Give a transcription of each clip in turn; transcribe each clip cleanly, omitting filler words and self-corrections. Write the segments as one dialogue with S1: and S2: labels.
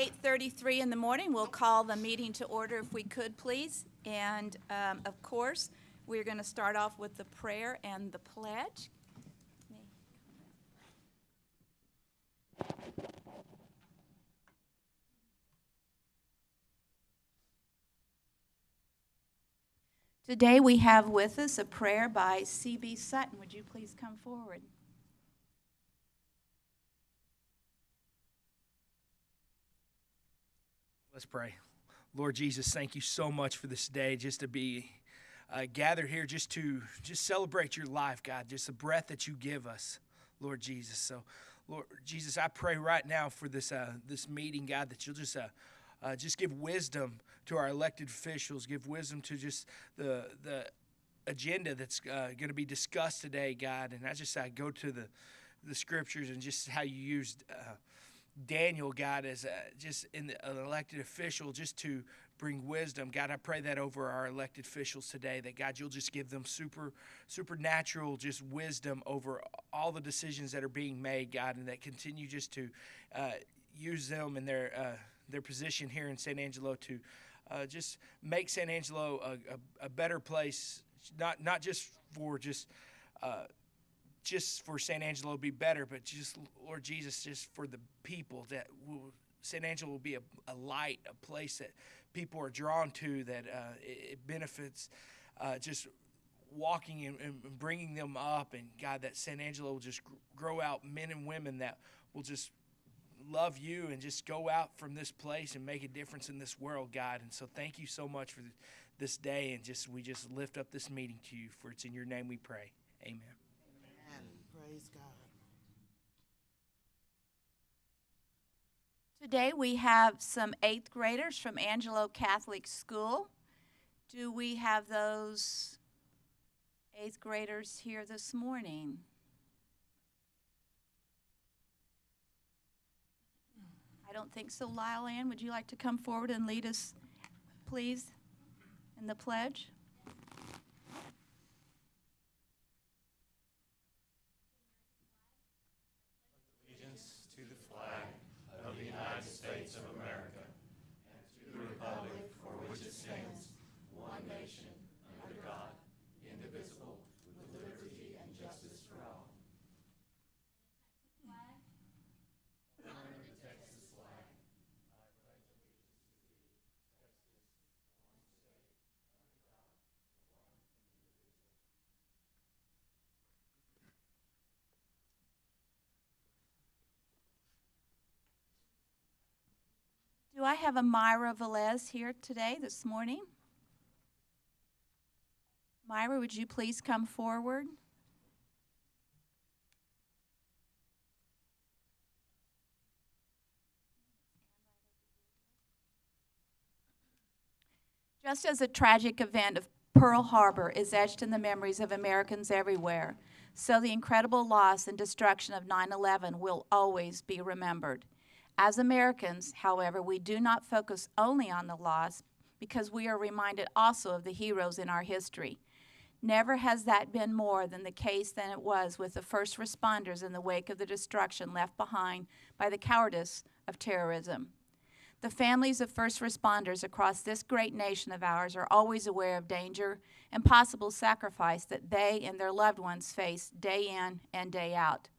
S1: 8:33 in the morning. We'll call the meeting to order if we could, please. And, of course, we're going to start off with the prayer and the pledge. Today we have with us a prayer by C.B. Sutton. Would you please come forward?
S2: Let's pray. Lord Jesus, thank you so much for this day, just to be gathered here, just to celebrate your life, God, just the breath that you give us, Lord Jesus. So, Lord Jesus, I pray right now for this meeting, God, that you'll just give wisdom to our elected officials, give wisdom to just the agenda that's going to be discussed today, God. And I go to the scriptures and just how you used Daniel, God, as just an elected official, just to bring wisdom. God, I pray that over our elected officials today, that, God, you'll just give them supernatural just wisdom over all the decisions that are being made, God, and that continue just to use them in their position here in San Angelo to just make San Angelo a better place, not just for for San Angelo to be better, but just, Lord Jesus, just for the people, that San Angelo will be a light, a place that people are drawn to, that it benefits just walking and bringing them up. And, God, that San Angelo will just grow out men and women that will just love you and just go out from this place and make a difference in this world, God. And so thank you so much for this day, and we just lift up this meeting to you, for it's in your name we pray. Amen.
S3: Praise God.
S1: Today we have some 8th graders from Angelo Catholic School. Do we have those 8th graders here this morning? I don't think so. Lyle Ann, would you like to come forward and lead us, please, in the pledge?
S4: States of America, and to the republic for which it stands, one nation, under God, indivisible, with liberty and justice for all. Honor the Texas flag. I pledge allegiance to thee, Texas, one state, under God, one indivisible.
S1: Do I have a Myra Velez here today, this morning? Myra, would you please come forward? Just as a tragic event of Pearl Harbor is etched in the memories of Americans everywhere, so the incredible loss and destruction of 9/11 will always be remembered. As Americans, however, we do not focus only on the loss, because we are reminded also of the heroes in our history. Never has that been more than the case than it was with the first responders in the wake of the destruction left behind by the cowardice of terrorism. The families of first responders across this great nation of ours are always aware of danger and possible sacrifice that they and their loved ones face day in and day out.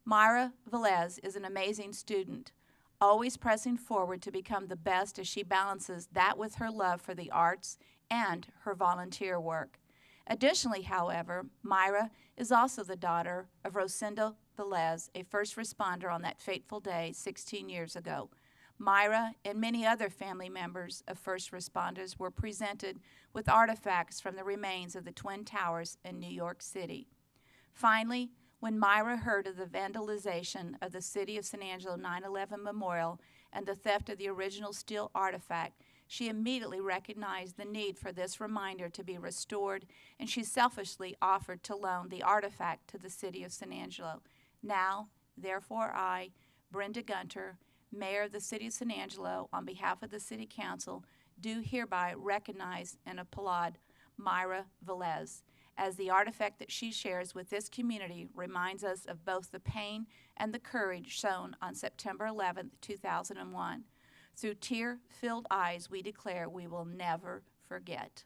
S1: Myra Velez is an amazing student, always pressing forward to become the best as she balances that with her love for the arts and her volunteer work. Additionally, however, Myra is also the daughter of Rosenda Velez, a first responder on that fateful day 16 years ago. Myra and many other family members of first responders were presented with artifacts from the remains of the Twin Towers in New York City. Finally, when Myra heard of the vandalization of the City of San Angelo 9/11 Memorial and the theft of the original steel artifact, she immediately recognized the need for this reminder to be restored, and she selfishly offered to loan the artifact to the City of San Angelo. Now, therefore, I, Brenda Gunter, Mayor of the City of San Angelo, on behalf of the City Council, do hereby recognize and applaud Myra Velez, as the artifact that she shares with this community reminds us of both the pain and the courage shown on September 11, 2001. Through tear-filled eyes, we declare we will never forget.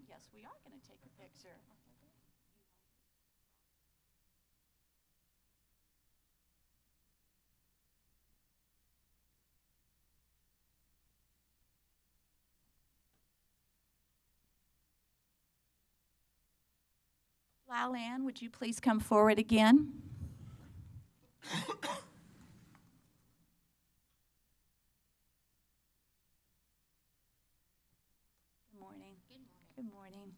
S1: Yes, we are going to take a picture. Lyle-Ann, would you please come forward again? Good morning. Good morning.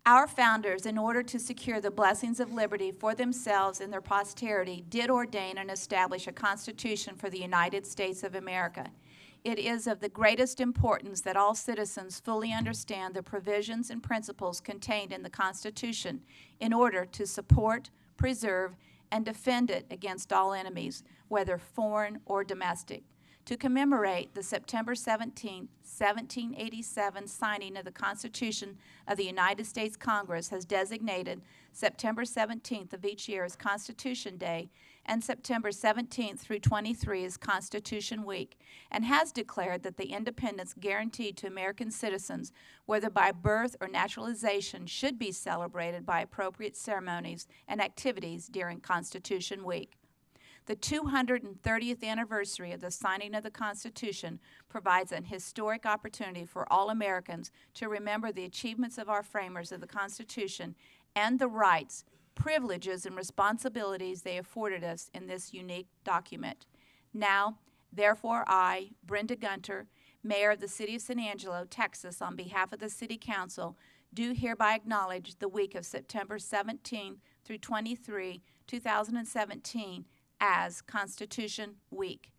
S1: Our founders, in order to secure the blessings of liberty for themselves and their posterity, did ordain and establish a Constitution for the United States of America. It is of the greatest importance that all citizens fully understand the provisions and principles contained in the Constitution in order to support, preserve, and defend it against all enemies, whether foreign or domestic. To commemorate the September 17, 1787 signing of the Constitution of the United States Congress has designated September 17th of each year as Constitution Day and September 17th through 23 as Constitution Week, and has declared that the independence guaranteed to American citizens, whether by birth or naturalization, should be celebrated by appropriate ceremonies and activities during Constitution Week. The 230th anniversary of the signing of the Constitution provides an historic opportunity for all Americans to remember the achievements of our framers of the Constitution and the rights, privileges, and responsibilities they afforded us in this unique document. Now, therefore, I, Brenda Gunter, Mayor of the City of San Angelo, Texas, on behalf of the City Council, do hereby acknowledge the week of September 17 through 23, 2017, as Constitution Week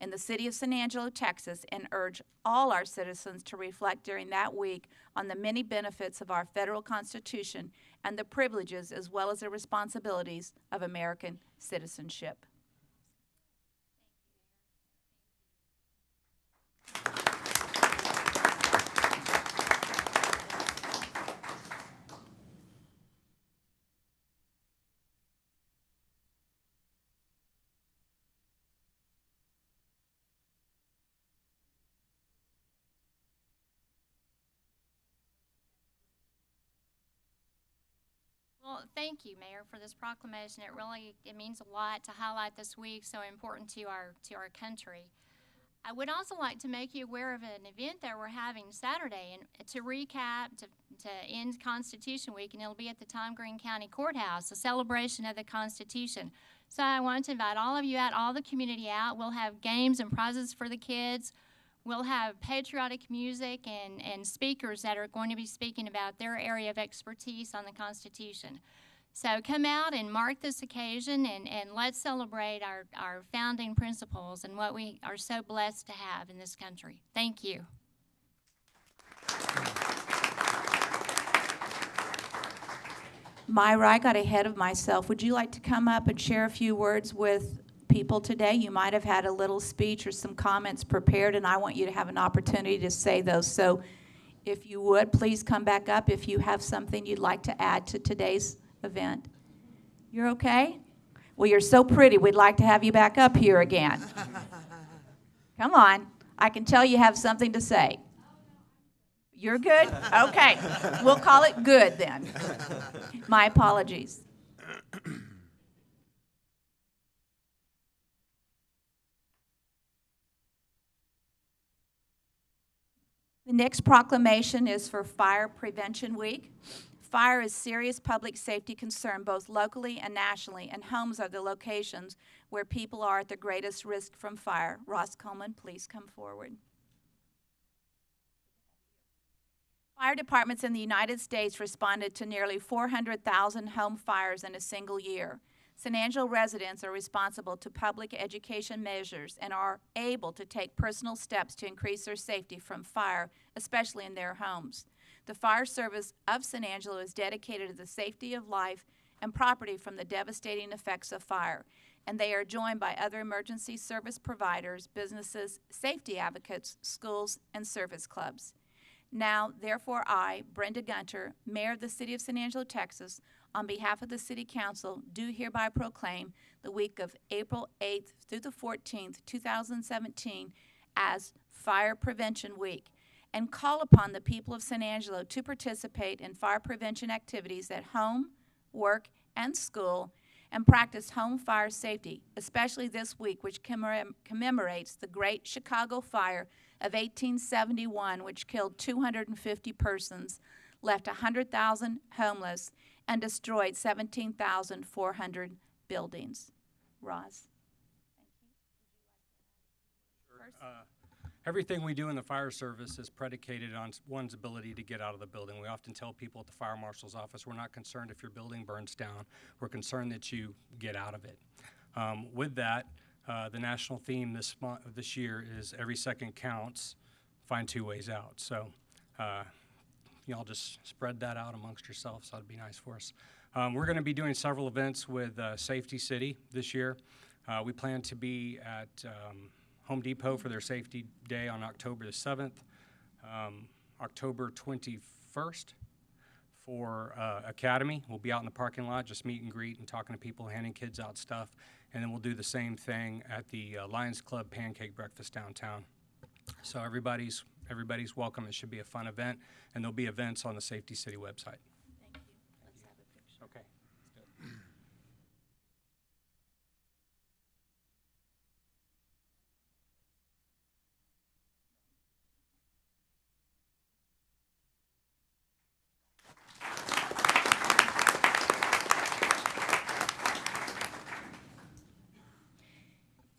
S1: in the city of San Angelo, Texas, and urge all our citizens to reflect during that week on the many benefits of our federal Constitution and the privileges as well as the responsibilities of American citizenship.
S5: Well, thank you, Mayor, for this proclamation. It means a lot to highlight this week, so important to our country. I would also like to make you aware of an event that we're having Saturday, and to recap, to end Constitution Week, and it'll be at the Tom Green County Courthouse, a celebration of the Constitution. So I want to invite all of you out, all the community out. We'll have games and prizes for the kids. We'll have patriotic music and speakers that are going to be speaking about their area of expertise on the Constitution. So come out and mark this occasion, and let's celebrate our founding principles and what we are so blessed to have in this country. Thank you.
S1: Myra, I got ahead of myself. Would you like to come up and share a few words with people today? You might have had a little speech or some comments prepared, and I want you to have an opportunity to say those. So if you would, please come back up if you have something you'd like to add to today's event. You're okay? Well, you're so pretty. We'd like to have you back up here again. Come on. I can tell you have something to say. You're good? Okay. We'll call it good then. My apologies. The next proclamation is for Fire Prevention Week. Fire is serious public safety concern both locally and nationally, and homes are the locations where people are at the greatest risk from fire. Ross Coleman, please come forward. Fire departments in the United States responded to nearly 400,000 home fires in a single year. San Angelo residents are responsible to public education measures and are able to take personal steps to increase their safety from fire, especially in their homes. The fire service of San Angelo is dedicated to the safety of life and property from the devastating effects of fire, and they are joined by other emergency service providers, businesses, safety advocates, schools, and service clubs. Now, therefore, I, Brenda Gunter, Mayor of the City of San Angelo, Texas, on behalf of the City Council, do hereby proclaim the week of April 8th through the 14th, 2017, as Fire Prevention Week, and call upon the people of San Angelo to participate in fire prevention activities at home, work, and school, and practice home fire safety, especially this week, which commemorates the Great Chicago Fire of 1871, which killed 250 persons, left 100,000 homeless, and destroyed 17,400 buildings. Roz.
S6: Everything we do in the fire service is predicated on one's ability to get out of the building. We often tell people at the fire marshal's office, we're not concerned if your building burns down. We're concerned that you get out of it. With that, the national theme this year is Every Second Counts, Find Two Ways Out. So y'all just spread that out amongst yourselves. That'd be nice for us. We're going to be doing several events with Safety City this year. We plan to be at Home Depot for their Safety Day on October the 7th, October 21st for Academy. We'll be out in the parking lot, just meet and greet and talking to people, handing kids out stuff. And then we'll do the same thing at the Lions Club Pancake Breakfast downtown. So everybody's welcome. It should be a fun event, and there'll be events on the Safety City website.
S1: Thank you. Let's have a picture.
S6: Okay.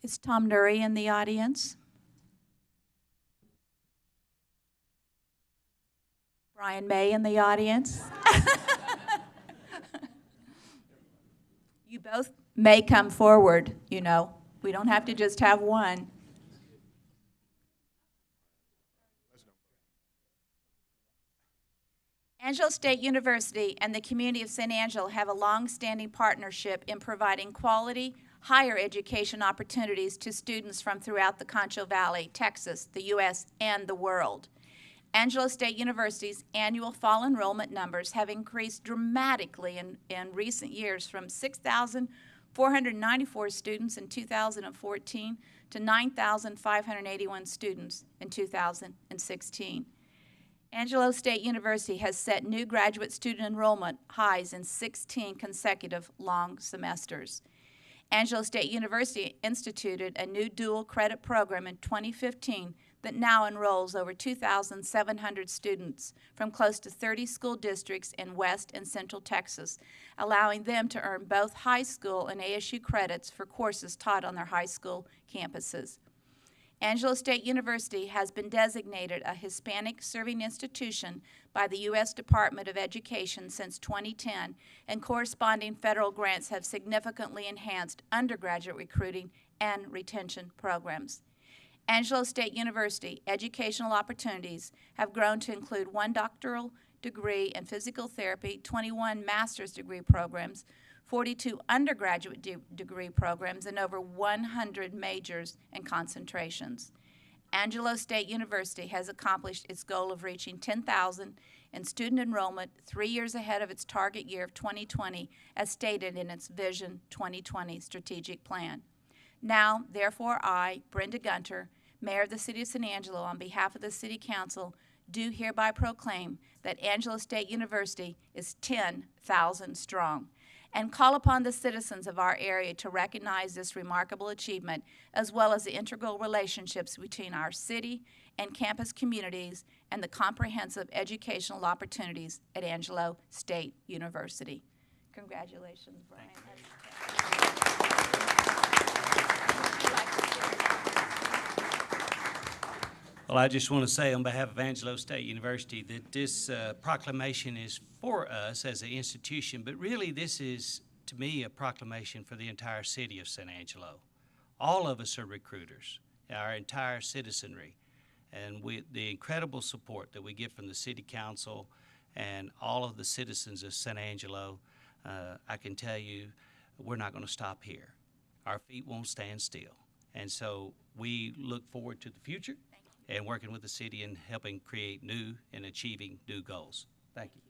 S1: Is Tom Nury in the audience? Brian May in the audience? You both may come forward, you know. We don't have to just have one. Angelo State University and the community of San Angelo have a long-standing partnership in providing quality higher education opportunities to students from throughout the Concho Valley, Texas, the U.S., and the world. Angelo State University's annual fall enrollment numbers have increased dramatically in recent years, from 6,494 students in 2014 to 9,581 students in 2016. Angelo State University has set new graduate student enrollment highs in 16 consecutive long semesters. Angelo State University instituted a new dual credit program in 2015 that now enrolls over 2,700 students from close to 30 school districts in West and Central Texas, allowing them to earn both high school and ASU credits for courses taught on their high school campuses. Angelo State University has been designated a Hispanic serving institution by the U.S. Department of Education since 2010, and corresponding federal grants have significantly enhanced undergraduate recruiting and retention programs. Angelo State University educational opportunities have grown to include 1 doctoral degree in physical therapy, 21 master's degree programs, 42 undergraduate degree programs, and over 100 majors and concentrations. Angelo State University has accomplished its goal of reaching 10,000 in student enrollment 3 years ahead of its target year of 2020, as stated in its Vision 2020 strategic plan. Now, therefore, I, Brenda Gunter, Mayor of the City of San Angelo, on behalf of the City Council, do hereby proclaim that Angelo State University is 10,000 strong, and call upon the citizens of our area to recognize this remarkable achievement, as well as the integral relationships between our city and campus communities and the comprehensive educational opportunities at Angelo State University. Congratulations, Brian.
S7: Well, I just want to say on behalf of Angelo State University that this proclamation is for us as an institution, but really this is, to me, a proclamation for the entire city of San Angelo. All of us are recruiters, our entire citizenry, and the incredible support that we get from the City Council and all of the citizens of San Angelo, I can tell you we're not going to stop here. Our feet won't stand still. And so we look forward to the future. and working with the city and helping create new and achieving new goals. Thank you.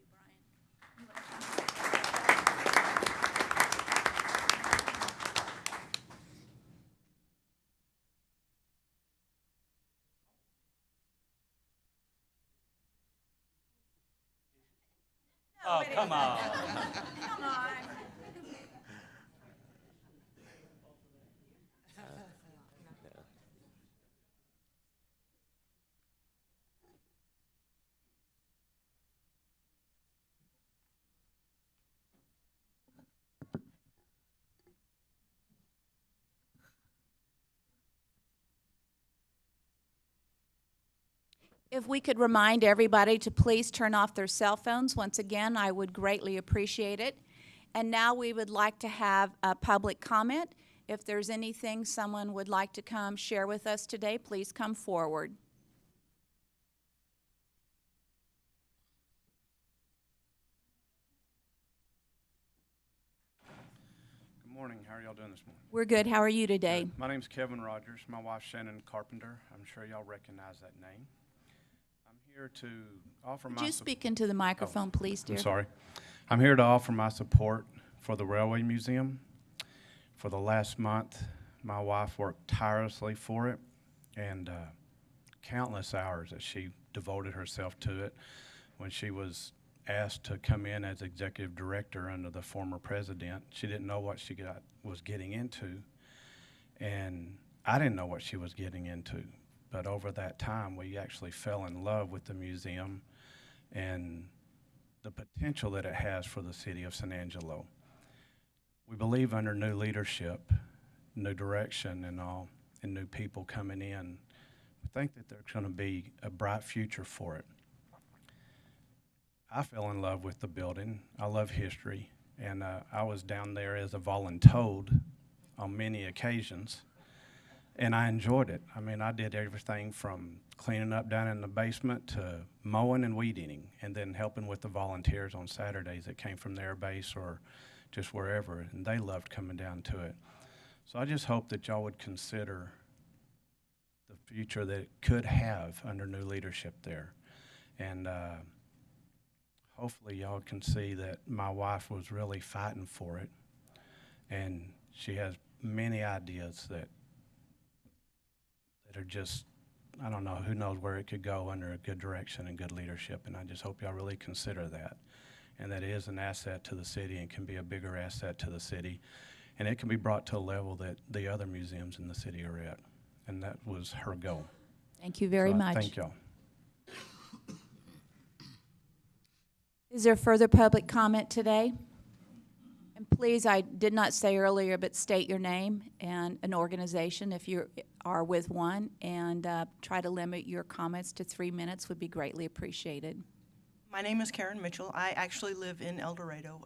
S7: Oh, come on.
S1: Come on. If we could remind everybody to please turn off their cell phones, once again, I would greatly appreciate it. And now we would like to have a public comment. If there's anything someone would like to come share with us today, please come forward.
S8: Good morning. How are y'all doing this morning?
S1: We're good. How are you today?
S8: Good. My name's Kevin Rogers. My wife's Shannon Carpenter. I'm sure y'all recognize that name. I'm here to offer
S1: Would
S8: my
S1: you speak into the microphone, please, dear?
S8: I'm sorry. I'm here to offer my support for the Railway Museum. For the last month, my wife worked tirelessly for it, and countless hours that she devoted herself to it. When she was asked to come in as executive director under the former president, she didn't know what she was getting into, and I didn't know what she was getting into. But over that time, we actually fell in love with the museum and the potential that it has for the city of San Angelo. We believe under new leadership, new direction and all, and new people coming in, we think that there's going to be a bright future for it. I fell in love with the building. I love history, and I was down there as a voluntold on many occasions, and I enjoyed it. I mean, I did everything from cleaning up down in the basement to mowing and weed eating, and then helping with the volunteers on Saturdays that came from their base or just wherever, and they loved coming down to it. So I just hope that y'all would consider the future that it could have under new leadership there. And hopefully y'all can see that my wife was really fighting for it, and she has many ideas that are just, I don't know, who knows where it could go under a good direction and good leadership, and I just hope y'all really consider that, and that it is an asset to the city and can be a bigger asset to the city, and it can be brought to a level that the other museums in the city are at, and that was her goal.
S1: Thank you very much.
S8: Thank y'all.
S1: Is there further public comment today? And please, I did not say earlier, but state your name and an organization if you are with one, and try to limit your comments to 3 minutes would be greatly appreciated.
S9: My name is Karen Mitchell. I actually live in El Dorado.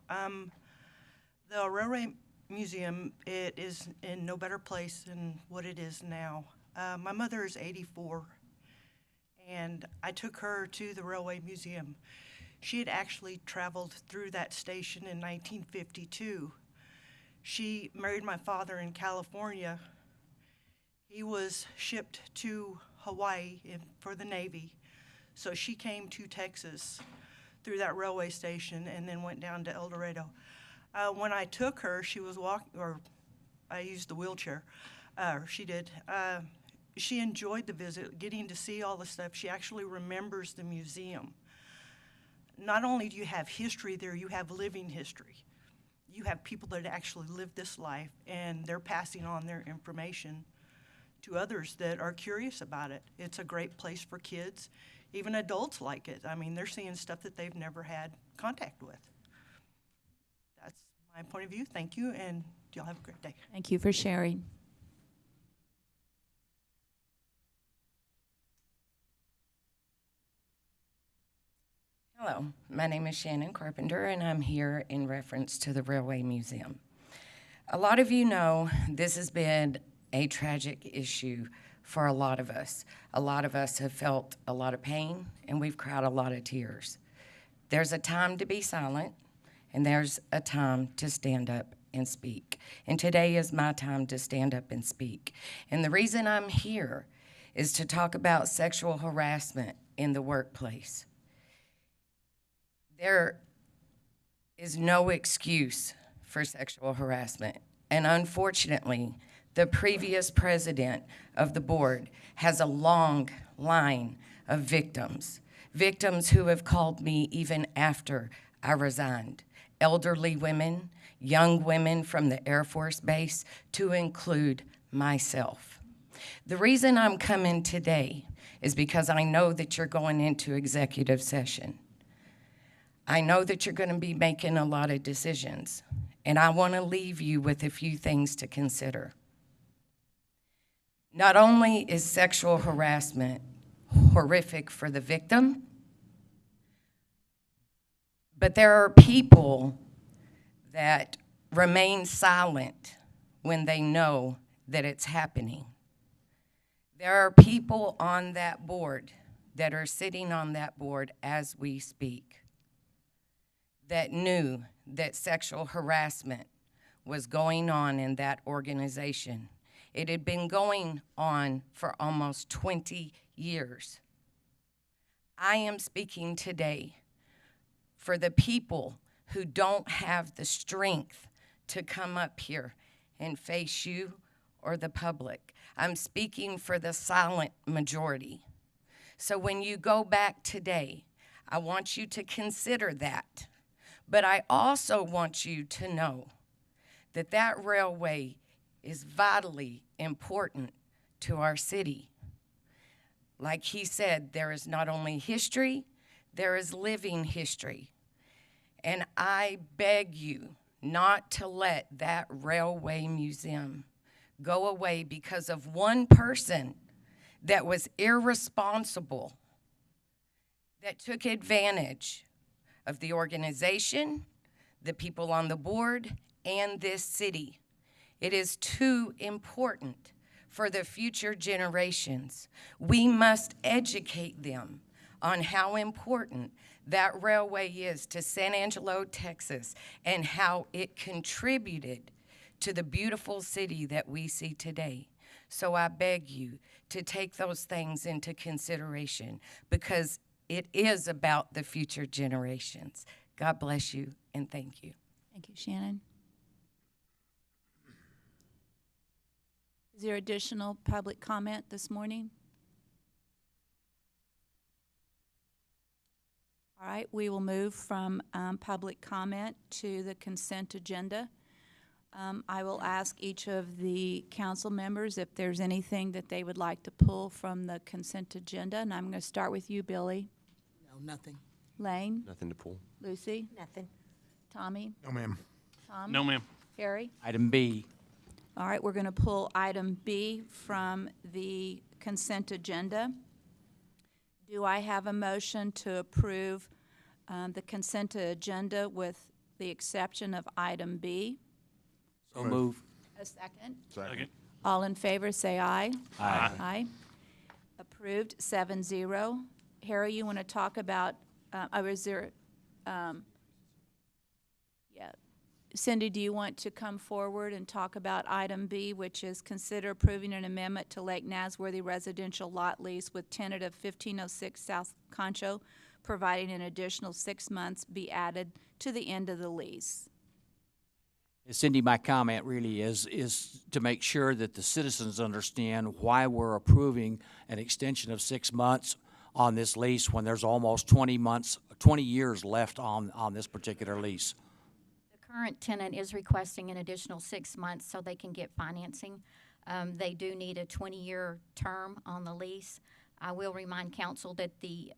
S9: The Railway Museum, it is in no better place than what it is now. My mother is 84, and I took her to the Railway Museum. She had actually traveled through that station in 1952. She married my father in California. He was shipped to Hawaii for the Navy, so she came to Texas through that railway station and then went down to El Dorado. When I took her, she was walking, or I used the wheelchair, or she did. She enjoyed the visit, getting to see all the stuff. She actually remembers the museum. Not only do you have history there, you have living history. You have people that actually live this life, and they're passing on their information to others that are curious about it. It's a great place for kids. Even adults like it. I mean, they're seeing stuff that they've never had contact with. That's my point of view. Thank you, and y'all have a great day.
S1: Thank you for sharing.
S10: Hello, my name is Shannon Carpenter, and I'm here in reference to the Railway Museum. A lot of you know this has been a tragic issue for a lot of us. A lot of us have felt a lot of pain, and we've cried a lot of tears. There's a time to be silent, and there's a time to stand up and speak. And today is my time to stand up and speak. And the reason I'm here is to talk about sexual harassment in the workplace. There is no excuse for sexual harassment. And unfortunately, the previous president of the board has a long line of victims, victims who have called me even after I resigned. Elderly women, young women from the Air Force Base, to include myself. The reason I'm coming today is because I know that you're going into executive session. I know that you're going to be making a lot of decisions, and I want to leave you with a few things to consider. Not only is sexual harassment horrific for the victim, but there are people that remain silent when they know that it's happening. There are people on that board that are sitting on that board as we speak that knew that sexual harassment was going on in that organization. It had been going on for almost 20 years. I am speaking today for the people who don't have the strength to come up here and face you or the public. I'm speaking for the silent majority. So when you go back today, I want you to consider that. But I also want you to know that that railway is vitally important to our city. Like he said, there is not only history, there is living history. And I beg you not to let that railway museum go away because of one person that was irresponsible, that took advantage of the organization, the people on the board, and this city. It is too important for the future generations. We must educate them on how important that railway is to San Angelo, Texas, and how it contributed to the beautiful city that we see today. So I beg you to take those things into consideration because it is about the future generations. God bless you and thank you.
S1: Thank you, Shannon. Is there additional public comment this morning? All right, we will move from public comment to the consent agenda. I will ask each of the council members if there's anything that they would like to pull from the consent agenda, and I'm going to start with you, Billy.
S3: No, nothing.
S1: Lane?
S11: Nothing to pull.
S1: Lucy?
S3: Nothing.
S1: Tommy?
S11: No, ma'am.
S1: Tom?
S12: No, ma'am.
S1: Harry?
S12: Item B.
S1: All right, we're going to pull item B from the consent agenda. Do I have a motion to approve the consent agenda with the exception of item B?
S12: So move.
S1: A second.
S11: Second.
S1: All in favor, say aye.
S12: Aye.
S1: Aye. Approved, 7-0. Harry, you want to talk about, is there, yeah. Cindy, do you want to come forward and talk about item B, which is consider approving an amendment to Lake Nasworthy residential lot lease with tenant of 1506 South Concho, providing an additional 6 months be added to the end of the lease?
S12: Cindy, my comment really is to make sure that the citizens understand why we're approving an extension of 6 months on this lease when there's almost 20 years left on this particular lease.
S13: The current tenant is requesting an additional 6 months so they can get financing. They do need a 20-year term on the lease. I will remind council that the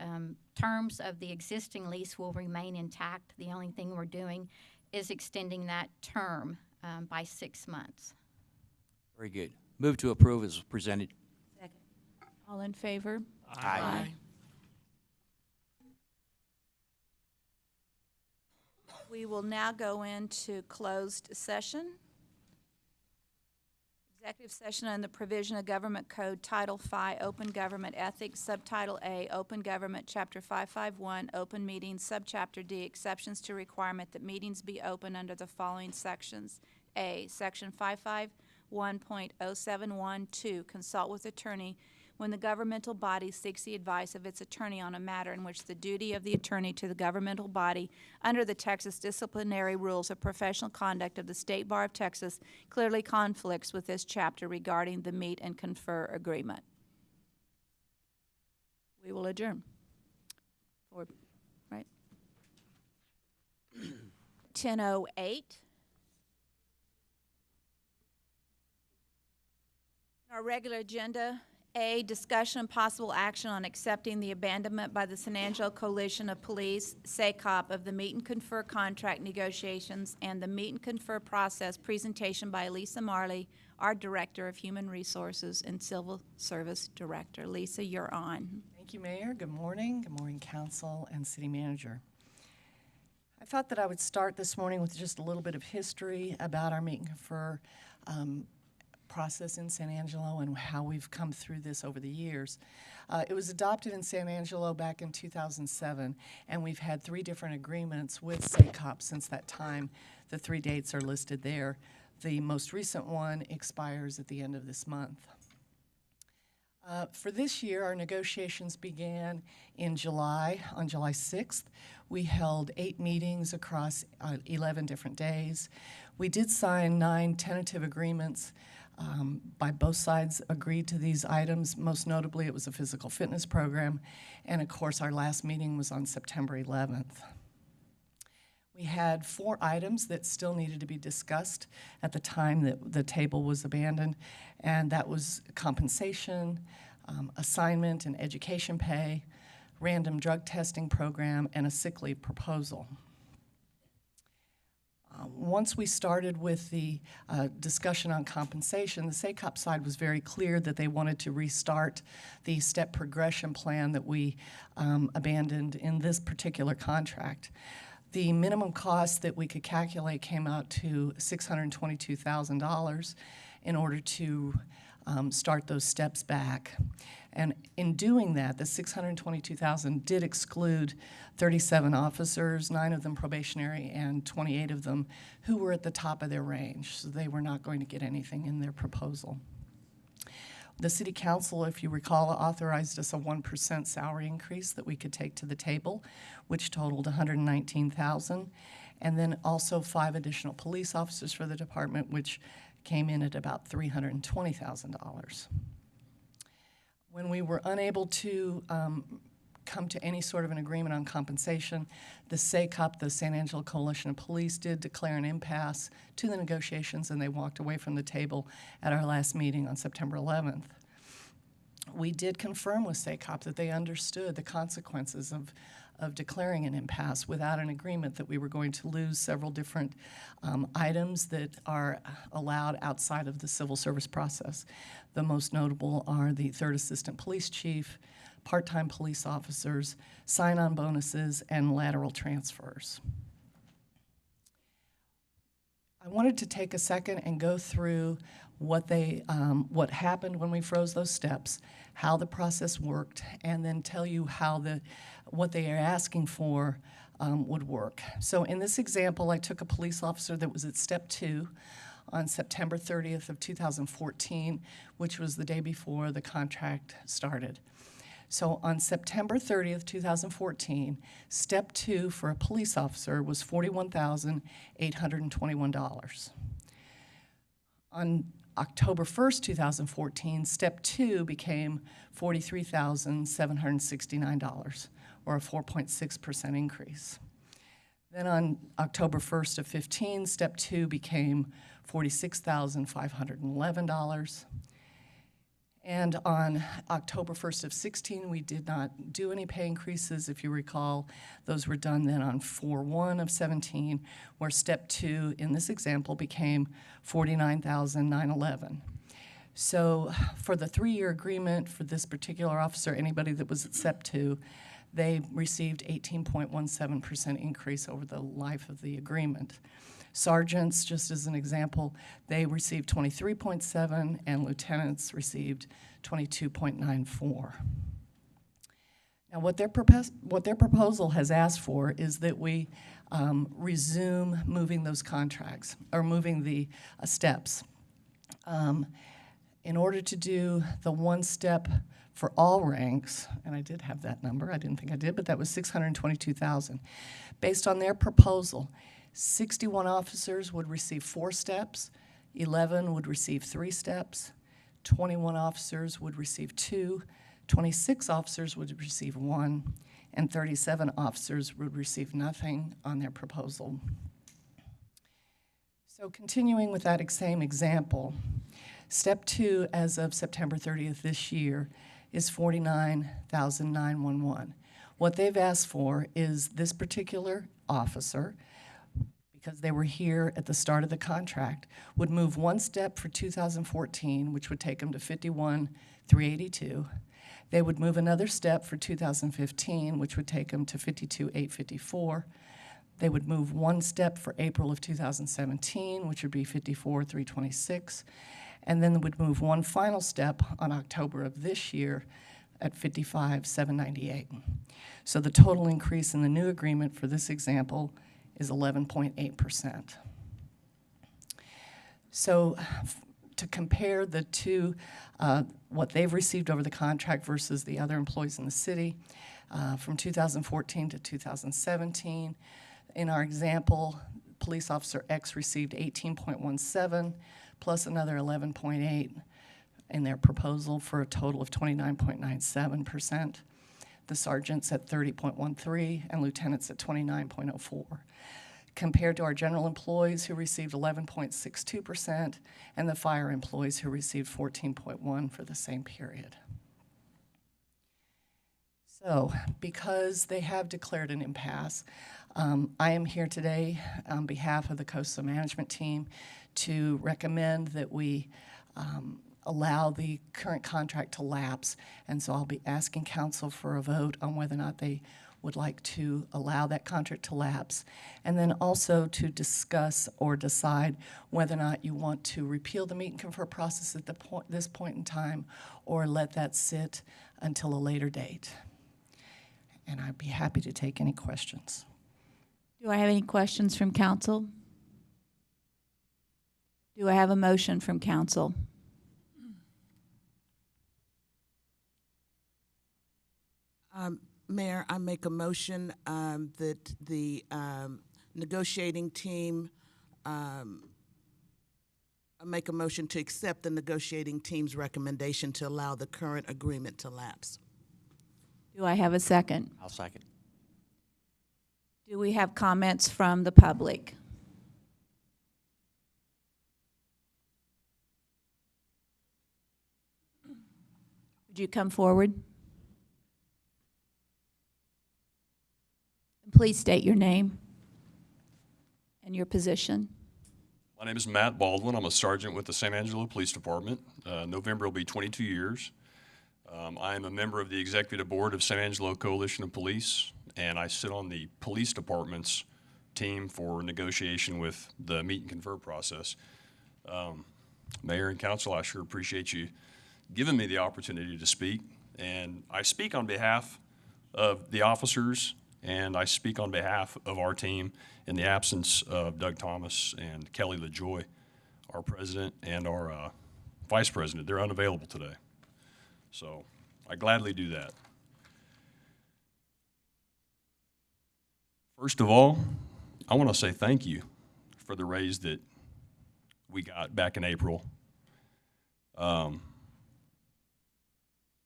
S13: terms of the existing lease will remain intact. The only thing we're doing is extending that term by 6 months.
S12: Very good. Move to approve as presented.
S1: Second. All in favor?
S12: Aye.
S1: We will now go into closed session. Executive session on the provision of Government Code Title V, Open Government Ethics, Subtitle A, Open Government, Chapter 551, Open Meetings, Subchapter D, Exceptions to Requirement that meetings be open under the following sections. A, Section 551.071, 2, consult with attorney when the governmental body seeks the advice of its attorney on a matter in which the duty of the attorney to the governmental body under the Texas disciplinary rules of professional conduct of the State Bar of Texas clearly conflicts with this chapter regarding the meet and confer agreement. We will adjourn. Right? 10:08. Our regular agenda, A, discussion and possible action on accepting the abandonment by the San Angelo Coalition of Police, SACOP, of the meet and confer contract negotiations and the meet and confer process presentation by Lisa Marley, our Director of Human Resources and Civil Service Director. Lisa, you're on.
S11: Thank you, Mayor. Good morning. Good morning, Council and City Manager. I thought that I would start this morning with just a little bit of history about our meet and confer process in San Angelo and how we've come through this over the years. It was adopted in San Angelo back in 2007, and we've had 3 different agreements with SACOP since that time. The 3 dates are listed there. The most recent one expires at the end of this month. For this year, our negotiations began in July, on July 6th. We held 8 meetings across 11 different days. We did sign 9 tentative agreements. By both sides agreed to these items. Most notably, it was a physical fitness program. And of course, our last meeting was on September 11th. We had 4 items that still needed to be discussed at the time that the table was abandoned, and that was compensation, assignment and education pay, random drug testing program, and a sick leave proposal. Once we started with the discussion on compensation, the SACOP side was very clear that they wanted to restart the step progression plan that we abandoned in this particular contract. The minimum cost that we could calculate came out to $622,000 in order to start those steps back. And in doing that, the $622,000 did exclude 37 officers, 9 of them probationary, and 28 of them who were at the top of their range. So they were not going to get anything in their proposal. The City Council, if you recall, authorized us a 1% salary increase that we could take to the table, which totaled $119,000, and then also 5 additional police officers for the department, which came in at about $320,000. When we were unable to come to any sort of an agreement on compensation, the SACOP, the San Angelo Coalition of Police, did declare an impasse to the negotiations, and they walked away from the table at our last meeting on September 11th. We did confirm with SACOP that they understood the consequences of declaring an impasse without an agreement, that we were going to lose several different items that are allowed outside of the civil service process. The most notable are the 3rd Assistant Police Chief, part-time police officers, sign-on bonuses, and lateral transfers. I wanted to take a second and go through what happened when we froze those steps, how the process worked, and then tell you how what they are asking for would work. So in this example, I took a police officer that was at step 2 on September 30th of 2014, which was the day before the contract started. So on September 30th, 2014, step 2 for a police officer was $41,821. On October 1st, 2014, step 2 became $43,769, or a 4.6% increase. Then on October 1st of 15, step 2 became $46,511. And on October 1st of 16, we did not do any pay increases. If you recall, those were done then on 4/1 of 17, where step 2 in this example became $49,911. So for the 3-year agreement for this particular officer, anybody that was at step 2, they received 18.17% increase over the life of the agreement. Sergeants, just as an example, they received 23.7, and lieutenants received 22.94. Now, what their proposal has asked for is that we resume moving those contracts, or moving the steps. In order to do the 1 step for all ranks, and I did have that number, I didn't think I did, but that was 622,000. Based on their proposal, 61 officers would receive 4 steps, 11 would receive 3 steps, 21 officers would receive 2, 26 officers would receive 1, and 37 officers would receive nothing on their proposal. So continuing with that same example, step 2 as of September 30th this year is $49,911. What they've asked for is this particular officer, because they were here at the start of the contract, would move 1 step for 2014, which would take them to 51,382. They would move another step for 2015, which would take them to 52,854. They would move 1 step for April of 2017, which would be 54,326. And then they would move 1 final step on October of this year at 55,798. So the total increase in the new agreement for this example is 11.8%. So to compare the two, what they've received over the contract versus the other employees in the city, from 2014 to 2017, in our example, police officer X received 18.17 plus another 11.8 in their proposal for a total of 29.97%. The sergeants at 30.13 and lieutenants at 29.04. Compared to our general employees who received 11.62% and the fire employees who received 14.1 for the same period. So, because they have declared an impasse, I am here today on behalf of the coastal management team to recommend that we allow the current contract to lapse. And so I'll be asking council for a vote on whether or not they would like to allow that contract to lapse, and then also to discuss or decide whether or not you want to repeal the meet and confer process at this point in time, or let that sit until a later date. And I'd be happy to take any questions.
S1: Do I have any questions from council? Do I have a motion from council?
S3: Mayor, I make a motion that the negotiating team, I make a motion to accept the negotiating team's recommendation to allow the current agreement to lapse.
S1: Do I have a second?
S12: I'll second.
S1: Do we have comments from the public? Would you come forward? Please state your name and your position.
S14: My name is Matt Baldwin. I'm a sergeant with the San Angelo Police Department. November will be 22 years. I am a member of the executive board of San Angelo Coalition of Police, and I sit on the police department's team for negotiation with the meet and confer process. Mayor and council, I sure appreciate you giving me the opportunity to speak. And I speak on behalf of the officers, and I speak on behalf of our team in the absence of Doug Thomas and Kelly LaJoy, our president and our vice president. They're unavailable today. So I gladly do that. First of all, I want to say thank you for the raise that we got back in April. It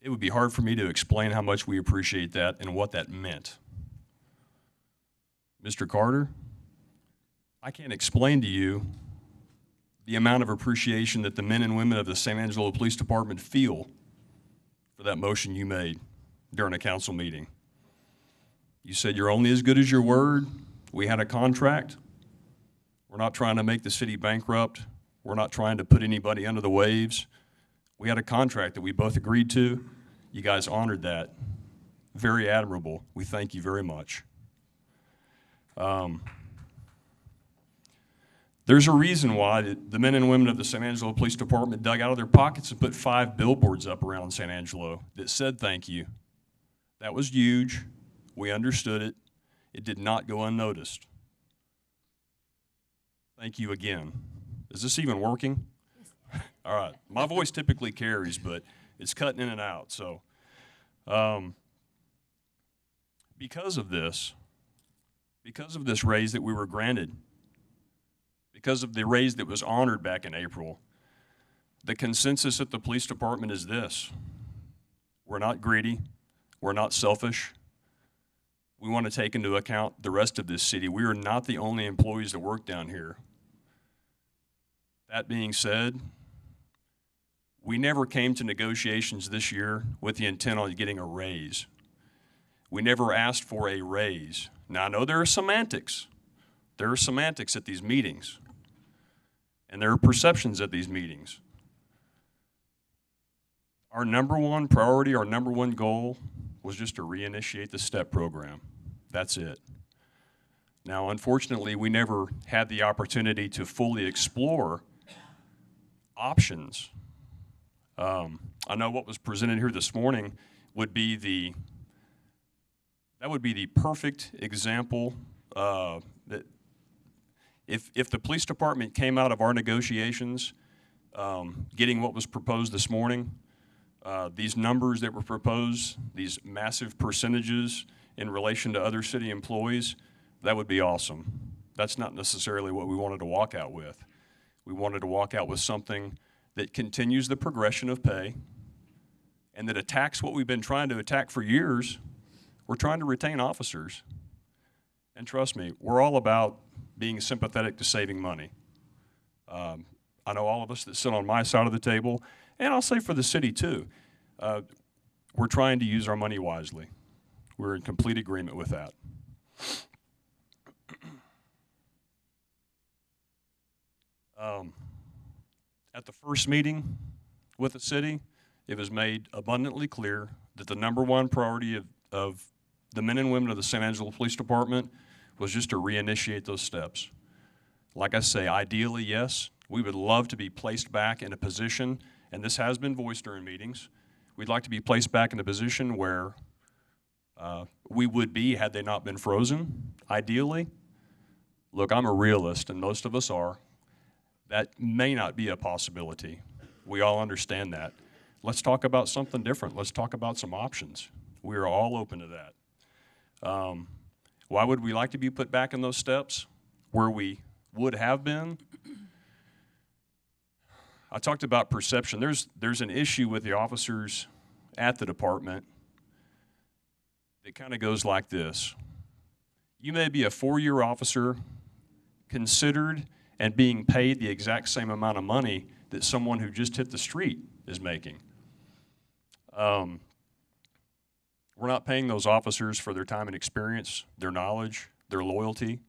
S14: would be hard for me to explain how much we appreciate that and what that meant. Mr. Carter, I can't explain to you the amount of appreciation that the men and women of the San Angelo Police Department feel for that motion you made during a council meeting. You said you're only as good as your word. We had a contract. We're not trying to make the city bankrupt. We're not trying to put anybody under the waves. We had a contract that we both agreed to. You guys honored that. Very admirable. We thank you very much. There's a reason why the men and women of the San Angelo Police Department dug out of their pockets and put 5 billboards up around San Angelo that said thank you. That was huge. We understood it. It did not go unnoticed. Thank you again. Is this even working? All right. My voice typically carries, but it's cutting in and out. So Because of this raise that we were granted, because of the raise that was honored back in April, the consensus at the police department is this: we're not greedy, we're not selfish. We want to take into account the rest of this city. We are not the only employees that work down here. That being said, we never came to negotiations this year with the intent on getting a raise. We never asked for a raise. Now, I know there are semantics. There are semantics at these meetings, and there are perceptions at these meetings. Our number one priority, our number one goal was just to reinitiate the STEP program. That's it. Now, unfortunately, we never had the opportunity to fully explore options. I know what was presented here this morning would be the perfect example that if the police department came out of our negotiations, getting what was proposed this morning, these numbers that were proposed, these massive percentages in relation to other city employees, that would be awesome. That's not necessarily what we wanted to walk out with. We wanted to walk out with something that continues the progression of pay and that attacks what we've been trying to attack for years. We're trying to retain officers. And trust me, we're all about being sympathetic to saving money. I know all of us that sit on my side of the table, and I'll say for the city too, we're trying to use our money wisely. We're in complete agreement with that. At the first meeting with the city, it was made abundantly clear that the number one priority of the men and women of the San Angelo Police Department was just to reinitiate those steps. Like I say, ideally, yes, we would love to be placed back in a position, and this has been voiced during meetings, we'd like to be placed back in a position where we would be had they not been frozen, ideally. Look, I'm a realist, and most of us are. That may not be a possibility. We all understand that. Let's talk about something different. Let's talk about some options. We are all open to that. Why would we like to be put back in those steps where we would have been? I talked about perception. There's an issue with the officers at the department that kind of goes like this. You may be a 4-year officer considered and being paid the exact same amount of money that someone who just hit the street is making. We're not paying those officers for their time and experience, their knowledge, their loyalty,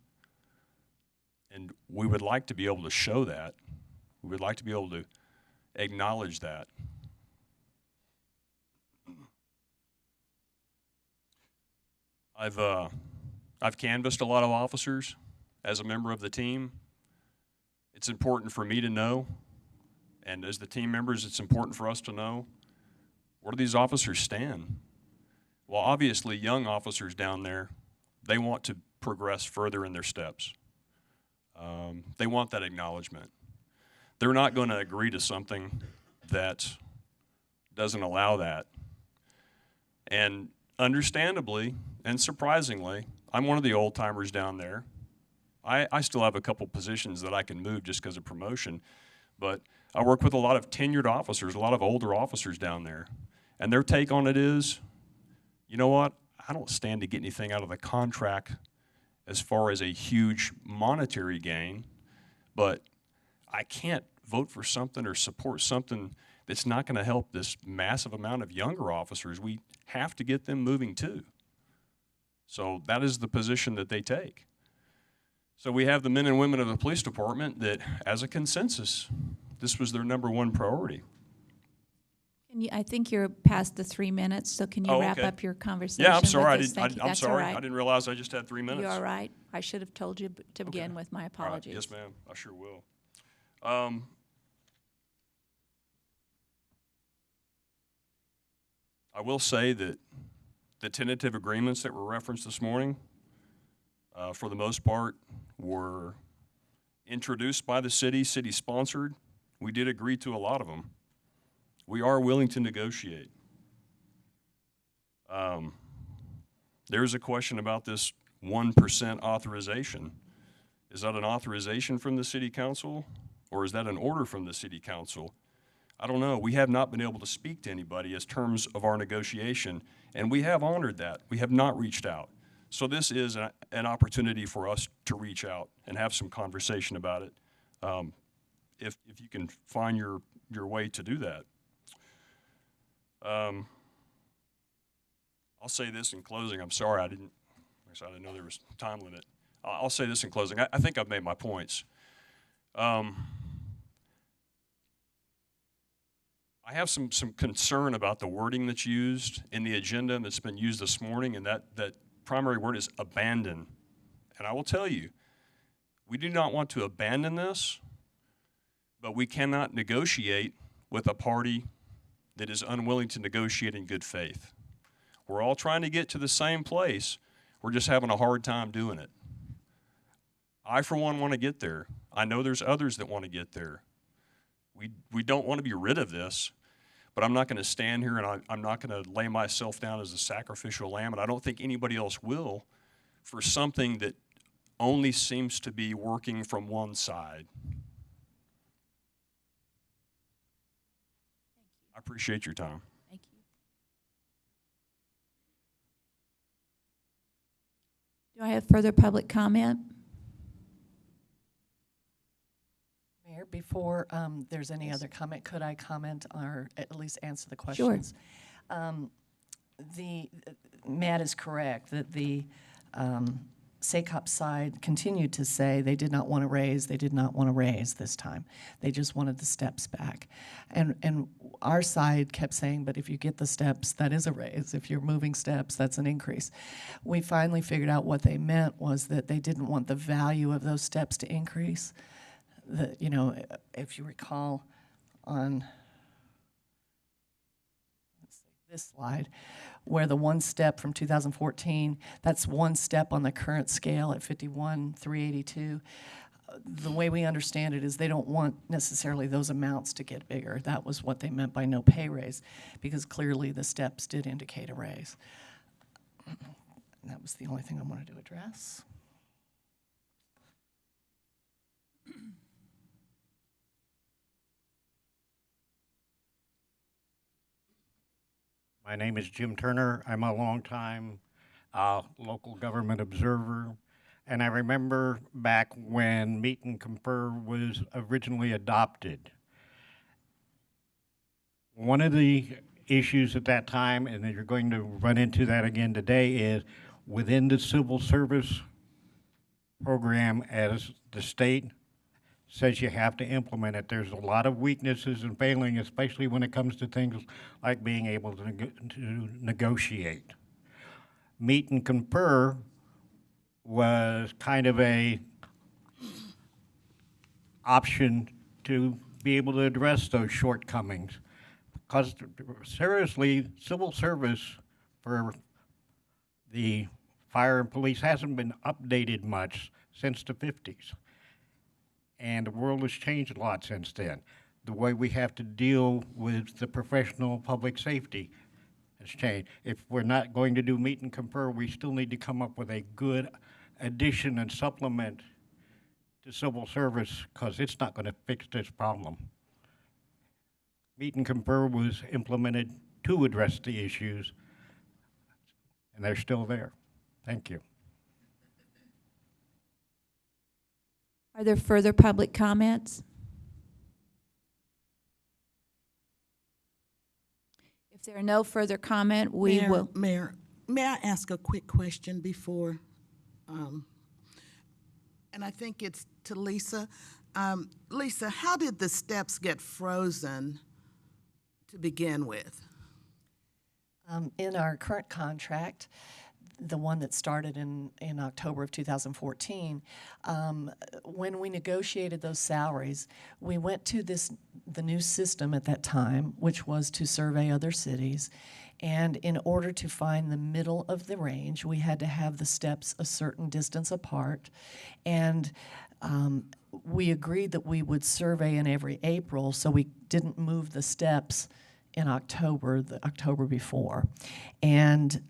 S14: and we would like to be able to show that. We would like to be able to acknowledge that. I've canvassed a lot of officers as a member of the team. It's important for me to know, and as the team members, it's important for us to know, where do these officers stand? Well, obviously, young officers down there, they want to progress further in their steps. They want that acknowledgement. They're not going to agree to something that doesn't allow that. And understandably and surprisingly, I'm one of the old timers down there. I still have a couple positions that I can move just because of promotion, but I work with a lot of tenured officers, a lot of older officers down there. And their take on it is, you know what, I don't stand to get anything out of the contract as far as a huge monetary gain, but I can't vote for something or support something that's not going to help this massive amount of younger officers. We have to get them moving too. So that is the position that they take. So we have the men and women of the police department that, as a consensus, this was their number one priority.
S1: I think you're past the 3 minutes, so can you wrap up your conversation?
S14: Yeah, I'm sorry.
S1: I'm
S14: sorry.
S1: right.
S14: I didn't realize I just had 3 minutes.
S1: You're all right. I should have told you to begin with. My apologies.
S14: Yes, ma'am. I sure will. I will say that the tentative agreements that were referenced this morning, for the most part, were introduced by the city sponsored. We did agree to a lot of them. We are willing to negotiate. There's a question about this 1% authorization. Is that an authorization from the city council, or is that an order from the city council? I don't know. We have not been able to speak to anybody as terms of our negotiation, and we have honored that. We have not reached out. So this is an opportunity for us to reach out and have some conversation about it, if you can find your way to do that. I'll say this in closing. I'm sorry I didn't know there was a time limit. I'll say this in closing. I think I've made my points. I have some concern about the wording that's used in the agenda and that's been used this morning, and that primary word is abandon. And I will tell you, we do not want to abandon this, but we cannot negotiate with a party that is unwilling to negotiate in good faith. We're all trying to get to the same place. We're just having a hard time doing it. I, for one, want to get there. I know there's others that want to get there. We don't want to be rid of this, but I'm not going to stand here and I'm not going to lay myself down as a sacrificial lamb, and I don't think anybody else will, for something that only seems to be working from one side. I appreciate your time.
S1: Thank you. Do I have further public comment?
S11: Mayor, before there's any other comment, could I comment or at least answer the questions? Sure. Matt is correct that the SACOP side continued to say they did not want to raise this time. They just wanted the steps back. And our side kept saying, but if you get the steps, that is a raise. If you're moving steps, that's an increase. We finally figured out what they meant was that they didn't want the value of those steps to increase. You know, if you recall on this slide, where the one step from 2014, that's one step on the current scale at 51,382. The way we understand it is they don't want necessarily those amounts to get bigger. That was what they meant by no pay raise, because clearly the steps did indicate a raise. And that was the only thing I wanted to address.
S15: My name is Jim Turner. I'm a longtime local government observer, and I remember back when Meet and Confer was originally adopted. One of the issues at that time, and you're going to run into that again today, is within the civil service program, as the state says you have to implement it, there's a lot of weaknesses and failing, especially when it comes to things like being able to negotiate. Meet and Confer was kind of a option to be able to address those shortcomings. Because seriously, civil service for the fire and police hasn't been updated much since the 50s. And the world has changed a lot since then. The way we have to deal with the professional public safety has changed. If we're not going to do Meet and Confer, we still need to come up with a good addition and supplement to civil service, because it's not going to fix this problem. Meet and Confer was implemented to address the issues, and they're still there. Thank you.
S1: Are there further public comments? If there are no further comment, we will.
S3: Mayor, may I ask a quick question before? And I think it's to Lisa. Lisa, how did the steps get frozen to begin with?
S11: In our current contract, the one that started in October of 2014, when we negotiated those salaries, we went to the new system at that time, which was to survey other cities. And in order to find the middle of the range, we had to have the steps a certain distance apart. And we agreed that we would survey in every April, so we didn't move the steps in October, the October before. And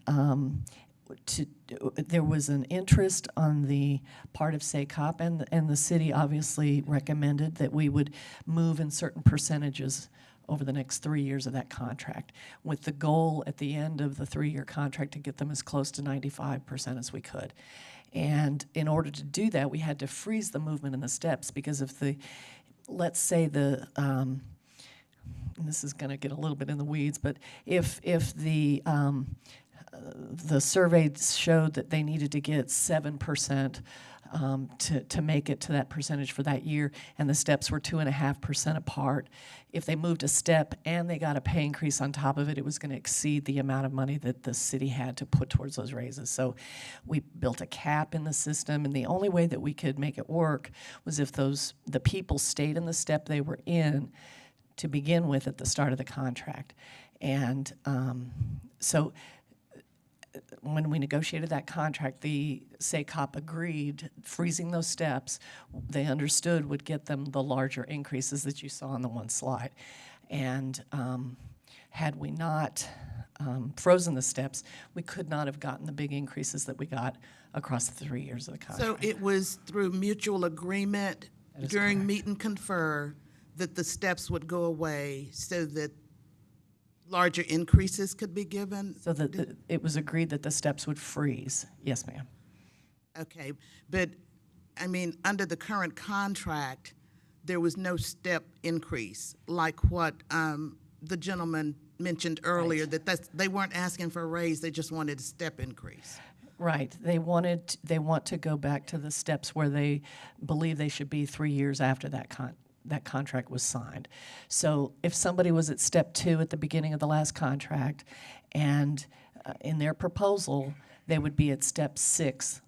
S11: there was an interest on the part of SACOP, and the city obviously recommended that we would move in certain percentages over the next 3 years of that contract, with the goal at the end of the 3-year contract to get them as close to 95% as we could. And in order to do that, we had to freeze the movement in the steps, because if let's say and this is going to get a little bit in the weeds, but if the survey showed that they needed to get 7% to make it to that percentage for that year, and the steps were 2.5% apart. If they moved a step and they got a pay increase on top of it, it was going to exceed the amount of money that the city had to put towards those raises. So we built a cap in the system, and the only way that we could make it work was if the people stayed in the step they were in to begin with at the start of the contract. And so when we negotiated that contract, the SACOP agreed, freezing those steps, they understood would get them the larger increases that you saw on the one slide. And had we not frozen the steps, we could not have gotten the big increases that we got across the 3 years of the contract.
S3: So it was through mutual agreement during
S11: correct.
S3: meet and confer that the steps would go away so that larger increases could be given?
S11: So that it was agreed that the steps would freeze. Yes, ma'am.
S3: Okay, but, I mean, under the current contract, there was no step increase, like what the gentleman mentioned earlier,
S11: Right.
S3: that they weren't asking for a raise, they just wanted a step increase.
S11: Right. They want to go back to the steps where they believe they should be 3 years after that contract was signed. So if somebody was at step 2 at the beginning of the last contract, and in their proposal, they would be at step 6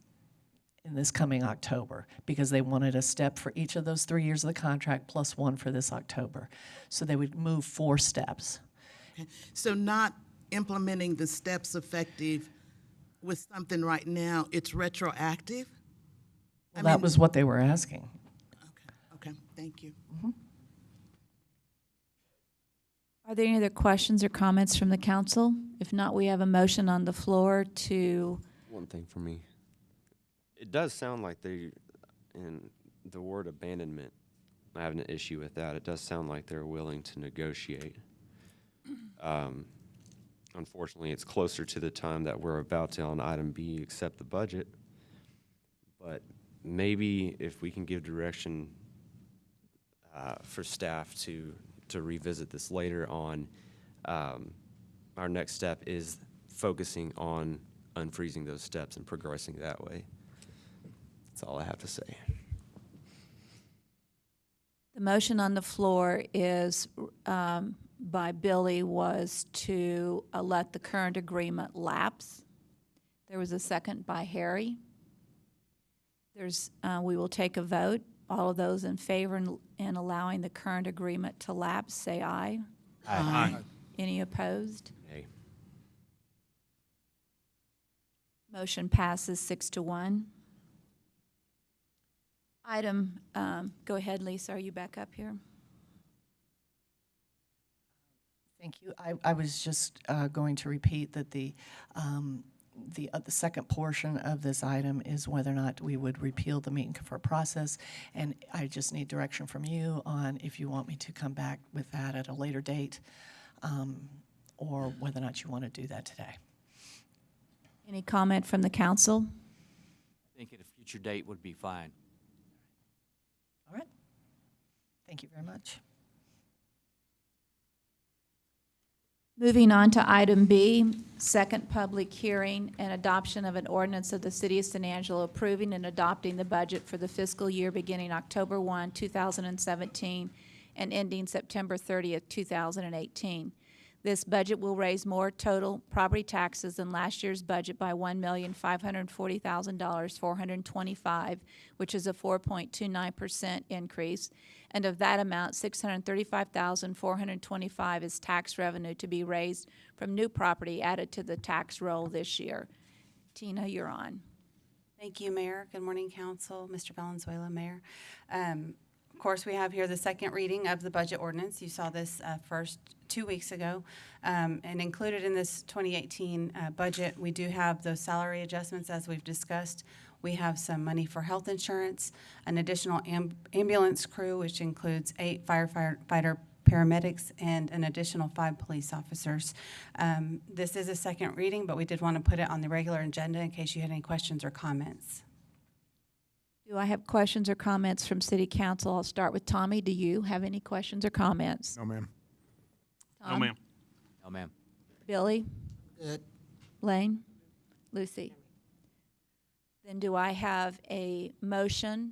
S11: in this coming October, because they wanted a step for each of those 3 years of the contract plus one for this October. So they would move 4 steps.
S3: Okay. So not implementing the steps effective with something right now, it's retroactive?
S11: Well, that was what they were asking.
S3: Okay, thank you.
S1: Are there any other questions or comments from the council? If not, we have a motion on the floor to,
S16: One thing for me. It does sound like they, in the word abandonment, I have an issue with that. It does sound like they're willing to negotiate. Unfortunately, it's closer to the time that we're about to, on item B, accept the budget. But maybe if we can give direction for staff to revisit this later on, our next step is focusing on unfreezing those steps and progressing that way. That's all I have to say.
S1: the motion on the floor is by Billy was to let the current agreement lapse. There was a second by Harry. We will take a vote. All of those in favor in allowing the current agreement to lapse, say aye.
S12: Aye.
S1: Any opposed?
S16: Nay.
S1: Motion passes 6-1. Item, go ahead, Lisa, are you back up here?
S11: Thank you. I was just going to repeat that the second portion of this item is whether or not we would repeal the meet and confer process, and I just need direction from you on if you want me to come back with that at a later date, or whether or not you want to do that today.
S1: Any comment from the council?
S12: I think at a future date would be fine.
S11: All right. Thank you very much.
S1: Moving on to item B, second public hearing and adoption of an ordinance of the City of San Angelo approving and adopting the budget for the fiscal year beginning October 1, 2017 and ending September 30th, 2018. This budget will raise more total property taxes than last year's budget by $1,540,425, which is a 4.29% increase. And of that amount, $635,425 is tax revenue to be raised from new property added to the tax roll this year. Tina, you're on.
S17: Thank you, Mayor. Good morning, Council. Mr. Valenzuela, Mayor. Of course, we have here the second reading of the budget ordinance. You saw this first 2 weeks ago. And included in this 2018 budget, we do have those salary adjustments as we've discussed. We have some money for health insurance, an additional ambulance crew, which includes 8 firefighter paramedics and an additional 5 police officers. This is a second reading, but we did want to put it on the regular agenda in case you had any questions or comments.
S1: Do I have questions or comments from City Council? I'll start with Tommy. Do you have any questions or comments?
S18: No, ma'am.
S1: Tom?
S4: No, ma'am.
S12: No, ma'am.
S1: Billy?
S3: Good.
S1: Lane? Lucy? Then do I have a motion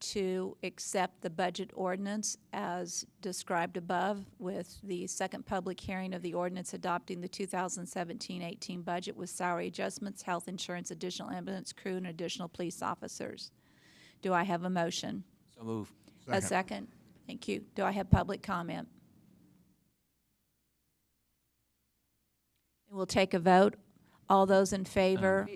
S1: to accept the budget ordinance as described above with the second public hearing of the ordinance adopting the 2017-18 budget with salary adjustments, health insurance, additional ambulance crew, and additional police officers? Do I have a motion?
S12: So move.
S1: A second? Thank you. Do I have public comment? We'll take a vote. All those in favor?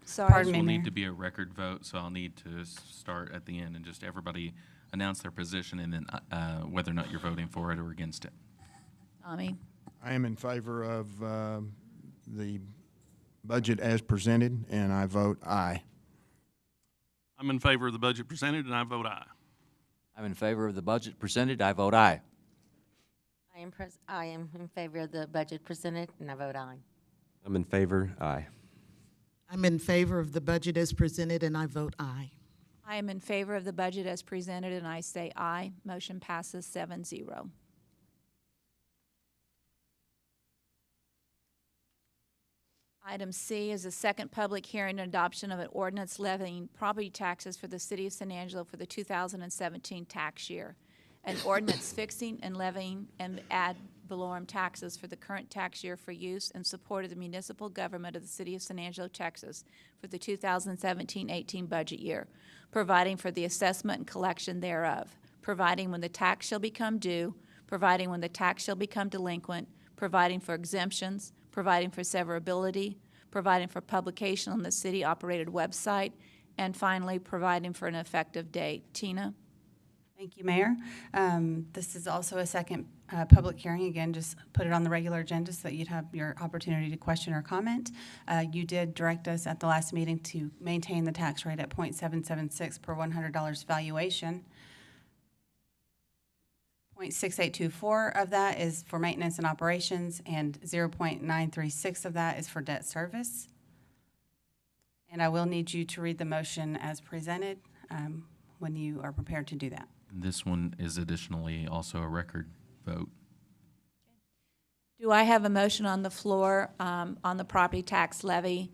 S1: Sorry.
S17: Pardon
S4: This
S17: me,
S4: will
S17: Mayor.
S4: need to be a record vote, so I'll need to start at the end and just everybody announce their position and then whether or not you're voting for it or against it.
S1: Tommy?
S18: I am in favor of the budget as presented, and I vote aye.
S4: I'm in favor of the budget presented, and I vote aye.
S12: I'm in favor of the budget presented. I vote aye.
S19: I am in favor of the budget presented, and I vote aye.
S16: I'm in favor, aye.
S3: I'm in favor of the budget as presented, and I vote aye.
S1: I am in favor of the budget as presented, and I say aye. Motion passes 7-0. Item C is a second public hearing and adoption of an ordinance levying property taxes for the city of San Angelo for the 2017 tax year. An ordinance fixing and levying and ad valorem taxes for the current tax year for use and support of the municipal government of the city of San Angelo, Texas for the 2017-18 budget year, providing for the assessment and collection thereof, providing when the tax shall become due, providing when the tax shall become delinquent, providing for exemptions, providing for severability, providing for publication on the city-operated website, and finally, providing for an effective date. Tina?
S17: Thank you, Mayor. This is also a second public hearing. Again, just put it on the regular agenda so that you'd have your opportunity to question or comment. You did direct us at the last meeting to maintain the tax rate at .776 per $100 valuation. .6824 of that is for maintenance and operations, and 0.936 of that is for debt service. And I will need you to read the motion as presented when you are prepared to do that.
S4: This one is additionally also a record vote.
S1: Do I have a motion on the floor on the property tax levy,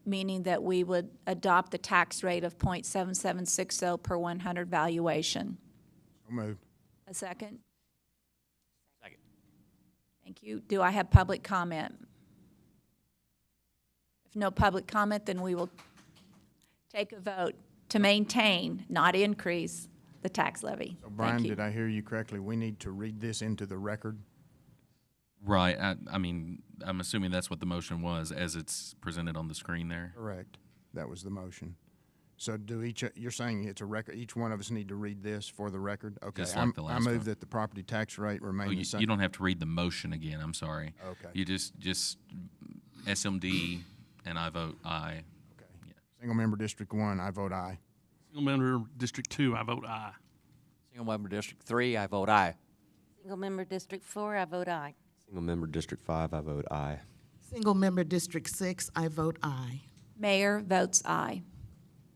S1: meaning that we would adopt the tax rate of .7760 per 100 valuation?
S18: So moved.
S1: A second?
S12: Second.
S1: Thank you. Do I have public comment? If no public comment, then we will take a vote to maintain, not increase, the tax levy.
S18: So Brian,
S1: Thank you.
S18: did I hear you correctly? We need to read this into the record?
S4: Right. I mean, I'm assuming that's what the motion was as it's presented on the screen there.
S18: Correct. That was the motion. So you're saying it's a record, each one of us need to read this for the record? Okay.
S4: Just like the
S18: I
S4: last
S18: move
S4: one.
S18: that the property tax rate remain the same.
S4: You don't have to read the motion again. I'm sorry.
S18: Okay.
S4: You just SMD, and I vote aye.
S18: Okay. Yeah. Single member District 1, I vote aye.
S4: Single member District 2, I vote aye.
S12: Single member District 3, I vote aye.
S19: Single member District 4, I vote aye.
S16: Single member District 5, I vote aye.
S3: Single member District 6, I vote aye.
S1: Mayor votes aye.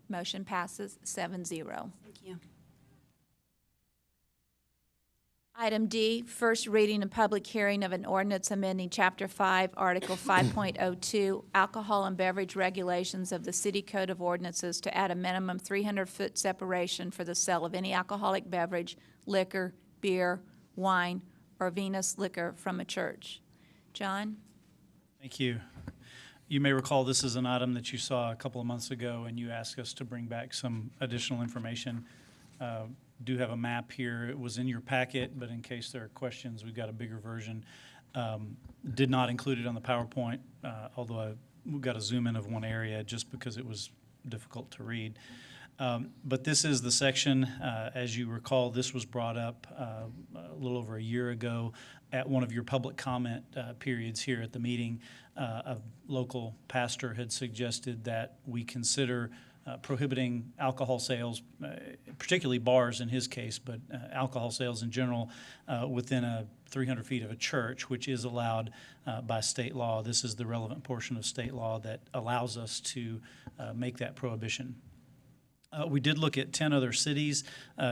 S1: Motion passes 7-0.
S17: Thank you.
S1: Item D, first reading and public hearing of an ordinance amending Chapter 5, Article 5.02, Alcohol and Beverage Regulations of the City Code of Ordinances to add a minimum 300-foot separation for the sale of any alcoholic beverage, liquor, beer, wine, or vinous liquor from a church. John?
S20: Thank you. You may recall this is an item that you saw a couple of months ago, and you asked us to bring back some additional information. Do have a map here. It was in your packet, but in case there are questions, we've got a bigger version. Did not include it on the PowerPoint, although we've got a zoom in of one area just because it was difficult to read. But this is the section, as you recall, this was brought up a little over a year ago at one of your public comment periods here at the meeting. A local pastor had suggested that we consider prohibiting alcohol sales, particularly bars in his case, but alcohol sales in general, within 300 feet of a church, which is allowed by state law. This is the relevant portion of state law that allows us to make that prohibition. We did look at 10 other cities.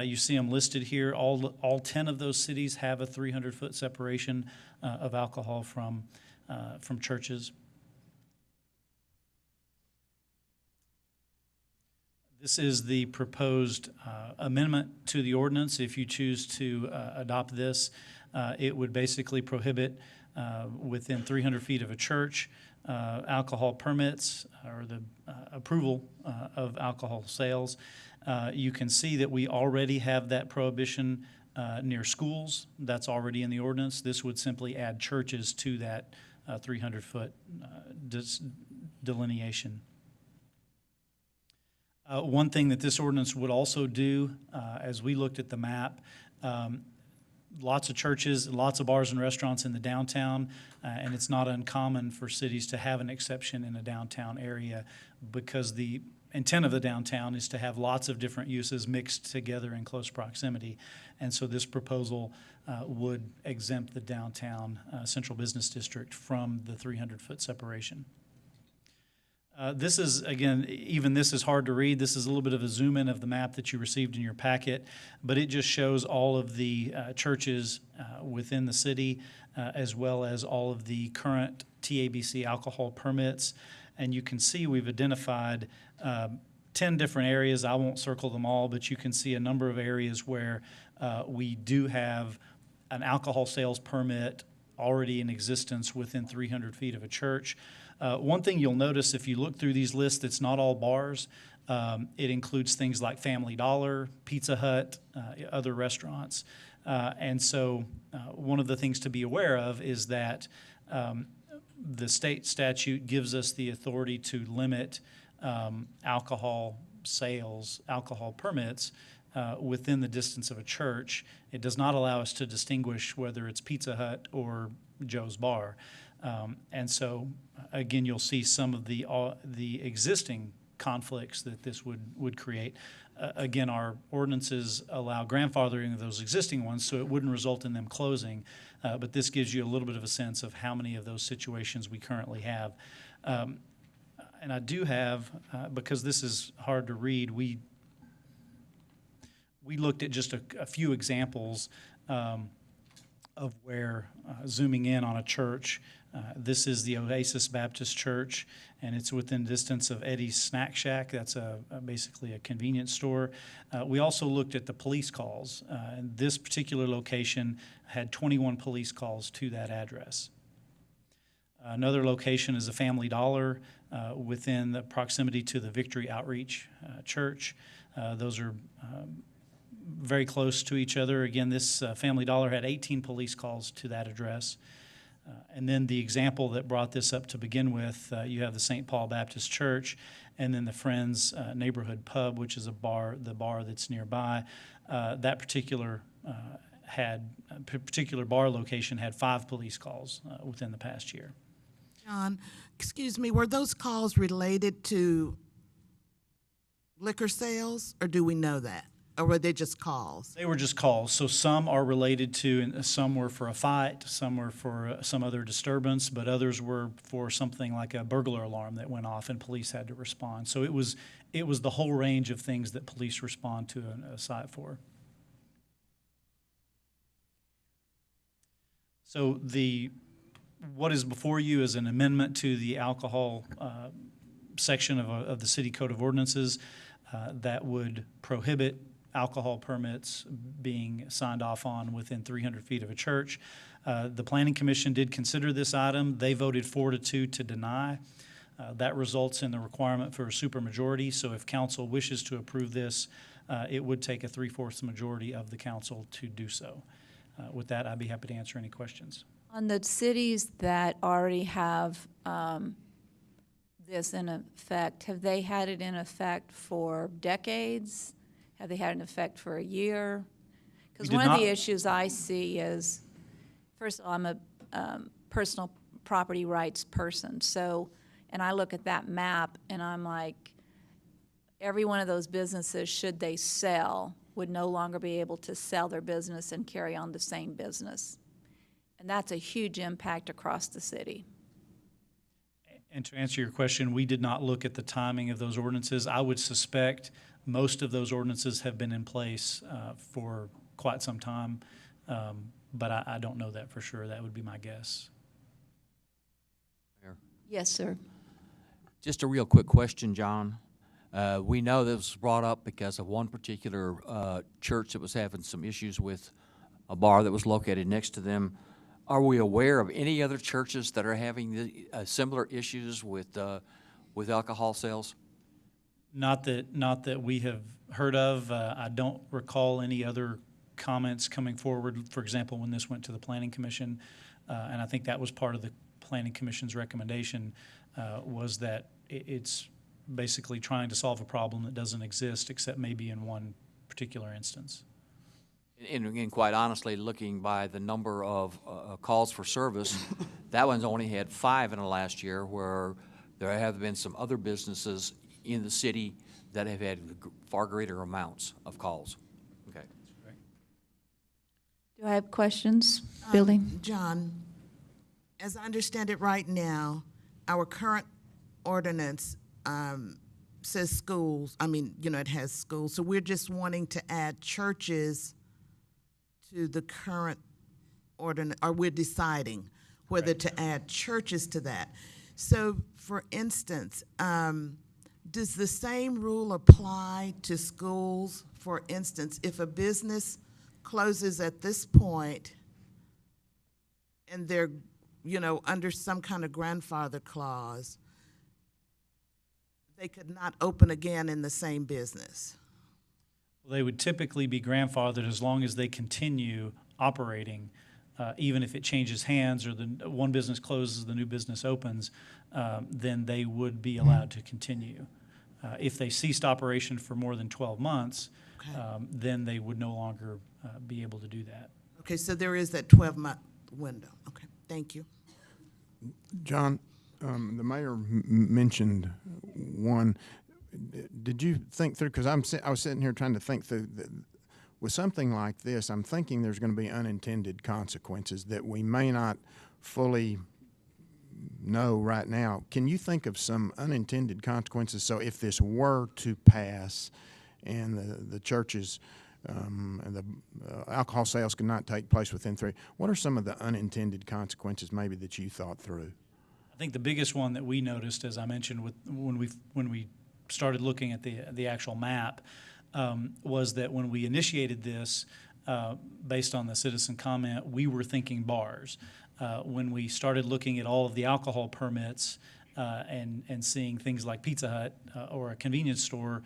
S20: You see them listed here. All 10 of those cities have a 300-foot separation of alcohol from churches. This is the proposed amendment to the ordinance. If you choose to adopt this, it would basically prohibit within 300 feet of a church alcohol permits or the approval of alcohol sales. You can see that we already have that prohibition near schools. That's already in the ordinance. This would simply add churches to that 300-foot delineation. One thing that this ordinance would also do, as we looked at the map, lots of churches, lots of bars and restaurants in the downtown, and it's not uncommon for cities to have an exception in a downtown area because the intent of the downtown is to have lots of different uses mixed together in close proximity. And so this proposal would exempt the downtown central business district from the 300-foot separation. This is, again, even this is hard to read. This is a little bit of a zoom in of the map that you received in your packet, but it just shows all of the churches within the city as well as all of the current TABC alcohol permits. And you can see we've identified 10 different areas. I won't circle them all, but you can see a number of areas where we do have an alcohol sales permit already in existence within 300 feet of a church. One thing you'll notice if you look through these lists, it's not all bars. It includes things like Family Dollar, Pizza Hut, other restaurants. And so one of the things to be aware of is that the state statute gives us the authority to limit alcohol sales, alcohol permits within the distance of a church. It does not allow us to distinguish whether it's Pizza Hut or Joe's Bar. And so, again, you'll see some of the existing conflicts that this would create. Again, our ordinances allow grandfathering of those existing ones, so it wouldn't result in them closing. But this gives you a little bit of a sense of how many of those situations we currently have. And I do have, because this is hard to read, we looked at just a few examples of where, zooming in on a church, this is the Oasis Baptist Church, and it's within distance of Eddie's Snack Shack. That's basically a convenience store. We also looked at the police calls, and this particular location had 21 police calls to that address. Another location is a Family Dollar within the proximity to the Victory Outreach Church. Those are very close to each other. Again, this Family Dollar had 18 police calls to that address. And then the example that brought this up to begin with, you have the St. Paul Baptist Church, and then the Friends Neighborhood Pub, which is the bar that's nearby. That particular bar location had 5 police calls within the past year.
S3: John, excuse me, were those calls related to liquor sales, or do we know that? Or were they just calls?
S20: They were just calls. So some are related to, and some were for a fight, some were for some other disturbance, but others were for something like a burglar alarm that went off and police had to respond. So it was the whole range of things that police respond to a site for. So what is before you is an amendment to the alcohol section of the City Code of Ordinances that would prohibit alcohol permits being signed off on within 300 feet of a church. The Planning Commission did consider this item. They voted 4-2 to deny. That results in the requirement for a supermajority. So if council wishes to approve this, it would take a 3/4 majority of the council to do so. With that, I'd be happy to answer any questions.
S1: On the cities that already have this in effect? Have they had it in effect for decades? Have they had it in effect for a year? Because
S20: We did
S1: one of the
S20: not-
S1: issues I see is, first of all, I'm a personal property rights person, so, and I look at that map and I'm like, every one of those businesses, should they sell, would no longer be able to sell their business and carry on the same business. And that's a huge impact across the city.
S20: And to answer your question, we did not look at the timing of those ordinances. I would suspect most of those ordinances have been in place for quite some time, but I don't know that for sure. That would be my guess.
S1: Yes, sir.
S12: Just a real quick question, John. We know this was brought up because of one particular church that was having some issues with a bar that was located next to them. Are we aware of any other churches that are having similar issues with alcohol sales?
S20: Not that we have heard of. I don't recall any other comments coming forward. For example, when this went to the Planning Commission, and I think that was part of the Planning Commission's recommendation, was that it's basically trying to solve a problem that doesn't exist except maybe in one particular instance.
S12: And quite honestly, looking by the number of calls for service, that one's only had 5 in the last year, where there have been some other businesses in the city that have had far greater amounts of calls. Okay.
S1: Do I have questions, Billy?
S3: John, as I understand it right now, our current ordinance says schools. I mean, it has schools. So we're just wanting to add churches to the current ordinance, or we're deciding whether to add churches to that. So, for instance, does the same rule apply to schools? For instance, if a business closes at this point and they're, under some kind of grandfather clause, they could not open again in the same business?
S20: They would typically be grandfathered as long as they continue operating, even if it changes hands or the one business closes, the new business opens, then they would be allowed to continue. If they ceased operation for more than 12 months, then they would no longer be able to do that.
S3: Okay, so there is that 12-month window. Okay, thank you.
S18: John, the mayor mentioned one. Did you think through, because I was sitting here trying to think through, with something like this, I'm thinking there's going to be unintended consequences that we may not fully know right now. Can you think of some unintended consequences? So if this were to pass and the churches and the alcohol sales could not take place within 3, what are some of the unintended consequences maybe that you thought through?
S20: I think the biggest one that we noticed, as I mentioned, when we started looking at the actual map, was that when we initiated this, based on the citizen comment, we were thinking bars. When we started looking at all of the alcohol permits and seeing things like Pizza Hut or a convenience store,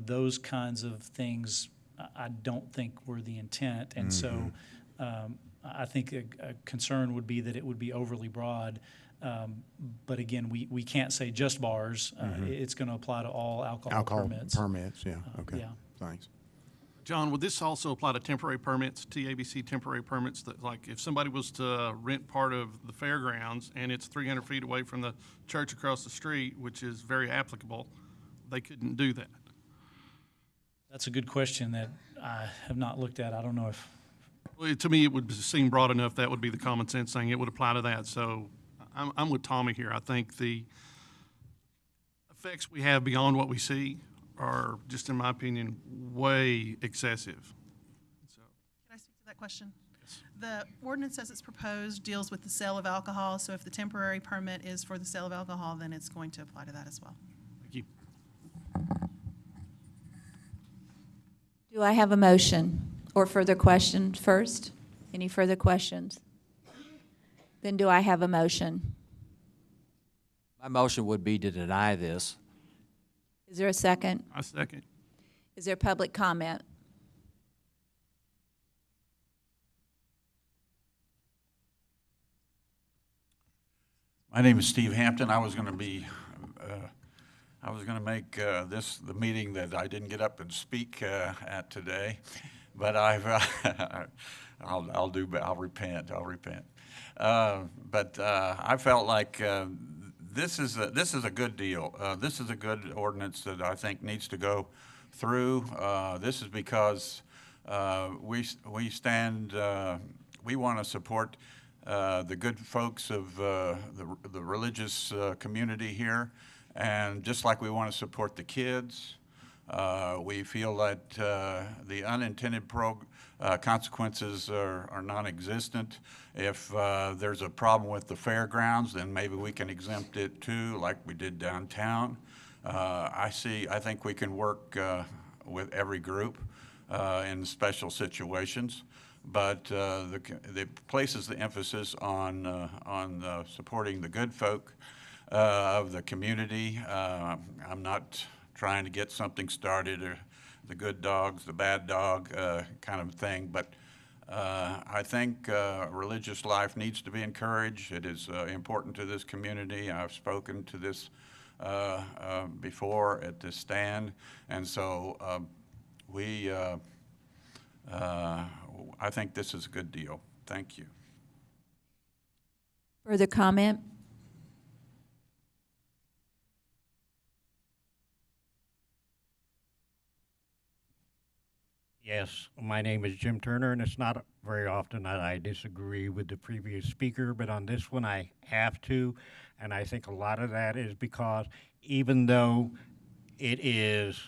S20: those kinds of things I don't think were the intent. And so I think a concern would be that it would be overly broad. But again, we can't say just bars. It's going to apply to all alcohol permits.
S18: Yeah, okay.
S20: Yeah.
S18: Thanks.
S4: John, would this also apply to temporary permits, TABC temporary permits, that like if somebody was to rent part of the fairgrounds and it's 300 feet away from the church across the street, which is very applicable, they couldn't do that?
S20: That's a good question that I have not looked at. I don't know if...
S4: Well, to me, it would seem broad enough that would be the common sense thing. It would apply to that. So I'm with Tommy here. I think the effects we have beyond what we see are, just in my opinion, way excessive.
S21: Can I speak to that question? Yes. The ordinance as it's proposed deals with the sale of alcohol, so if the temporary permit is for the sale of alcohol, then it's going to apply to that as well.
S4: Thank you.
S1: Do I have a motion or further question first? Any further questions? Then do I have a motion?
S12: My motion would be to deny this.
S1: Is there a second?
S4: I second.
S1: Is there public comment?
S2: My name is Steve Hampton. I was going to make this the meeting that I didn't get up and speak at today, but I'll repent. But I felt like this is a good deal. This is a good ordinance that I think needs to go through. This is because we want to support the good folks of the religious community here, and just like we want to support the kids, we feel that the unintended consequences are non-existent. If there's a problem with the fairgrounds, then maybe we can exempt it too, like we did downtown. I think we can work with every group in special situations, but it places the emphasis on supporting the good folk of the community. I'm not trying to get something started, or the good dogs, the bad dog kind of thing, but I think religious life needs to be encouraged. It is important to this community. I've spoken to this before at this stand, and so I think this is a good deal. Thank you.
S1: Further comment?
S15: Yes, my name is Jim Turner, and it's not very often that I disagree with the previous speaker, but on this one I have to, and I think a lot of that is because even though it is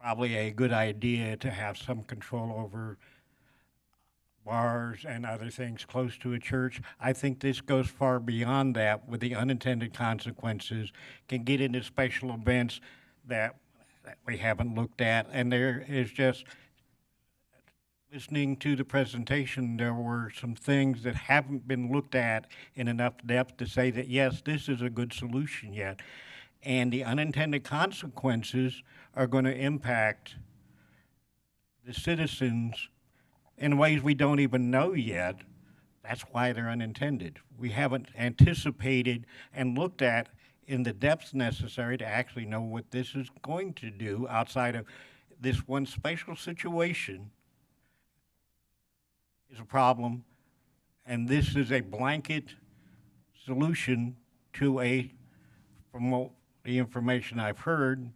S15: probably a good idea to have some control over bars and other things close to a church, I think this goes far beyond that with the unintended consequences, can get into special events that we haven't looked at. And there is just, listening to the presentation, there were some things that haven't been looked at in enough depth to say that, yes, this is a good solution yet. And the unintended consequences are going to impact the citizens in ways we don't even know yet. That's why they're unintended. We haven't anticipated and looked at in the depths necessary to actually know what this is going to do outside of this one special situation is a problem, and this is a blanket solution to from what the information I've heard,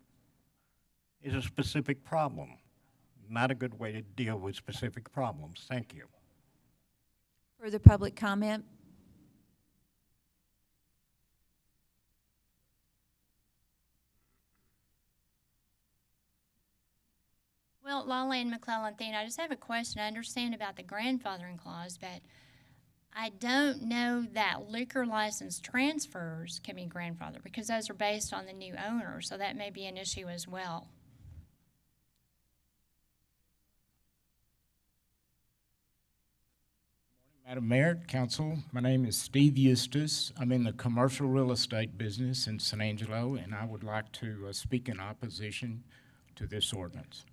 S15: is a specific problem. Not a good way to deal with specific problems. Thank you.
S1: Further public comment?
S5: Well, Lala and McClellan Thien, I just have a question. I understand about the grandfathering clause, but I don't know that liquor license transfers can be grandfathered because those are based on the new owner, so that may be an issue as well.
S22: Madam Mayor, Council, my name is Steve Eustace. I'm in the commercial real estate business in San Angelo, and I would like to speak in opposition to this ordinance.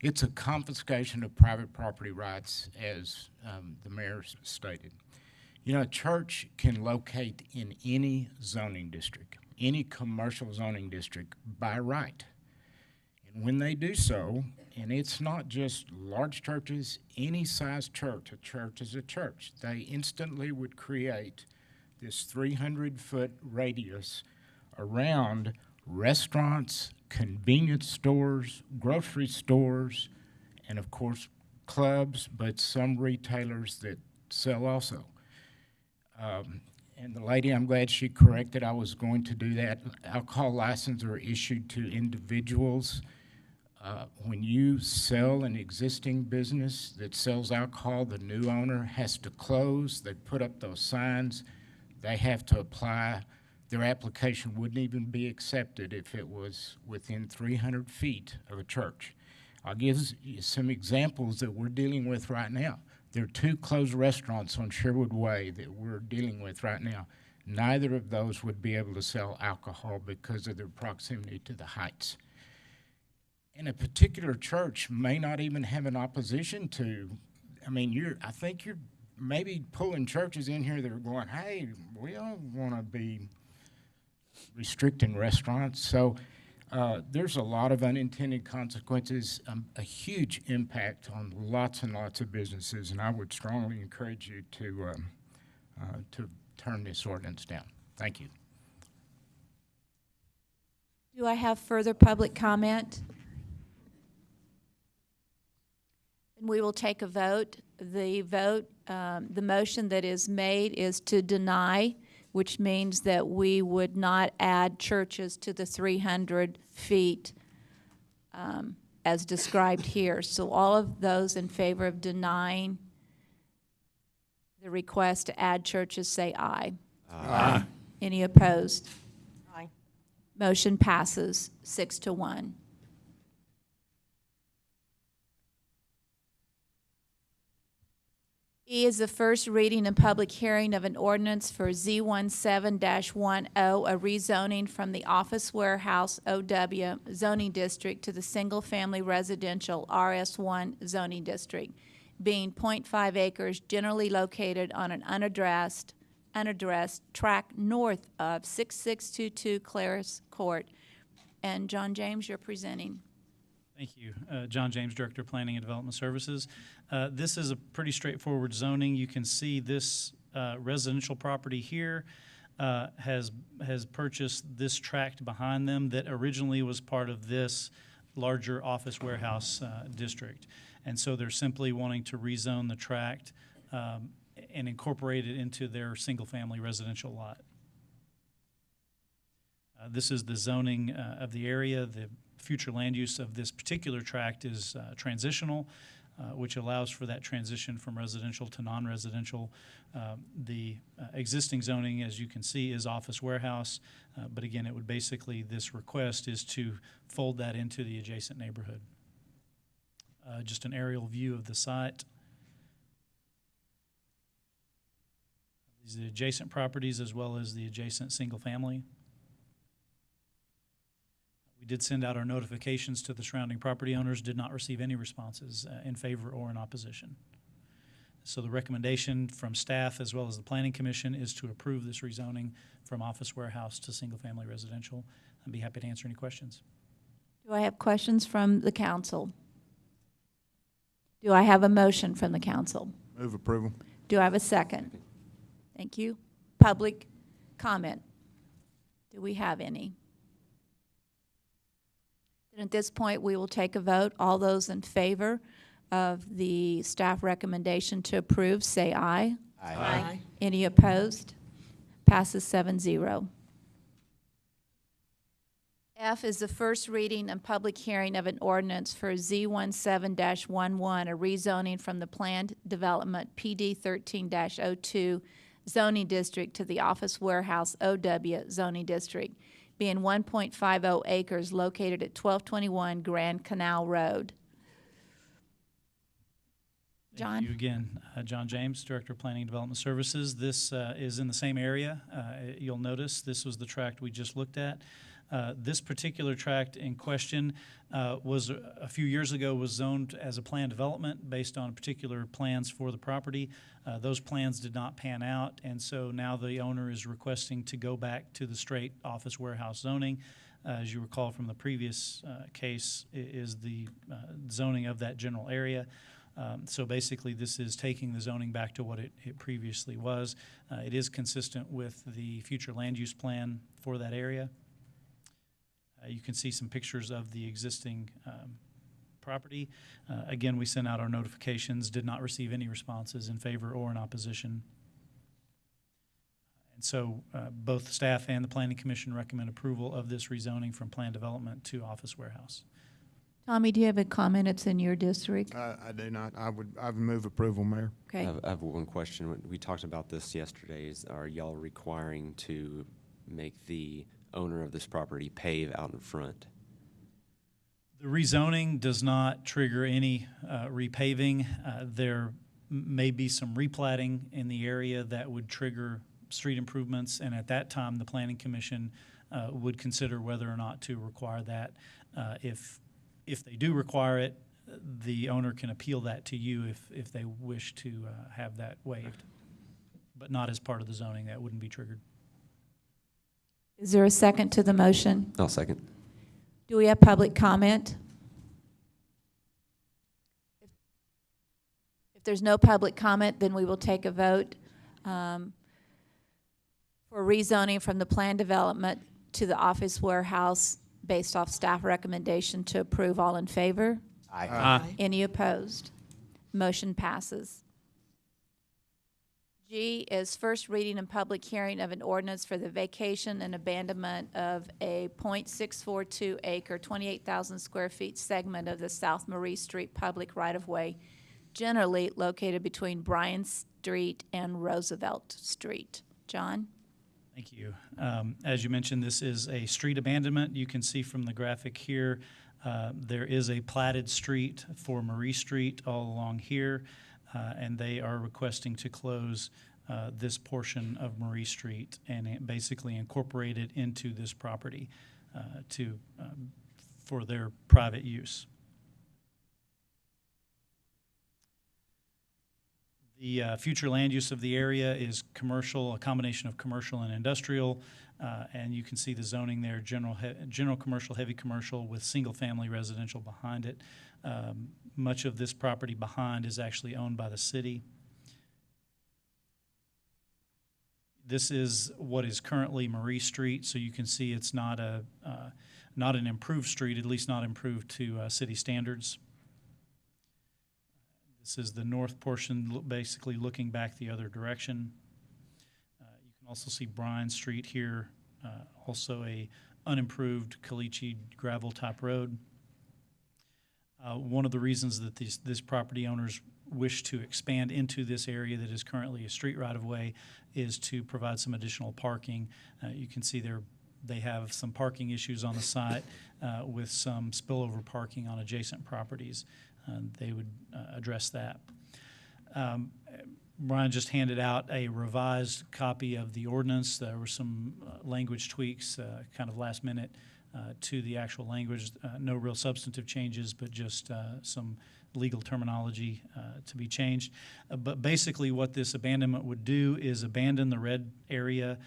S22: It's a confiscation of private property rights, as the mayor stated. You know, a church can locate in any zoning district, any commercial zoning district by right. And when they do so, and it's not just large churches, any size church, a church is a church, they instantly would create this 300-foot radius around restaurants, convenience stores, grocery stores, and of course clubs, but some retailers that sell also. And the lady, I'm glad she corrected, I was going to do that. Alcohol licenses are issued to individuals. When you sell an existing business that sells alcohol, the new owner has to close. They put up those signs. They have to apply. Their application wouldn't even be accepted if it was within 300 feet of a church. I'll give you some examples that we're dealing with right now. There are 2 closed restaurants on Sherwood Way that we're dealing with right now. Neither of those would be able to sell alcohol because of their proximity to the heights. And a particular church may not even have an opposition to, I mean, I think you're maybe pulling churches in here that are going, hey, we don't want to be restricting restaurants. So there's a lot of unintended consequences, a huge impact on lots and lots of businesses, and I would strongly encourage you to turn this ordinance down. Thank you.
S1: Do I have further public comment? And we will take a vote. The motion that is made is to deny, which means that we would not add churches to the 300 feet as described here. So all of those in favor of denying the request to add churches say aye.
S2: Aye.
S1: Any opposed?
S19: Aye.
S1: Motion passes 6-1. E is the first reading and public hearing of an ordinance for Z17-10, a rezoning from the Office Warehouse OW zoning district to the single-family residential RS1 zoning district, being .5 acres generally located on an unaddressed tract north of 6622 Claris Court. And John James, you're presenting.
S20: Thank you. John James, Director of Planning and Development Services. This is a pretty straightforward zoning. You can see this residential property here has purchased this tract behind them that originally was part of this larger office warehouse district. And so they're simply wanting to rezone the tract and incorporate it into their single-family residential lot. This is the zoning of the area. The future land use of this particular tract is transitional, which allows for that transition from residential to non-residential. The existing zoning, as you can see, is office warehouse, but again, it would basically, this request is to fold that into the adjacent neighborhood. Just an aerial view of the site. These are the adjacent properties as well as the adjacent single family. We did send out our notifications to the surrounding property owners, did not receive any responses in favor or in opposition. So the recommendation from staff as well as the Planning Commission is to approve this rezoning from office warehouse to single-family residential. I'd be happy to answer any questions.
S1: Do I have questions from the council? Do I have a motion from the council?
S18: Move approval.
S1: Do I have a second? Thank you. Public comment. Do we have any? Then at this point, we will take a vote. All those in favor of the staff recommendation to approve, say aye.
S19: Aye. Aye.
S1: Any opposed? Passes 7-0. F is the first reading and public hearing of an ordinance for Z17-11, a rezoning from the planned development PD 13-02 zoning district to the office warehouse OW zoning district, being 1.50 acres located at 1221 Grand Canal Road. John?
S20: Thank you again. John James, Director of Planning and Development Services. This is in the same area. You'll notice this was the tract we just looked at. This particular tract in question was a few years ago was zoned as a planned development based on particular plans for the property. Those plans did not pan out, and so now the owner is requesting to go back to the straight office warehouse zoning. As you recall from the previous case, is the zoning of that general area. So basically, this is taking the zoning back to what it previously was. It is consistent with the future land use plan for that area. You can see some pictures of the existing property. Again, we sent out our notifications, did not receive any responses in favor or in opposition. And so both staff and the Planning Commission recommend approval of this rezoning from planned development to office warehouse.
S1: Tommy, do you have a comment? It's in your district.
S18: I do not. I would move approval, Mayor.
S1: Okay.
S16: I have one question. We talked about this yesterday. Are y'all requiring to make the owner of this property pave out in front?
S20: The rezoning does not trigger any repaving. There may be some replatting in the area that would trigger street improvements, and at that time, the Planning Commission would consider whether or not to require that. If they do require it, the owner can appeal that to you if they wish to have that waived, but not as part of the zoning. That wouldn't be triggered.
S1: Is there a second to the motion?
S16: I'll second.
S1: Do we have public comment? If there's no public comment, then we will take a vote for rezoning from the planned development to the office warehouse based off staff recommendation to approve. All in favor?
S12: Aye.
S4: Aye.
S1: Any opposed? Motion passes. G is first reading and public hearing of an ordinance for the vacation and abandonment of a .642 acre, 28,000 square feet segment of the South Marie Street public right-of-way, generally located between Bryan Street and Roosevelt Street. John?
S20: Thank you. As you mentioned, this is a street abandonment. You can see from the graphic here, there is a platted street for Marie Street all along here, and they are requesting to close this portion of Marie Street and basically incorporate it into this property for their private use. The future land use of the area is commercial, a combination of commercial and industrial, and you can see the zoning there, general commercial, heavy commercial with single-family residential behind it. Much of this property behind is actually owned by the city. This is what is currently Marie Street, so you can see it's not an improved street, at least not improved to city standards. This is the north portion, basically looking back the other direction. You can also see Bryan Street here, also a unimproved caliche gravel type road. One of the reasons that this property owners wish to expand into this area that is currently a street right-of-way is to provide some additional parking. You can see they have some parking issues on the site with some spillover parking on adjacent properties. They would address that. Brian just handed out a revised copy of the ordinance. There were some language tweaks, kind of last minute to the actual language. No real substantive changes, but just some legal terminology to be changed. But basically what this abandonment would do is abandon the red area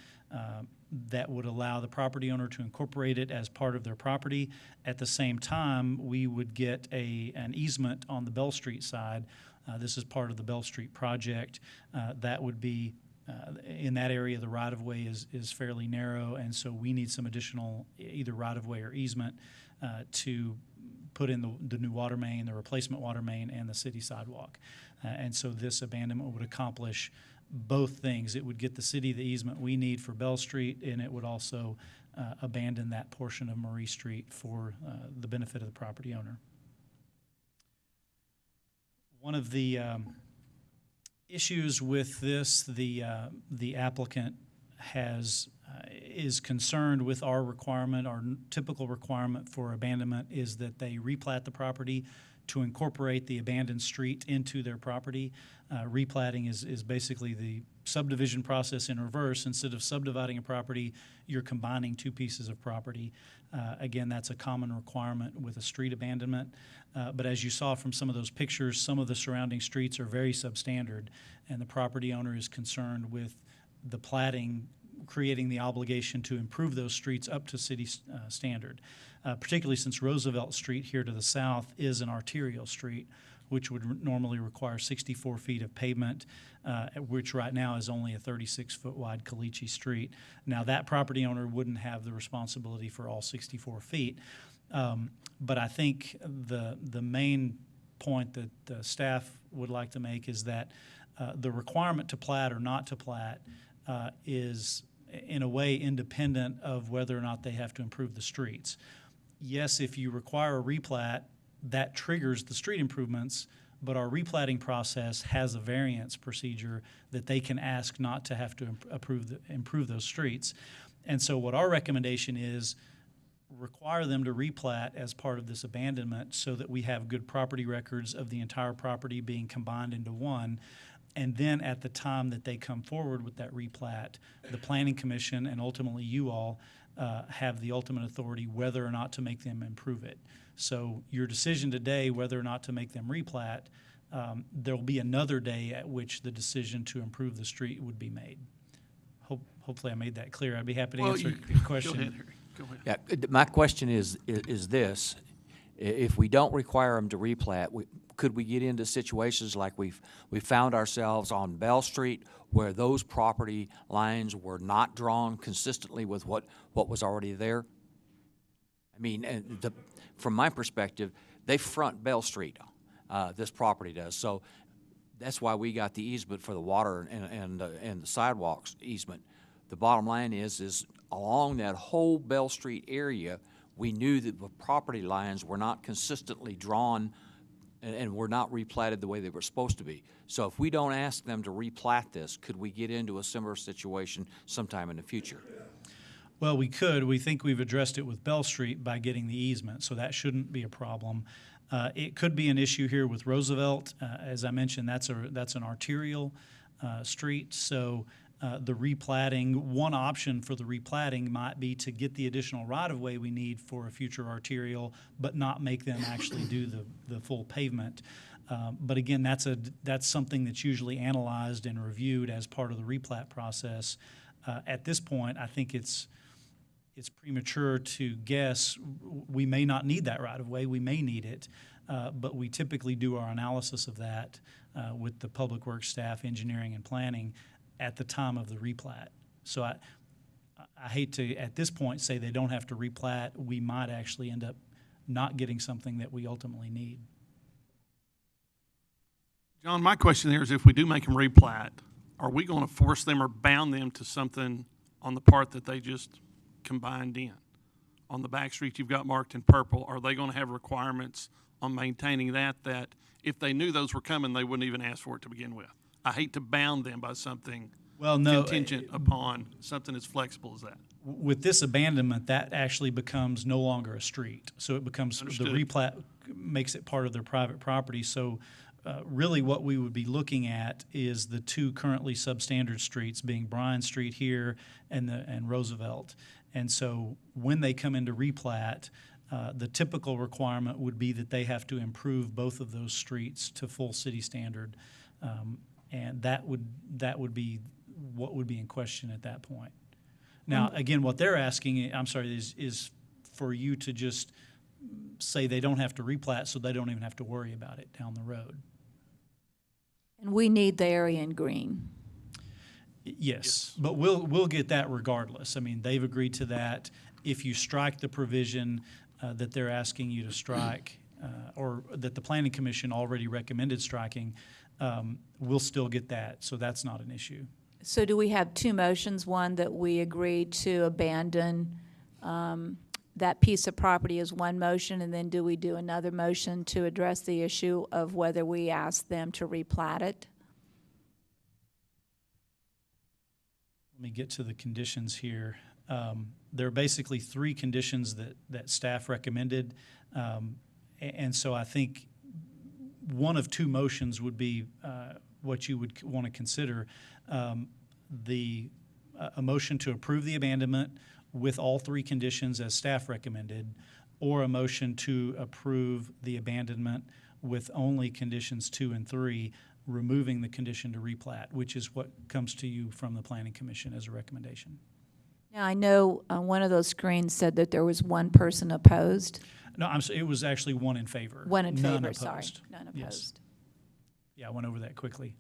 S20: that would allow the property owner to incorporate it as part of their property. At the same time, we would get an easement on the Bell Street side. This is part of the Bell Street project. That would be, in that area, the right-of-way is fairly narrow, and so we need some additional either right-of-way or easement to put in the new water main, the replacement water main, and the city sidewalk. And so this abandonment would accomplish both things. It would get the city the easement we need for Bell Street, and it would also abandon that portion of Marie Street for the benefit of the property owner. One of the issues with this, the applicant is concerned with our requirement. Our typical requirement for abandonment is that they replat the property to incorporate the abandoned street into their property. Replatting is basically the subdivision process in reverse. Instead of subdividing a property, you're combining two pieces of property. Again, that's a common requirement with a street abandonment. But as you saw from some of those pictures, some of the surrounding streets are very substandard, and the property owner is concerned with the platting creating the obligation to improve those streets up to city standard, particularly since Roosevelt Street here to the south is an arterial street, which would normally require 64 feet of pavement, which right now is only a 36-foot wide caliche street. Now, that property owner wouldn't have the responsibility for all 64 feet, but I think the main point that the staff would like to make is that the requirement to plat or not to plat is in a way independent of whether or not they have to improve the streets. Yes, if you require a replat, that triggers the street improvements, but our replatting process has a variance procedure that they can ask not to have to improve those streets. And so what our recommendation is, require them to replat as part of this abandonment so that we have good property records of the entire property being combined into one. And then at the time that they come forward with that replat, the Planning Commission and ultimately you all have the ultimate authority whether or not to make them improve it. So your decision today, whether or not to make them replat, there will be another day at which the decision to improve the street would be made. Hopefully I made that clear. I'd be happy to answer your question.
S4: Go ahead, Harry. Go ahead.
S12: Yeah, my question is this: if we don't require them to replat, could we get into situations like we found ourselves on Bell Street, where those property lines were not drawn consistently with what was already there? I mean, from my perspective, they front Bell Street. This property does. So that's why we got the easement for the water and the sidewalks easement. The bottom line is along that whole Bell Street area, we knew that the property lines were not consistently drawn and were not replatted the way they were supposed to be. So if we don't ask them to replat this, could we get into a similar situation sometime in the future?
S20: Well, we could. We think we've addressed it with Bell Street by getting the easement, so that shouldn't be a problem. It could be an issue here with Roosevelt. As I mentioned, that's an arterial street, so the replatting, one option for the replatting might be to get the additional right-of-way we need for a future arterial, but not make them actually do the full pavement. But again, that's something that's usually analyzed and reviewed as part of the replat process. At this point, I think it's premature to guess. We may not need that right-of-way. We may need it, but we typically do our analysis of that with the public works staff, engineering, and planning at the time of the replat. So I hate to, at this point, say they don't have to replat. We might actually end up not getting something that we ultimately need.
S4: John, my question there is, if we do make them replat, are we going to force them or bound them to something on the part that they just combined in? On the back street you've got marked in purple, are they going to have requirements on maintaining that if they knew those were coming, they wouldn't even ask for it to begin with? I hate to bound them by something contingent upon something as flexible as that.
S20: With this abandonment, that actually becomes no longer a street. So it becomes,
S4: Understood.
S20: the replat makes it part of their private property. So really what we would be looking at is the two currently substandard streets, being Bryan Street here and Roosevelt. And so when they come into replat, the typical requirement would be that they have to improve both of those streets to full city standard. And that would be what would be in question at that point. Now, again, what they're asking, is for you to just say they don't have to replat, so they don't even have to worry about it down the road.
S1: And we need the area in green.
S20: Yes, but we'll get that regardless. I mean, they've agreed to that. If you strike the provision that they're asking you to strike, or that the Planning Commission already recommended striking, we'll still get that, so that's not an issue.
S1: So do we have two motions, one that we agreed to abandon that piece of property as one motion, and then do we do another motion to address the issue of whether we ask them to replat it?
S20: Let me get to the conditions here. There are basically three conditions that staff recommended, and so I think one of two motions would be what you would want to consider. A motion to approve the abandonment with all three conditions as staff recommended, or a motion to approve the abandonment with only conditions 2 and 3, removing the condition to replat, which is what comes to you from the Planning Commission as a recommendation.
S1: Now, I know one of those screens said that there was one person opposed.
S20: No, it was actually one in favor.
S1: One in
S20: None
S1: favor,
S20: opposed.
S1: sorry. None opposed.
S20: Yes. Yeah, I went over that quickly.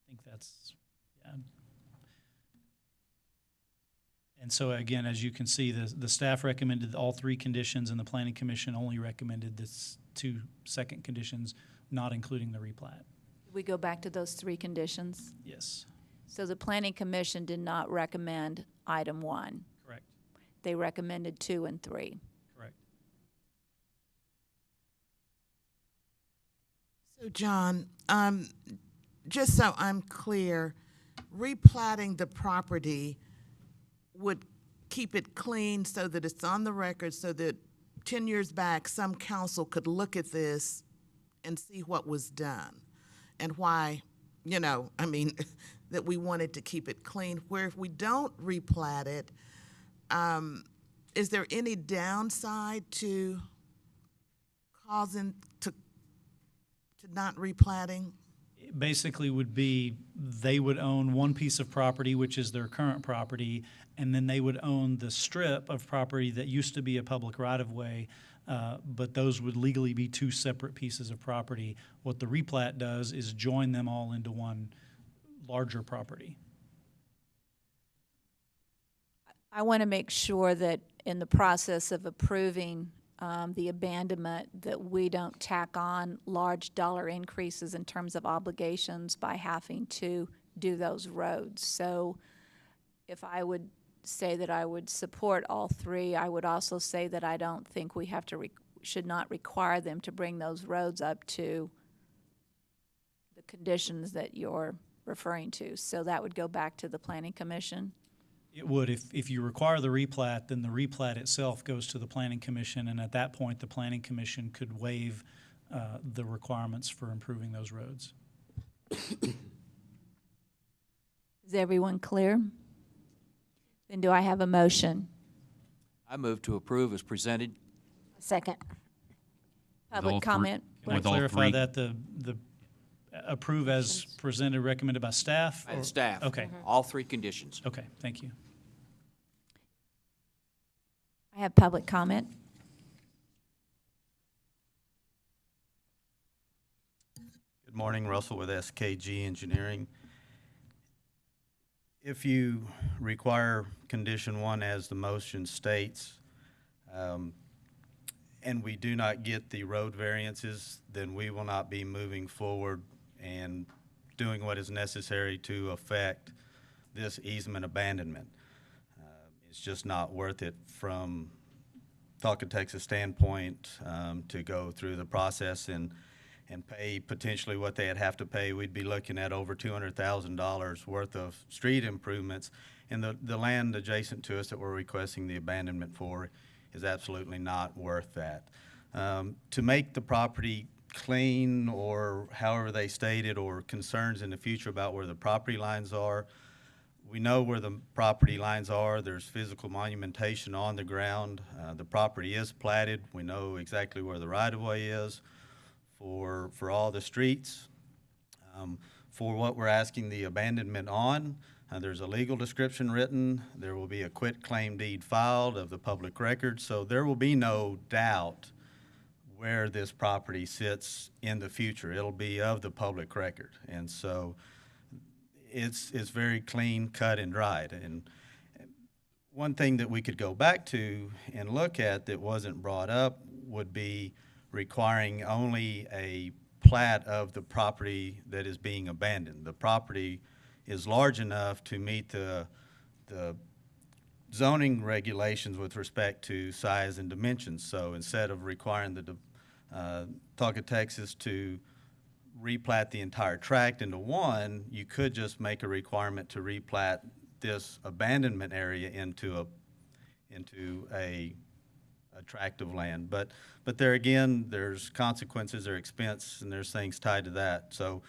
S20: I think that's, yeah. And so again, as you can see, the staff recommended all three conditions, and the Planning Commission only recommended the 2 second conditions, not including the replat.
S1: We go back to those three conditions?
S20: Yes.
S1: So the Planning Commission did not recommend item 1?
S20: Correct.
S1: They recommended 2 and 3?
S20: Correct.
S3: So, John, just so I'm clear, replatting the property would keep it clean so that it's on the record, so that 10 years back, some council could look at this and see what was done and why you know, I mean, that we wanted to keep it clean. Where if we don't replat it, is there any downside to causing to not replatting?
S20: Basically would be they would own one piece of property, which is their current property, and then they would own the strip of property that used to be a public right-of-way, but those would legally be two separate pieces of property. What the replat does is join them all into one larger property.
S1: I want to make sure that in the process of approving the abandonment, that we don't tack on large dollar increases in terms of obligations by having to do those roads. So if I would say that I would support all three, I would also say that I don't think we have to should not require them to bring those roads up to the conditions that you're referring to. So that would go back to the Planning Commission.
S20: It would. If you require the replat, then the replat itself goes to the Planning Commission, and at that point, the Planning Commission could waive the requirements for improving those roads.
S1: Is everyone clear? Then do I have a motion?
S12: I move to approve as presented.
S19: Second.
S1: Public comment?
S20: Can I clarify that the approve as presented, recommended by staff?
S12: By the staff.
S20: Okay.
S12: All three conditions.
S20: Okay, thank you.
S1: I have public comment.
S6: Good morning, Russell with SKG Engineering. If you require condition 1 as the motion states, and we do not get the road variances, then we will not be moving forward and doing what is necessary to affect this easement abandonment. It's just not worth it from Talk Texas standpoint to go through the process and pay potentially what they'd have to pay. We'd be looking at over $200,000 worth of street improvements, and the land adjacent to us that we're requesting the abandonment for is absolutely not worth that. To make the property clean, or however they stated, or concerns in the future about where the property lines are, we know where the property lines are. There's physical monumentation on the ground. The property is platted. We know exactly where the right-of-way is for all the streets. For what we're asking the abandonment on, there's a legal description written. There will be a quitclaim deed filed of the public record, so there will be no doubt where this property sits in the future. It'll be of the public record, and so it's very clean, cut, and dried. And one thing that we could go back to and look at that wasn't brought up would be requiring only a plat of the property that is being abandoned. The property is large enough to meet the zoning regulations with respect to size and dimensions. So instead of requiring the Talk of Texas to replat the entire tract into one, you could just make a requirement to replat this abandonment area into a tract of land. But there again, there's consequences, there's expense, and there's things tied to that. So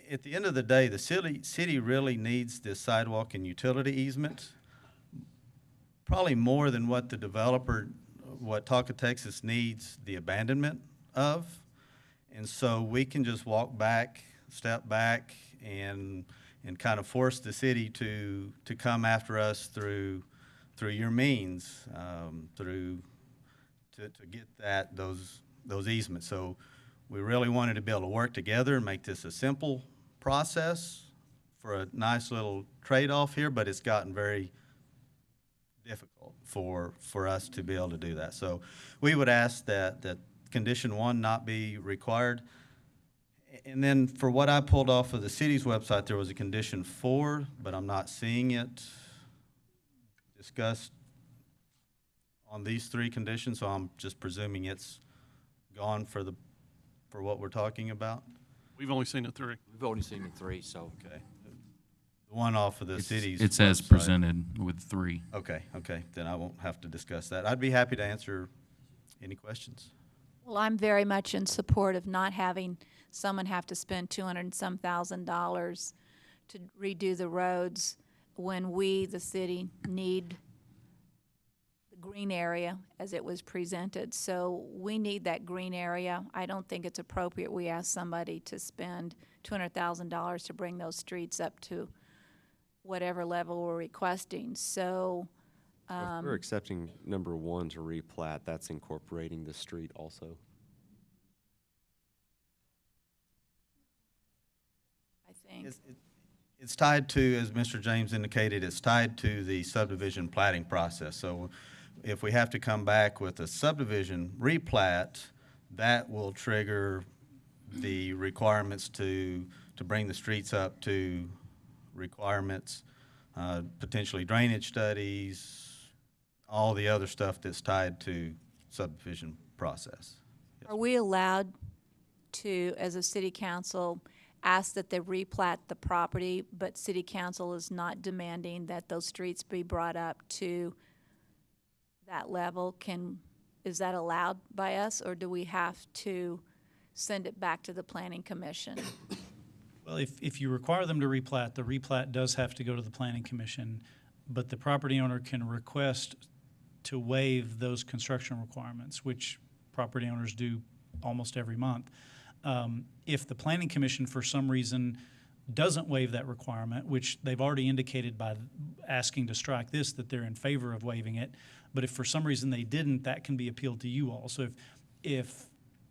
S6: at the end of the day, the city really needs this sidewalk and utility easement, probably more than what the developer, what Talk of Texas needs the abandonment of. And so we can just walk back, step back, and kind of force the city to come after us through your means, to get those easements. So we really wanted to be able to work together and make this a simple process for a nice little trade-off here, but it's gotten very difficult for us to be able to do that. So we would ask that condition 1 not be required. And then for what I pulled off of the city's website, there was a condition 4, but I'm not seeing it discussed on these 3 conditions, so I'm just presuming it's gone for what we're talking about.
S4: We've only seen it 3.
S12: We've only seen it 3, so.
S6: Okay. The one off of the city's
S7: It's as
S6: website.
S7: presented with 3.
S6: Okay, then I won't have to discuss that. I'd be happy to answer any questions.
S1: Well, I'm very much in support of not having someone have to spend 200 and some $1,000 to redo the roads when we, the city, need the green area as it was presented. So we need that green area. I don't think it's appropriate we ask somebody to spend $200,000 to bring those streets up to whatever level we're requesting. So
S16: If we're accepting number 1 to replat, that's incorporating the street also.
S1: I think.
S6: It's tied to, as Mr. James indicated, it's tied to the subdivision platting process. So if we have to come back with a subdivision replat, that will trigger the requirements to bring the streets up to requirements, potentially drainage studies, all the other stuff that's tied to subdivision process.
S1: Are we allowed to, as a city council, ask that they replat the property, but city council is not demanding that those streets be brought up to that level? Is that allowed by us, or do we have to send it back to the planning commission?
S20: Well, if you require them to replat, the replat does have to go to the planning commission, but the property owner can request to waive those construction requirements, which property owners do almost every month. If the planning commission for some reason doesn't waive that requirement, which they've already indicated by asking to strike this that they're in favor of waiving it, but if for some reason they didn't, that can be appealed to you all. So if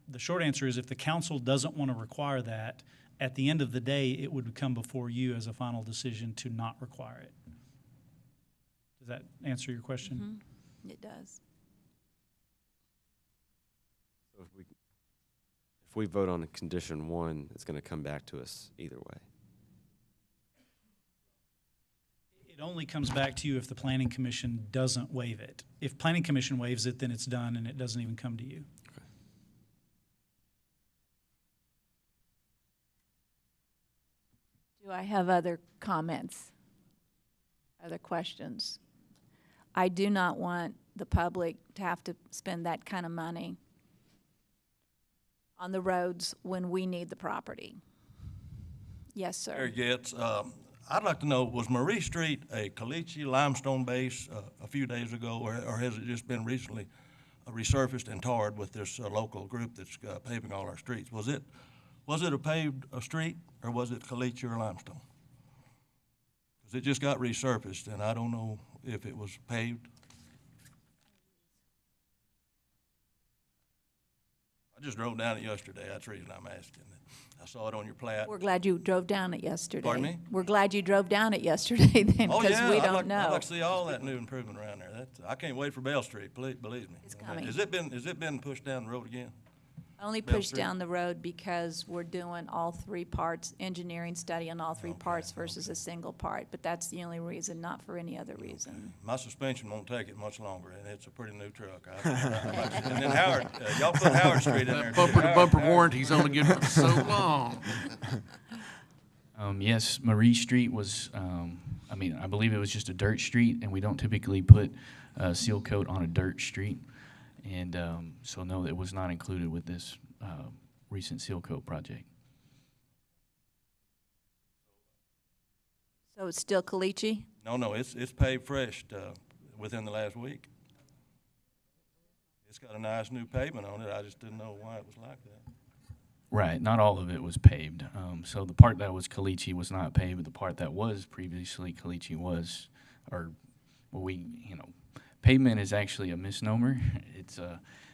S20: the short answer is if the council doesn't want to require that, at the end of the day, it would come before you as a final decision to not require it. Does that answer your question?
S1: Mm-hmm. It does.
S16: So if we vote on condition 1, it's going to come back to us either way.
S20: It only comes back to you if the planning commission doesn't waive it. If planning commission waives it, then it's done and it doesn't even come to you.
S16: Okay.
S1: Do I have other comments? Other questions? I do not want the public to have to spend that kind of money on the roads when we need the property. Yes, sir.
S7: Mayor Getz, I'd like to know, was Marie Street a caliche limestone base a few days ago, or has it just been recently resurfaced and tarred with this local group that's paving all our streets? Was it a paved street, or was it caliche or limestone? Because it just got resurfaced, and I don't know if it was paved. I just drove down it yesterday. That's the reason I'm asking. I saw it on your plat.
S1: We're glad you drove down it yesterday.
S7: Pardon me?
S1: We're glad you drove down it yesterday then,
S7: Oh,
S1: because
S7: yeah,
S1: we
S7: I'd
S1: don't know.
S7: I'd like to see all that new improvement around there. I can't wait for Bell Street, believe me.
S1: It's coming.
S7: Has it been pushed down the road again?
S1: Only
S7: Bell
S1: pushed
S7: Street?
S1: down the road because we're doing all 3 parts, engineering study on all 3 parts versus a single part. But that's the only reason, not for any other reason.
S7: My suspension won't take it much longer, and it's a pretty new truck. And then Howard, y'all put Howard Street in there.
S4: Bumper to bumper warranty's only good for so long.
S8: Yes, Marie Street was, I believe it was just a dirt street, and we don't typically put seal coat on a dirt street. And so, no, it was not included with this recent seal coat project.
S1: So it's still caliche?
S7: No, it's paved fresh within the last week. It's got a nice new pavement on it. I just didn't know why it was like that.
S8: Right, not all of it was paved. So the part that was caliche was not paved, but the part that was previously caliche was, pavement is actually a misnomer.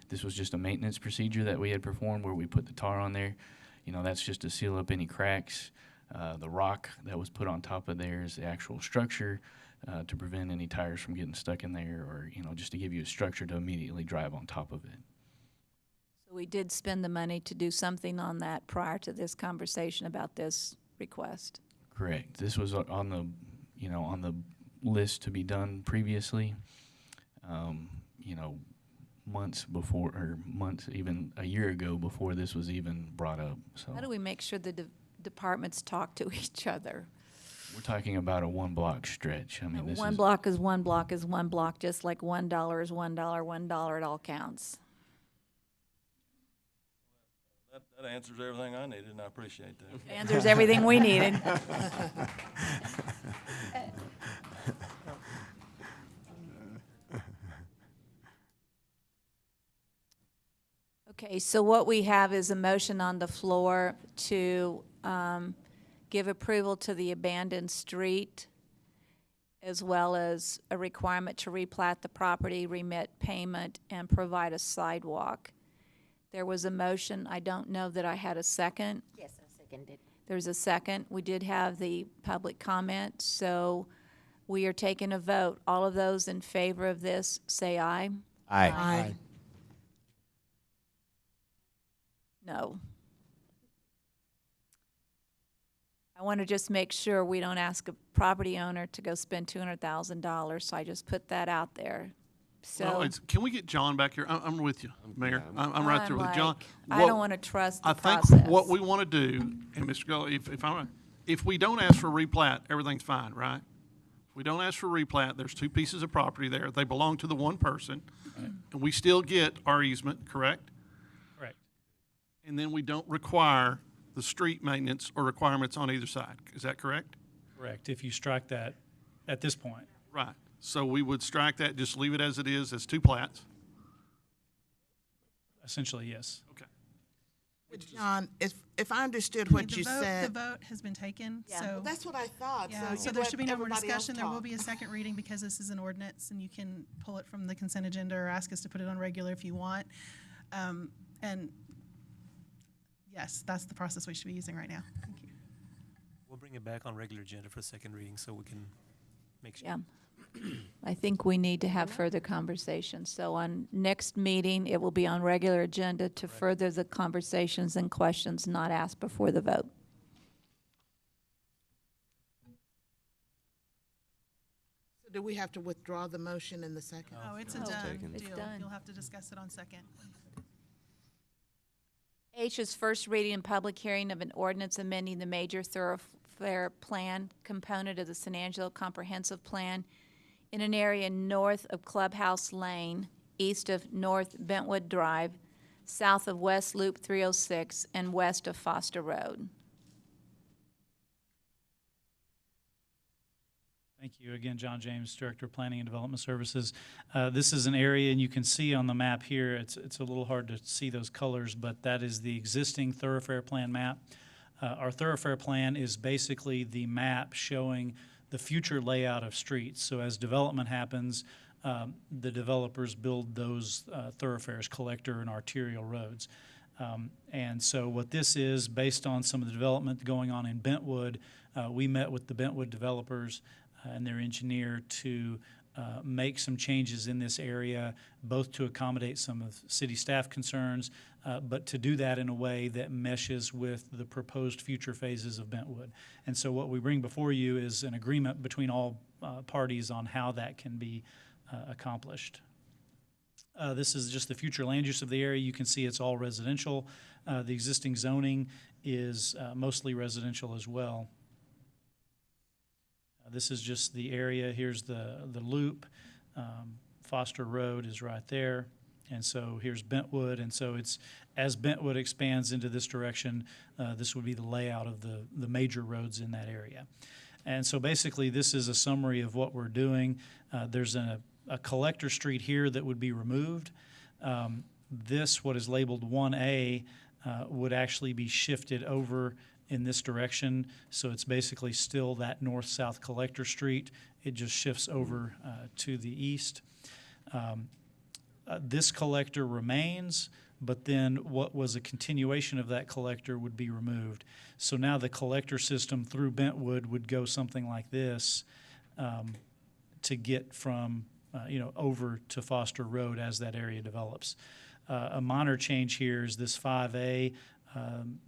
S8: This was just a maintenance procedure that we had performed where we put the tar on there. That's just to seal up any cracks. The rock that was put on top of there is the actual structure to prevent any tires from getting stuck in there, or just to give you a structure to immediately drive on top of it.
S1: So we did spend the money to do something on that prior to this conversation about this request.
S8: Correct. This was on the list to be done previously. Months, even a year ago before this was even brought up. So
S1: How do we make sure the departments talk to each other?
S8: we're talking about a 1-block stretch.
S1: One block is one block is one block, just like $1 is $1, $1, it all counts.
S7: That answers everything I needed, and I appreciate that.
S1: Answers everything we needed. Okay, so what we have is a motion on the floor to give approval to the abandoned street, as well as a requirement to replat the property, remit payment, and provide a sidewalk. There was a motion. I don't know that I had a second.
S19: Yes, I seconded.
S1: There's a second. We did have the public comment, so we are taking a vote. All of those in favor of this, say aye.
S16: Aye.
S3: Aye.
S1: No. I want to just make sure we don't ask a property owner to go spend $200,000, so I just put that out there. So
S4: Can we get John back here? I'm with you, Mayor. I'm right there with John.
S1: I don't want to trust the
S4: I think
S1: process.
S4: what we want to do, and Mr. Gully, if we don't ask for replat, everything's fine, right? If we don't ask for replat, there's two pieces of property there. They belong to the one person, and we still get our easement, correct?
S20: Correct.
S4: And then we don't require the street maintenance or requirements on either side. Is that correct?
S20: Correct, if you strike that at this point.
S4: Right. So we would strike that, just leave it as it is, as two plats.
S20: Essentially, yes.
S4: Okay.
S3: John, if I understood what you
S21: The
S3: said.
S21: vote has been taken,
S1: Yeah.
S21: so.
S3: Well, that's what I thought.
S21: Yeah, so
S3: you
S21: there
S3: let
S21: should be no more
S3: everybody else
S21: discussion. There will
S3: talk.
S21: be a second reading because this is an ordinance, and you can pull it from the consent agenda or ask us to put it on regular if you want. And yes, that's the process we should be using right now. Thank you.
S9: We'll bring it back on regular agenda for a second reading so we can make sure.
S1: Yeah. I think we need to have further conversations. So on next meeting, it will be on regular agenda to further the conversations and questions not asked before the vote.
S3: So do we have to withdraw the motion in the second?
S21: Oh, it's a
S1: No.
S21: done
S16: Taken.
S1: It's
S21: deal.
S1: done.
S21: You'll have to discuss it on second.
S1: H is first reading and public hearing of an ordinance amending the major thoroughfare plan component of the San Angelo Comprehensive Plan in an area north of Clubhouse Lane, east of North Bentwood Drive, south of West Loop 306, and west of Foster Road.
S20: Thank you. Again, John James, Director of Planning and Development Services. This is an area, and you can see on the map here, it's a little hard to see those colors, but that is the existing thoroughfare plan map. Our thoroughfare plan is basically the map showing the future layout of streets. So as development happens, the developers build those thoroughfares, collector and arterial roads. And so what this is, based on some of the development going on in Bentwood, we met with the Bentwood developers and their engineer to make some changes in this area, both to accommodate some of city staff concerns, but to do that in a way that meshes with the proposed future phases of Bentwood. And so what we bring before you is an agreement between all parties on how that can be accomplished. This is just the future land use of the area. You can see it's all residential. The existing zoning is mostly residential as well. This is just the area. Here's the loop. Foster Road is right there. And so here's Bentwood. And so it's, as Bentwood expands into this direction, this would be the layout of the major roads in that area. And so basically this is a summary of what we're doing. There's a collector street here that would be removed. This, what is labeled 1A, would actually be shifted over in this direction. So it's basically still that north-south collector street. It just shifts over to the east. This collector remains, but then what was a continuation of that collector would be removed. So now the collector system through Bentwood would go something like this to get from over to Foster Road as that area develops. A minor change here is this 5A.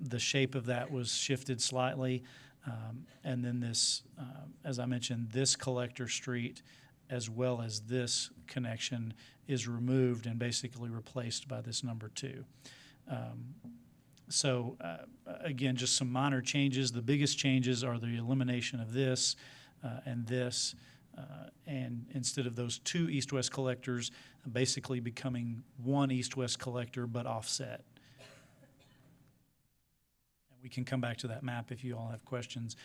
S20: The shape of that was shifted slightly. And then this, as I mentioned, this collector street as well as this connection is removed and basically replaced by this number 2. So again, just some minor changes. The biggest changes are the elimination of this and this, and instead of those 2 east-west collectors, basically becoming one east-west collector but offset. We can come back to that map if you all have questions.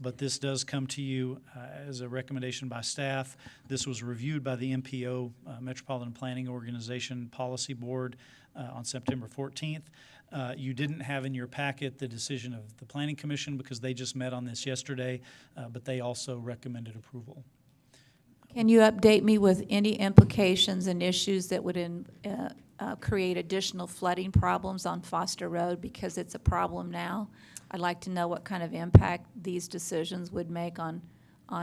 S20: But this does come to you as a recommendation by staff. This was reviewed by the MPO, Metropolitan Planning Organization Policy Board, on September 14th. You didn't have in your packet the decision of the Planning Commission because they just met on this yesterday, but they also recommended approval.
S1: Can you update me with any implications and issues that would create additional flooding problems on Foster Road, because it's a problem now? I'd like to know what kind of impact these decisions would make on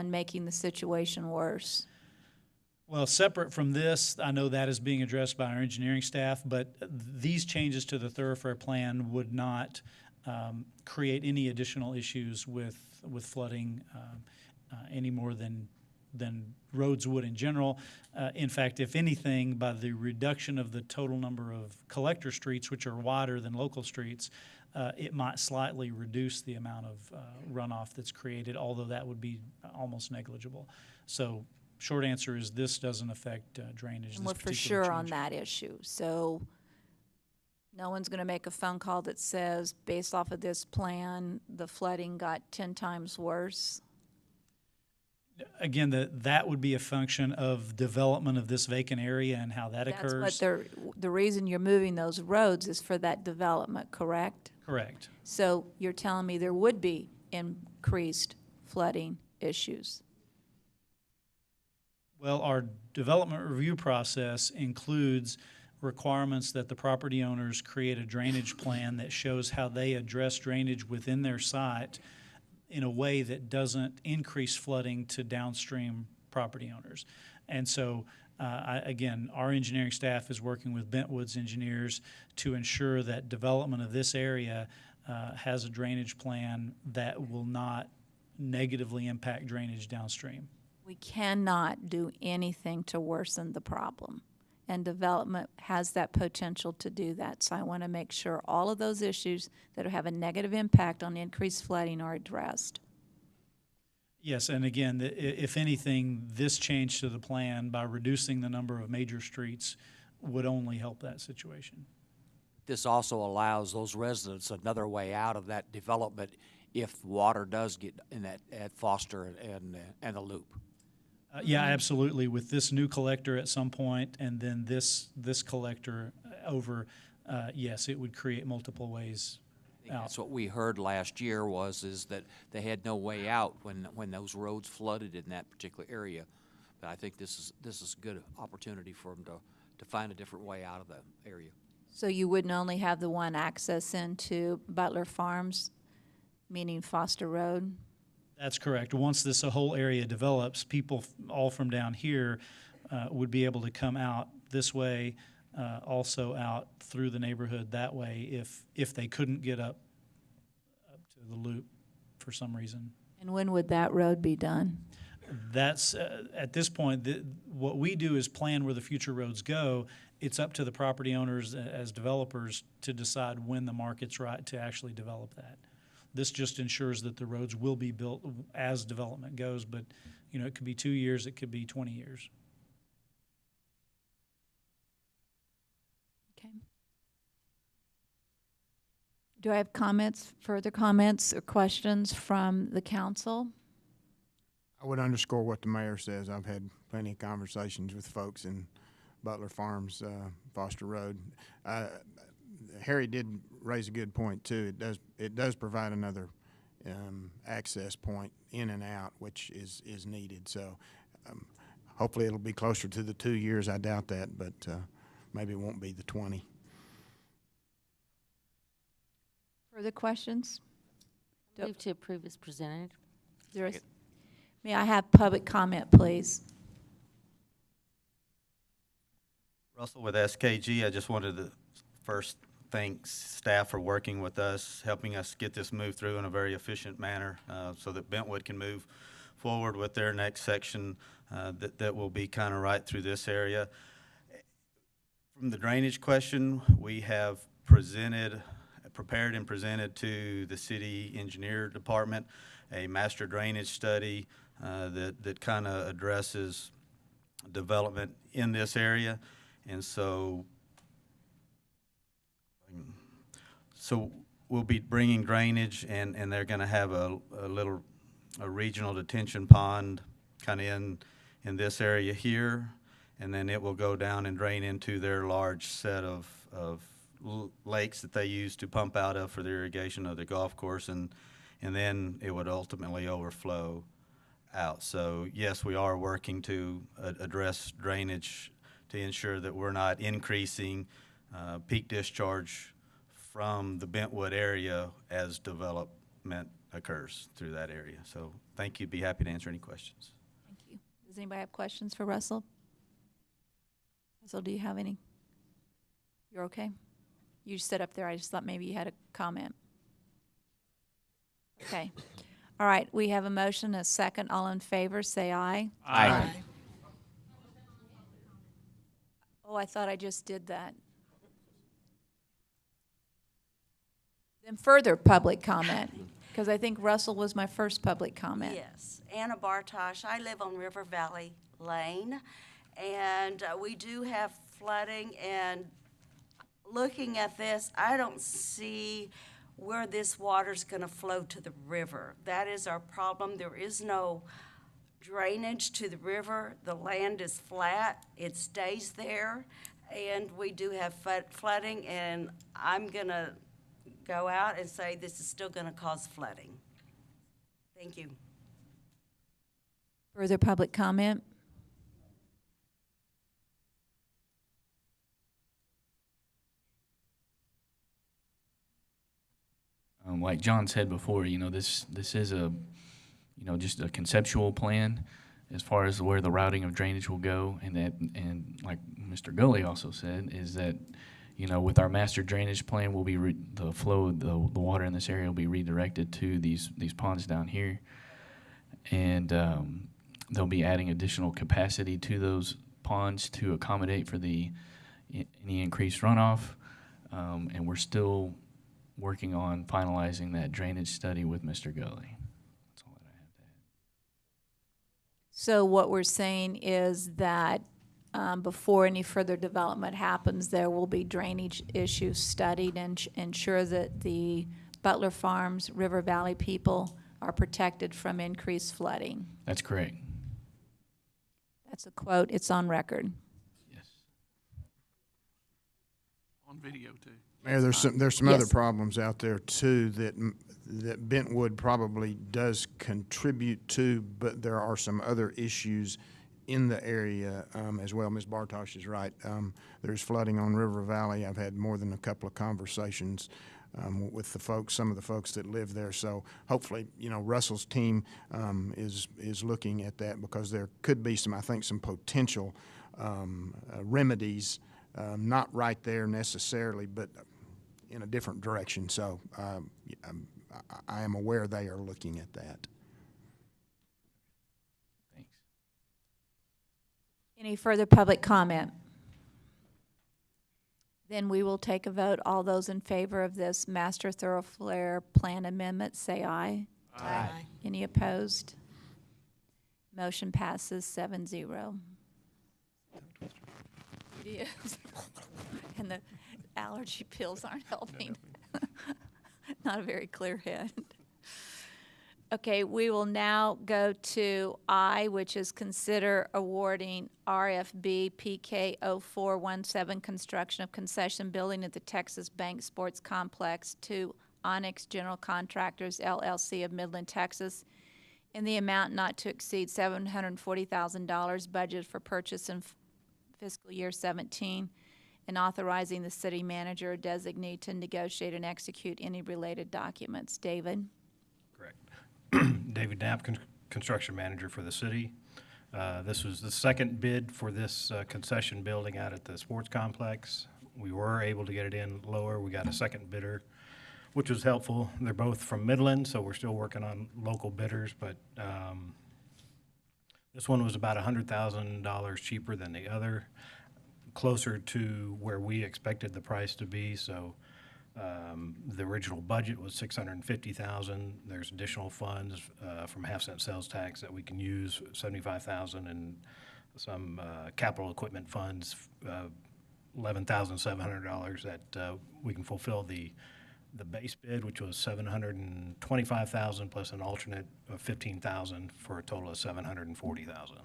S1: making the situation worse.
S20: Well, separate from this, I know that is being addressed by our engineering staff, but these changes to the thoroughfare plan would not create any additional issues with flooding any more than roads would in general. In fact, if anything, by the reduction of the total number of collector streets, which are wider than local streets, it might slightly reduce the amount of runoff that's created, although that would be almost negligible. So short answer is this doesn't affect drainage.
S1: And we're for sure on that issue. So no one's going to make a phone call that says, based off of this plan, the flooding got 10 times worse.
S20: Again, that would be a function of development of this vacant area and how that
S1: That's
S20: occurs.
S1: what the reason you're moving those roads is for that development, correct?
S20: Correct.
S1: So you're telling me there would be increased flooding issues?
S20: Well, our development review process includes requirements that the property owners create a drainage plan that shows how they address drainage within their site in a way that doesn't increase flooding to downstream property owners. And so, again, our engineering staff is working with Bentwood's engineers to ensure that development of this area has a drainage plan that will not negatively impact drainage downstream.
S1: We cannot do anything to worsen the problem, and development has that potential to do that. So I want to make sure all of those issues that have a negative impact on increased flooding are addressed.
S20: Yes, and again, if anything, this change to the plan by reducing the number of major streets would only help that situation.
S12: This also allows those residents another way out of that development if water does get in that at Foster and the loop.
S20: Yeah, absolutely. With this new collector at some point, and then this collector over, yes, it would create multiple ways out.
S12: That's what we heard last year is that they had no way out when those roads flooded in that particular area. But I think this is a good opportunity for them to find a different way out of that area.
S1: So you wouldn't only have the one access into Butler Farms, meaning Foster Road?
S20: That's correct. Once this whole area develops, people all from down here would be able to come out this way, also out through the neighborhood that way if they couldn't get up to the loop for some reason.
S1: And when would that road be done?
S20: That's, at this point, what we do is plan where the future roads go. It's up to the property owners as developers to decide when the market's right to actually develop that. This just ensures that the roads will be built as development goes, but it could be 2 years, it could be 20 years.
S1: Okay. Do I have further comments or questions from the council?
S18: I would underscore what the mayor says. I've had plenty of conversations with folks in Butler Farms, Foster Road. Harry did raise a good point too. It does provide another access point in and out, which is needed. So hopefully it'll be closer to the 2 years. I doubt that, but maybe it won't be the 20.
S1: Further questions?
S19: Move to approve as presented.
S1: May I have public comment, please?
S6: Russell with SKG. I just wanted to first thank staff for working with us, helping us get this moved through in a very efficient manner so that Bentwood can move forward with their next section that will be kind of right through this area. From the drainage question, we have prepared and presented to the city engineer department a master drainage study that kind of addresses development in this we'll be bringing drainage, and they're going to have a regional detention pond kind of in this area here, and then it will go down and drain into their large set of lakes that they use to pump out of for the irrigation of the golf course, and then it would ultimately overflow out. So yes, we are working to address drainage to ensure that we're not increasing peak discharge from the Bentwood area as development occurs through that area. So thank you. Be happy to answer any questions.
S1: Thank you. Does anybody have questions for Russell? Russell, do you have any? You're okay? You just sit up there. I just thought maybe you had a comment. Okay. All right. We have a motion, a second. All in favor, say aye.
S22: Aye.
S1: Oh, I thought I just did that. Then further public comment, because I think Russell was my first public comment.
S10: Yes, Anna Bartosh. I live on River Valley Lane, and we do have flooding. And looking at this, I don't see where this water's going to flow to the river. That is our problem. There is no drainage to the river. The land is flat. It stays there, and we do have flooding, and I'm going to go out and say this is still going to cause flooding. Thank you.
S1: Further public comment?
S8: Like John said before, this is a, just a conceptual plan as far as where the routing of drainage will go, and like Mr. Gully also said, is that, with our master drainage plan, will be the flow of the water in this area will be redirected to these ponds down here, and they'll be adding additional capacity to those ponds to accommodate for any increased runoff, and we're still working on finalizing that drainage study with Mr. Gully. That's all that I have to add.
S1: So what we're saying is that before any further development happens, there will be drainage issues studied and ensure that the Butler Farms, River Valley people are protected from increased flooding.
S8: That's correct.
S1: That's a quote. It's on record.
S8: Yes.
S4: On video, too.
S18: Mayor, there's some other problems out there too that Bentwood probably does contribute to, but there are some other issues in the area as well. Ms. Bartosh is right. There's flooding on River Valley. I've had more than a couple of conversations with some of the folks that live there. So hopefully, Russell's team is looking at that, because there could be some potential remedies. Not right there necessarily, but in a different direction. So I am aware they are looking at that.
S8: Thanks.
S1: Any further public comment? Then we will take a vote. All those in favor of this master thoroughfare plan amendment, say aye.
S3: Aye.
S1: Any opposed? Motion passes 7-0. It is. And the allergy pills aren't helping. Not a very clear head. Okay, we will now go to I, which is consider awarding RFB PK 0417 construction of concession building at the Texas Bank Sports Complex to Onyx General Contractors, LLC of Midland, Texas, in the amount not to exceed $740,000 budgeted for purchase in fiscal year 17, and authorizing the city manager or designee to negotiate and execute any related documents. David?
S13: Correct. David Knapp, construction manager for the city. This was the second bid for this concession building out at the sports complex. We were able to get it in lower. We got a second bidder, which was helpful. They're both from Midland, so we're still working on local bidders, but this one was about $100,000 cheaper than the other, closer to where we expected the price to be. So the original budget was $650,000. There's additional funds from half-cent sales tax that we can use, $75,000, and some capital equipment funds, $11,700 that we can fulfill the the base bid, which was $725,000 plus an alternate of $15,000 for a total of $740,000.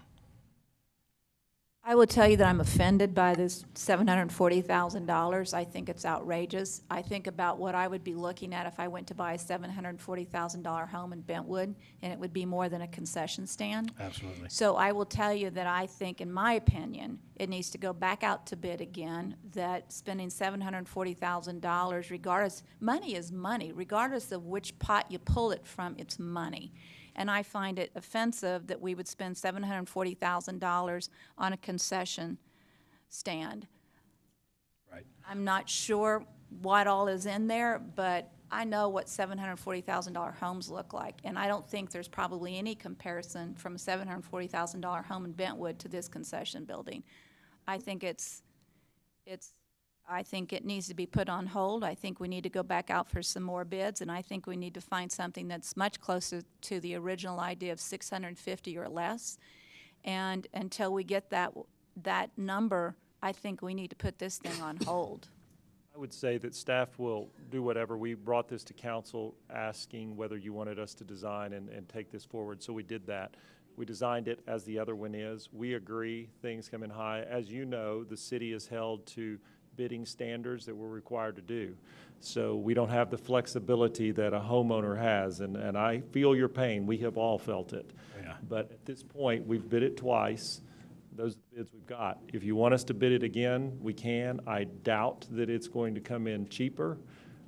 S1: I will tell you that I'm offended by this $740,000. I think it's outrageous. I think about what I would be looking at if I went to buy a $740,000 home in Bentwood, and it would be more than a concession stand.
S13: Absolutely.
S1: So I will tell you that I think, in my opinion, it needs to go back out to bid again, that spending $740,000, regardless, money is money. Regardless of which pot you pull it from, it's money. And I find it offensive that we would spend $740,000 on a concession stand.
S13: Right.
S1: I'm not sure what all is in there, but I know what $740,000 homes look like, and I don't think there's probably any comparison from a $740,000 home in Bentwood to this concession building. I think I think it needs to be put on hold. I think we need to go back out for some more bids, and I think we need to find something that's much closer to the original idea of 650 or less. And until we get that number, I think we need to put this thing on hold.
S11: I would say that staff will do whatever. We brought this to council asking whether you wanted us to design and take this forward, so we did that. We designed it as the other one is. We agree things come in high. As you know, the city is held to bidding standards that we're required to do. So we don't have the flexibility that a homeowner has, and I feel your pain. We have all felt it.
S13: Yeah.
S11: But at this point, we've bid it twice. Those are the bids we've got. If you want us to bid it again, we can. I doubt that it's going to come in cheaper.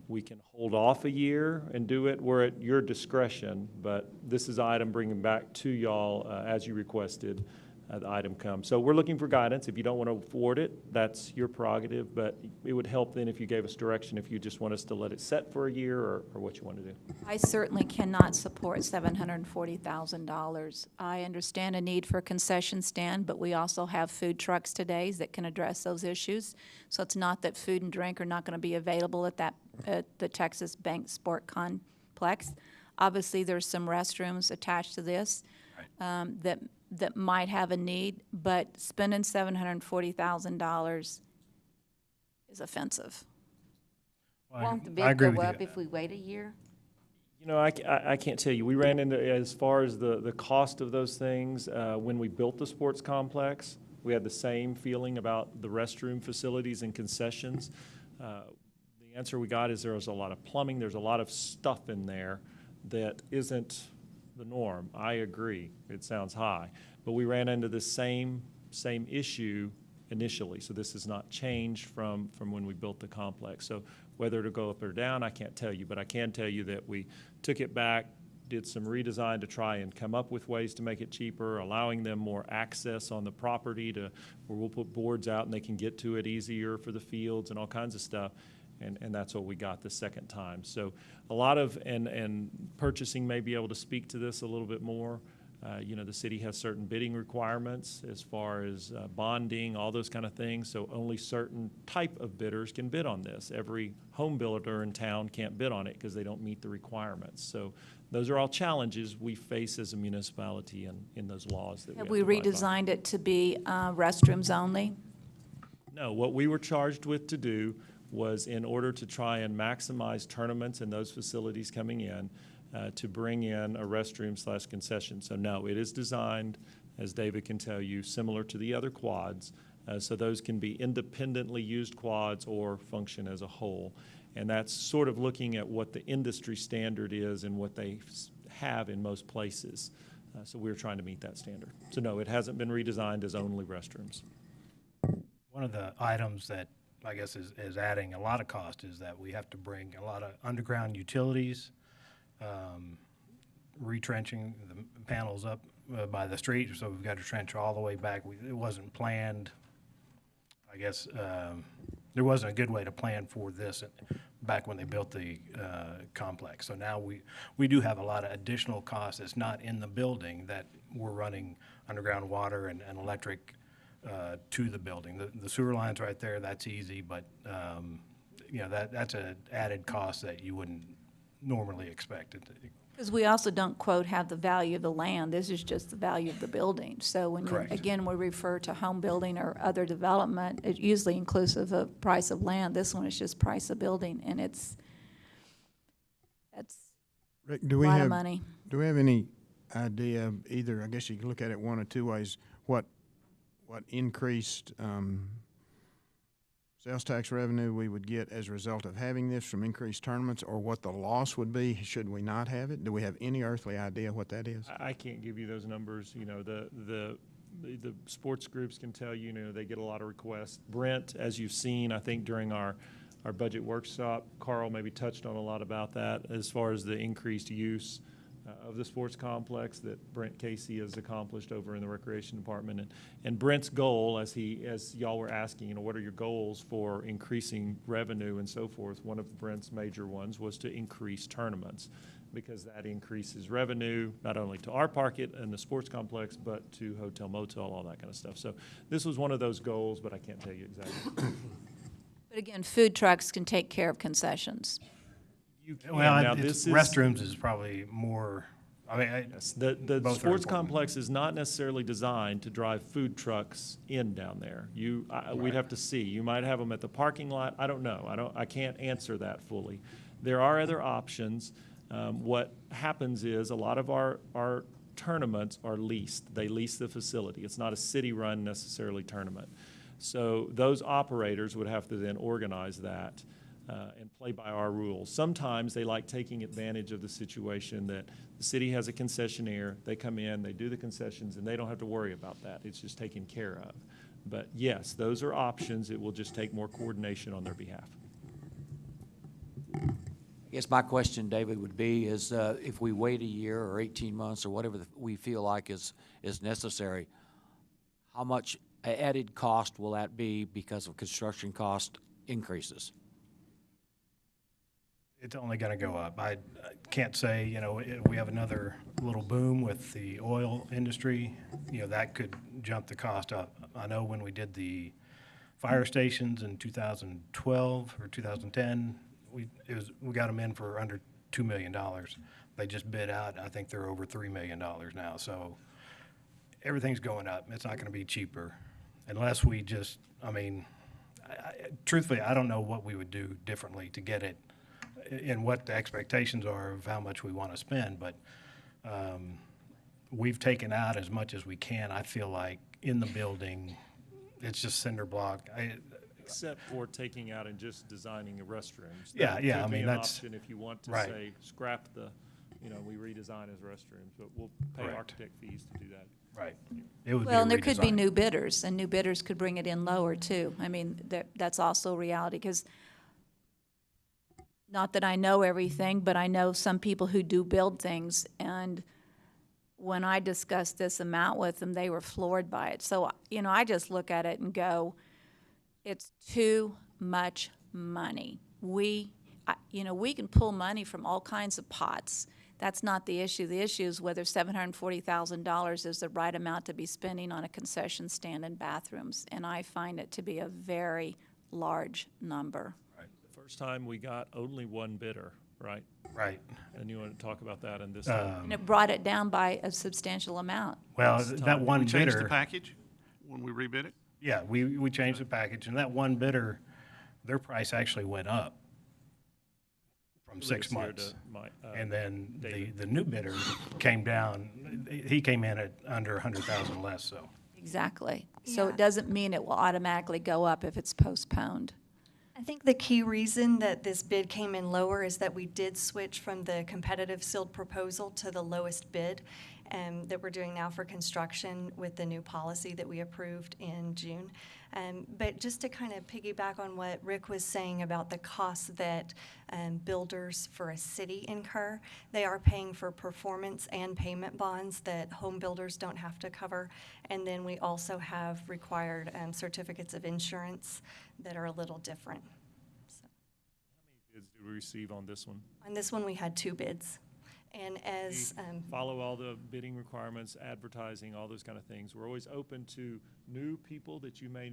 S11: We can hold off a year and do it. We're at your discretion, but this is an item bringing back to y'all as you requested. The item comes. So we're looking for guidance. If you don't want to afford it, that's your prerogative, but it would help then if you gave us direction, if you just want us to let it set for a year or what you want to do.
S1: I certainly cannot support $740,000. I understand a need for a concession stand, but we also have food trucks today that can address those issues. So it's not that food and drink are not going to be available at the Texas Bank Sport Complex. Obviously, there's some restrooms attached to this that might have a need, but spending $740,000 is offensive.
S19: Won't the
S13: I agree
S19: bid go
S13: with
S19: up
S13: you.
S19: if we wait a year?
S11: You know, I can't tell you. We ran into, as far as the cost of those things, when we built the sports complex, we had the same feeling about the restroom facilities and concessions. The answer we got is there was a lot of plumbing, there's a lot of stuff in there that isn't the norm. I agree. It sounds high. But we ran into the same issue initially. So this has not changed from when we built the complex. So whether to go up or down, I can't tell you. But I can tell you that we took it back, did some redesign to try and come up with ways to make it cheaper, allowing them more access on the property to where we'll put boards out and they can get to it easier for the fields and all kinds of stuff. And that's what we got the second time. So a lot of, and purchasing may be able to speak to this a little bit more. You know, the city has certain bidding requirements as far as bonding, all those kind of things. So only certain type of bidders can bid on this. Every home builder in town can't bid on it because they don't meet the requirements. So those are all challenges we face as a municipality in those laws that
S1: Have
S11: we
S1: we
S11: have to abide by.
S1: redesigned it to be restrooms only?
S11: No, what we were charged with to do was, in order to try and maximize tournaments and those facilities coming in, to bring in a restroom/concession. So no, it is designed, as David can tell you, similar to the other quads. So those can be independently used quads or function as a whole. And that's sort of looking at what the industry standard is and what they have in most places. So we're trying to meet that standard. So no, it hasn't been redesigned as only restrooms.
S13: One of the items that I guess is adding a lot of cost is that we have to bring a lot of underground utilities, retrenching the panels up by the street, so we've got to trench all the way back. It wasn't planned. I guess there wasn't a good way to plan for this back when they built the complex. So now we do have a lot of additional costs that's not in the building that we're running underground water and electric to the building. The sewer line's right there, that's easy, but you know, that's an added cost that you wouldn't normally expect.
S1: Because we also don't, quote, have the value of the land. This is just the value of the building. So when you, again, we refer to home building or other development, it's usually inclusive of price of land. This one is just price of building, and it's That's
S18: Rick,
S1: a lot of money.
S18: do we have any idea, either, I guess you can look at it one or two ways, what increased sales tax revenue we would get as a result of having this from increased tournaments, or what the loss would be should we not have it? Do we have any earthly idea what that is?
S11: I can't give you those numbers. You know, the sports groups can tell you, you know, they get a lot of requests. Brent, as you've seen, I think during our budget workshop, Carl maybe touched on a lot about that as far as the increased use of the sports complex that Brent Casey has accomplished over in the Recreation Department. And Brent's goal, as y'all were asking, you know, what are your goals for increasing revenue and so forth, one of Brent's major ones was to increase tournaments, because that increases revenue not only to our pocket and the sports complex, but to hotel, motel, all that kind of stuff. So this was one of those goals, but I can't tell you exactly.
S1: But again, food trucks can take care of concessions.
S13: Well,
S11: now
S13: restrooms is probably more. I mean,
S11: yes, the sports complex is not necessarily designed to drive food trucks in down there. We'd have to see. You might have them at the parking lot. I don't know. I can't answer that fully. There are other options. What happens is a lot of our tournaments are leased. They lease the facility. It's not a city-run necessarily tournament. So those operators would have to then organize that and play by our rules. Sometimes they like taking advantage of the situation that the city has a concessionaire, they come in, they do the concessions, and they don't have to worry about that. It's just taken care of. But yes, those are options. It will just take more coordination on their behalf.
S12: I guess my question, David, would be is if we wait a year or 18 months or whatever we feel like is necessary, how much added cost will that be because of construction cost increases?
S13: It's only going to go up. I can't say, you know, we have another little boom with the oil industry, you know, that could jump the cost up. I know when we did the fire stations in 2012 or 2010, we got them in for under $2 million. They just bid out. I think they're over $3 million now. So everything's going up. It's not going to be cheaper unless we just, I mean, truthfully, I don't know what we would do differently to get it and what the expectations are of how much we want to spend. But we've taken out as much as we can. I feel like in the building, it's just cinder block.
S11: Except for taking out and just designing the restrooms.
S13: Yeah,
S11: That
S13: yeah,
S11: could
S13: I
S11: be
S13: mean,
S11: an
S13: that's-
S11: option if you want to
S13: right.
S11: say, scrap the, you know, we redesign as restrooms, but we'll pay
S13: Correct.
S11: architect fees to do that.
S13: Right. It would
S1: Well, and
S13: be a
S1: there could be
S13: redesign.
S1: new bidders, and new bidders could bring it in lower too. I mean, that's also a reality, because not that I know everything, but I know some people who do build things, and when I discussed this amount with them, they were floored by it. So, you know, I just look at it and go, it's too much money. We can pull money from all kinds of pots. That's not the issue. The issue is whether $740,000 is the right amount to be spending on a concession stand and bathrooms, and I find it to be a very large number.
S11: Right. The first time we got only one bidder, right?
S13: Right.
S11: And you want to talk about that in this?
S1: And it brought it down by a substantial amount.
S13: Well,
S11: This
S13: that
S11: time.
S13: one
S4: We changed
S13: bidder.
S4: the package when we rebid it?
S13: Yeah, we changed the package, and that one bidder, their price actually went up from 6
S11: Relates here
S13: months.
S11: to
S13: And then
S11: David.
S13: the new bidder came down, he came in at under 100,000 less, so.
S1: Exactly. So
S14: Yeah.
S1: it doesn't mean it will automatically go up if it's postponed.
S14: I think the key reason that this bid came in lower is that we did switch from the competitive sealed proposal to the lowest bid that we're doing now for construction with the new policy that we approved in June. But just to kind of piggyback on what Rick was saying about the costs that builders for a city incur, they are paying for performance and payment bonds that home builders don't have to cover. And then we also have required certificates of insurance that are a little different. So,
S11: Bids did we receive on this one?
S14: on this one, we had 2 bids. And as
S11: We follow all the bidding requirements, advertising, all those kind of things. We're always open to new people that you may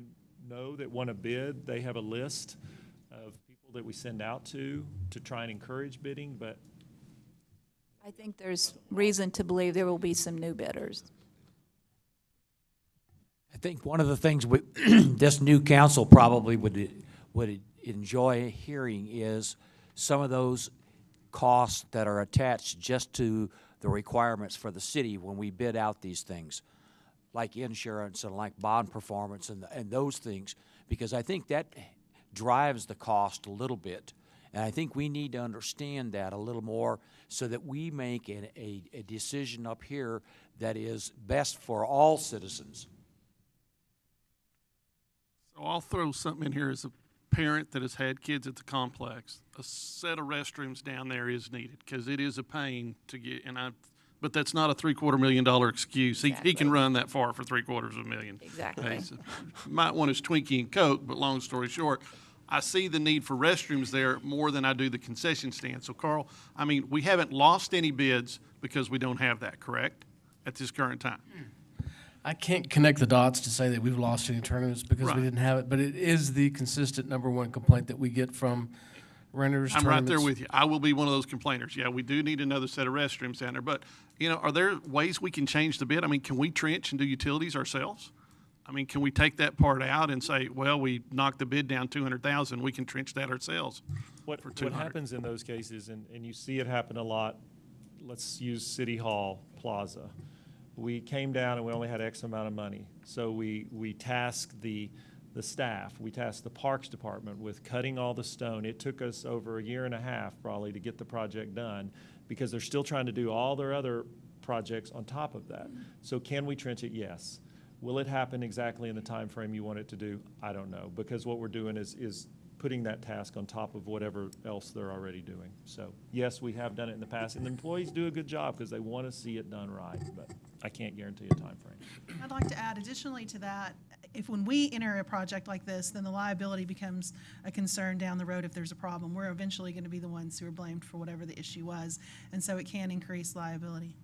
S11: know that want to bid. They have a list of people that we send out to try and encourage bidding, but
S1: I think there's reason to believe there will be some new bidders.
S12: I think one of the things this new council probably would enjoy hearing is some of those costs that are attached just to the requirements for the city when we bid out these things, like insurance and like bond performance and those things, because I think that drives the cost a little bit. And I think we need to understand that a little more so that we make a decision up here that is best for all citizens.
S4: So I'll throw something in here as a parent that has had kids at the complex. A set of restrooms down there is needed because it is a pain to get, but that's not a $750,000 excuse.
S1: Exactly.
S4: He can run that far for $750,000.
S1: Exactly.
S4: Hey, so might want his Twinkie and Coke, but long story short, I see the need for restrooms there more than I do the concession stand. So Carl, I mean, we haven't lost any bids because we don't have that, correct, at this current time?
S15: I can't connect the dots to say that we've lost any tournaments because we didn't have it, but it is the consistent #1 complaint that we get from renters.
S4: I'm right there with you. I will be one of those complainers. Yeah, we do need another set of restrooms down there. But, are there ways we can change the bid? I mean, can we trench and do utilities ourselves? I mean, can we take that part out and say, well, we knocked the bid down $200,000, we can trench that ourselves
S11: What
S4: for $200,000?
S11: happens in those cases, and you see it happen a lot, let's use City Hall Plaza. We came down and we only had X amount of money. So we tasked the staff, we tasked the Parks Department with cutting all the stone. It took us over a year and a half probably to get the project done because they're still trying to do all their other projects on top of that. So can we trench it? Yes. Will it happen exactly in the time frame you want it to do? I don't know, because what we're doing is putting that task on top of whatever else they're already doing. So yes, we have done it in the past, and the employees do a good job because they want to see it done right, but I can't guarantee a time frame.
S21: I'd like to add additionally to that, if when we enter a project like this, then the liability becomes a concern down the road if there's a problem. We're eventually going to be the ones who are blamed for whatever the issue was, and so it can increase liability.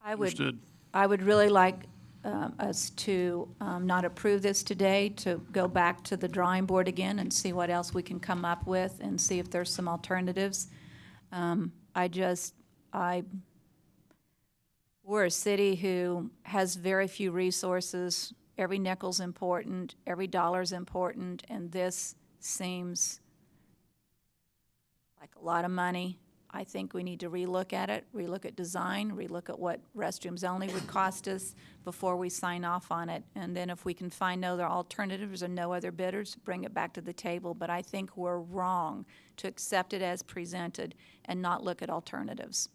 S1: I
S4: Understood.
S1: would really like us to not approve this today, to go back to the drawing board again and see what else we can come up with and see if there's some alternatives. We're a city who has very few resources. Every nickel's important, every dollar's important, and this seems like a lot of money. I think we need to relook at it, relook at design, relook at what restrooms only would cost us before we sign off on it. And then if we can find no other alternatives or no other bidders, bring it back to the table. But I think we're wrong to accept it as presented and not look at alternatives.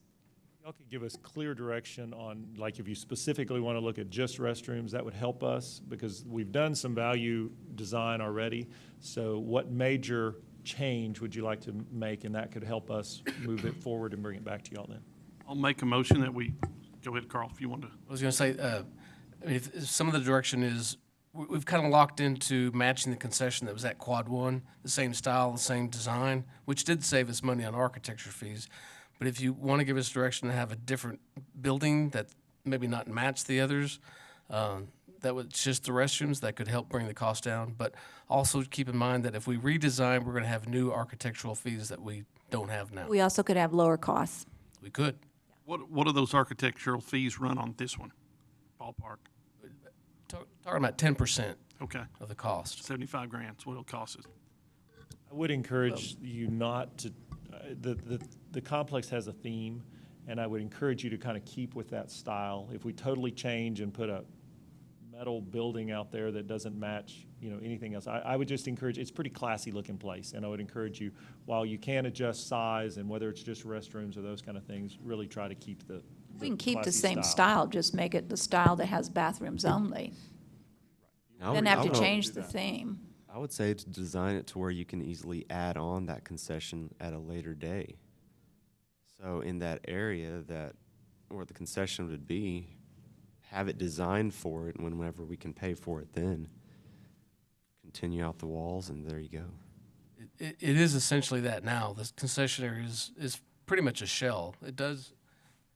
S11: Y'all could give us clear direction on, like, if you specifically want to look at just restrooms, that would help us because we've done some value design already. So what major change would you like to make, and that could help us move it forward and bring it back to y'all then?
S4: I'll make a motion that we, go ahead, Carl, if you want to.
S15: I was going to say, if some of the direction is, we've kind of locked into matching the concession that was at Quad 1, the same style, the same design, which did save us money on architecture fees. But if you want to give us direction to have a different building that maybe not match the others, that was just the restrooms, that could help bring the cost down. But also keep in mind that if we redesign, we're going to have new architectural fees that we don't have now.
S1: We also could have lower costs.
S15: We could.
S4: What do those architectural fees run on this one? Ballpark.
S15: Talking about 10%
S4: Okay.
S15: of the cost.
S4: $75,000 is what it'll cost us.
S11: I would encourage you not to, the complex has a theme, and I would encourage you to kind of keep with that style. If we totally change and put a metal building out there that doesn't match, anything else, I would just encourage, it's a pretty classy looking place, and I would encourage you, while you can adjust size and whether it's just restrooms or those kind of things, really try to keep the
S1: We can keep the
S11: classy
S1: same style, just make it the style that has bathrooms only. Then have to change the theme.
S16: I would say to design it to where you can easily add on that concession at a later day. So in that area where the concession would be, have it designed for it, and whenever we can pay for it then, continue out the walls, and there you go.
S15: It is essentially that now. The concession area is pretty much a shell. It does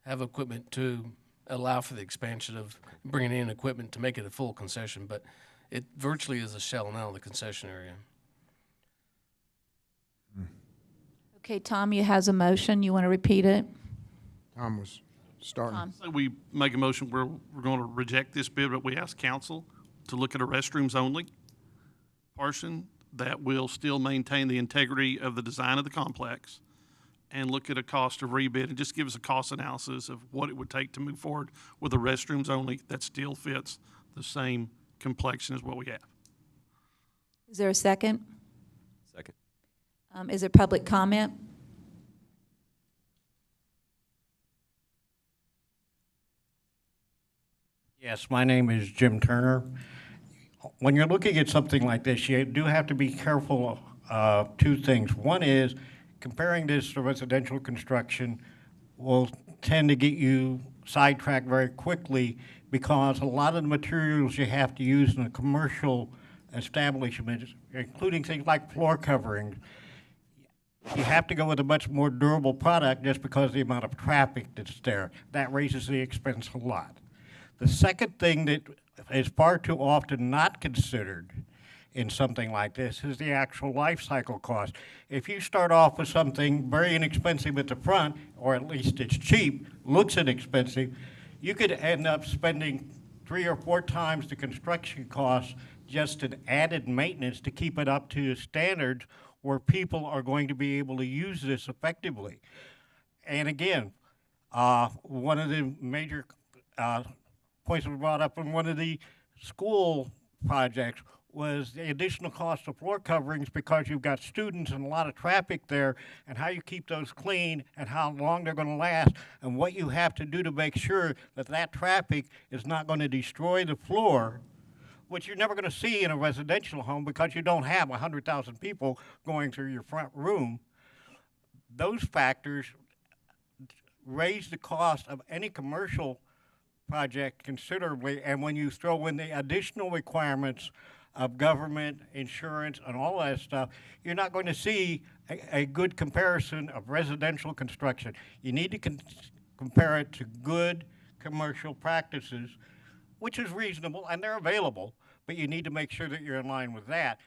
S15: have equipment to allow for the expansion of bringing in equipment to make it a full concession, but it virtually is a shell now, the concession area.
S1: Okay, Tom, you has a motion. You want to repeat it?
S18: Tom was starting.
S1: Tom.
S4: So we make a motion where we're going to reject this bid, but we ask council to look at a restrooms only portion that will still maintain the integrity of the design of the complex and look at a cost of rebid and just give us a cost analysis of what it would take to move forward with the restrooms only that still fits the same complexion as what we have.
S1: Is there a second?
S16: Second.
S1: Is there public comment?
S5: Yes, my name is Jim Turner. When you're looking at something like this, you do have to be careful of two things. One is comparing this to residential construction will tend to get you sidetracked very quickly because a lot of the materials you have to use in a commercial establishment, including things like floor coverings, you have to go with a much more durable product just because of the amount of traffic that's there. That raises the expense a lot. The second thing that is far too often not considered in something like this is the actual life cycle cost. If you start off with something very inexpensive at the front, or at least it's cheap, looks inexpensive, you could end up spending 3 or 4 times the construction costs just in added maintenance to keep it up to standards where people are going to be able to use this effectively. And again, one of the major points we brought up in one of the school projects was the additional cost of floor coverings because you've got students and a lot of traffic there, and how you keep those clean and how long they're going to last, and what you have to do to make sure that that traffic is not going to destroy the floor, which you're never going to see in a residential home because you don't have 100,000 people going through your front room. Those factors raise the cost of any commercial project considerably, and when you throw in the additional requirements of government, insurance, and all that stuff, you're not going to see a good comparison of residential construction. You need to compare it to good commercial practices, which is reasonable, and they're available, but you need to make sure that you're in line with that.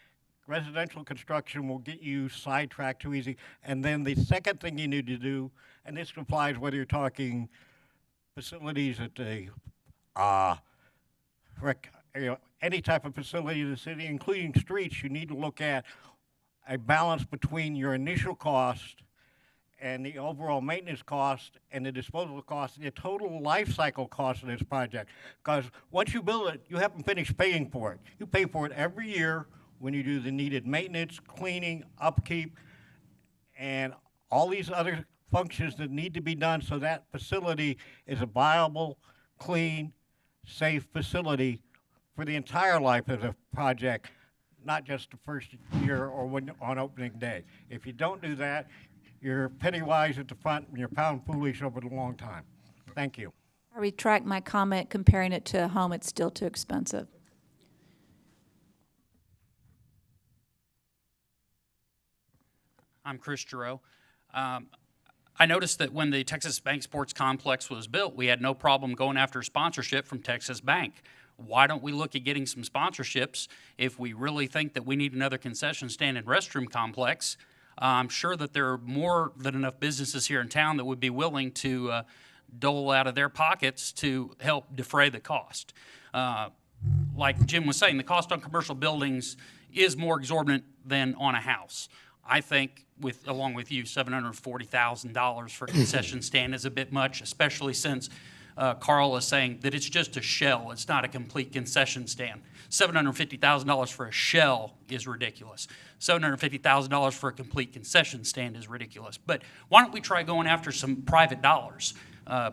S5: Residential construction will get you sidetracked too easy. And then the second thing you need to do, and this applies whether you're talking facilities at the any type of facility in the city, including streets, you need to look at a balance between your initial cost and the overall maintenance cost and the disposal cost and the total life cycle cost of this project. Because once you build it, you haven't finished paying for it. You pay for it every year when you do the needed maintenance, cleaning, upkeep, and all these other functions that need to be done so that facility is a viable, clean, safe facility for the entire life of the project, not just the first year or when on opening day. If you don't do that, you're penny wise at the front and you're pound foolish over the long time. Thank you.
S1: I retract my comment comparing it to a home. It's still too expensive.
S17: I'm Chris Giroux. I noticed that when the Texas Bank Sports Complex was built, we had no problem going after sponsorship from Texas Bank. Why don't we look at getting some sponsorships if we really think that we need another concession stand and restroom complex? I'm sure that there are more than enough businesses here in town that would be willing to dole out of their pockets to help defray the cost. Like Jim was saying, the cost on commercial buildings is more exorbitant than on a house. I think, along with you, $740,000 for a concession stand is a bit much, especially since Carl is saying that it's just a shell. It's not a complete concession stand. $750,000 for a shell is ridiculous. $750,000 for a complete concession stand is ridiculous. But why don't we try going after some private dollars?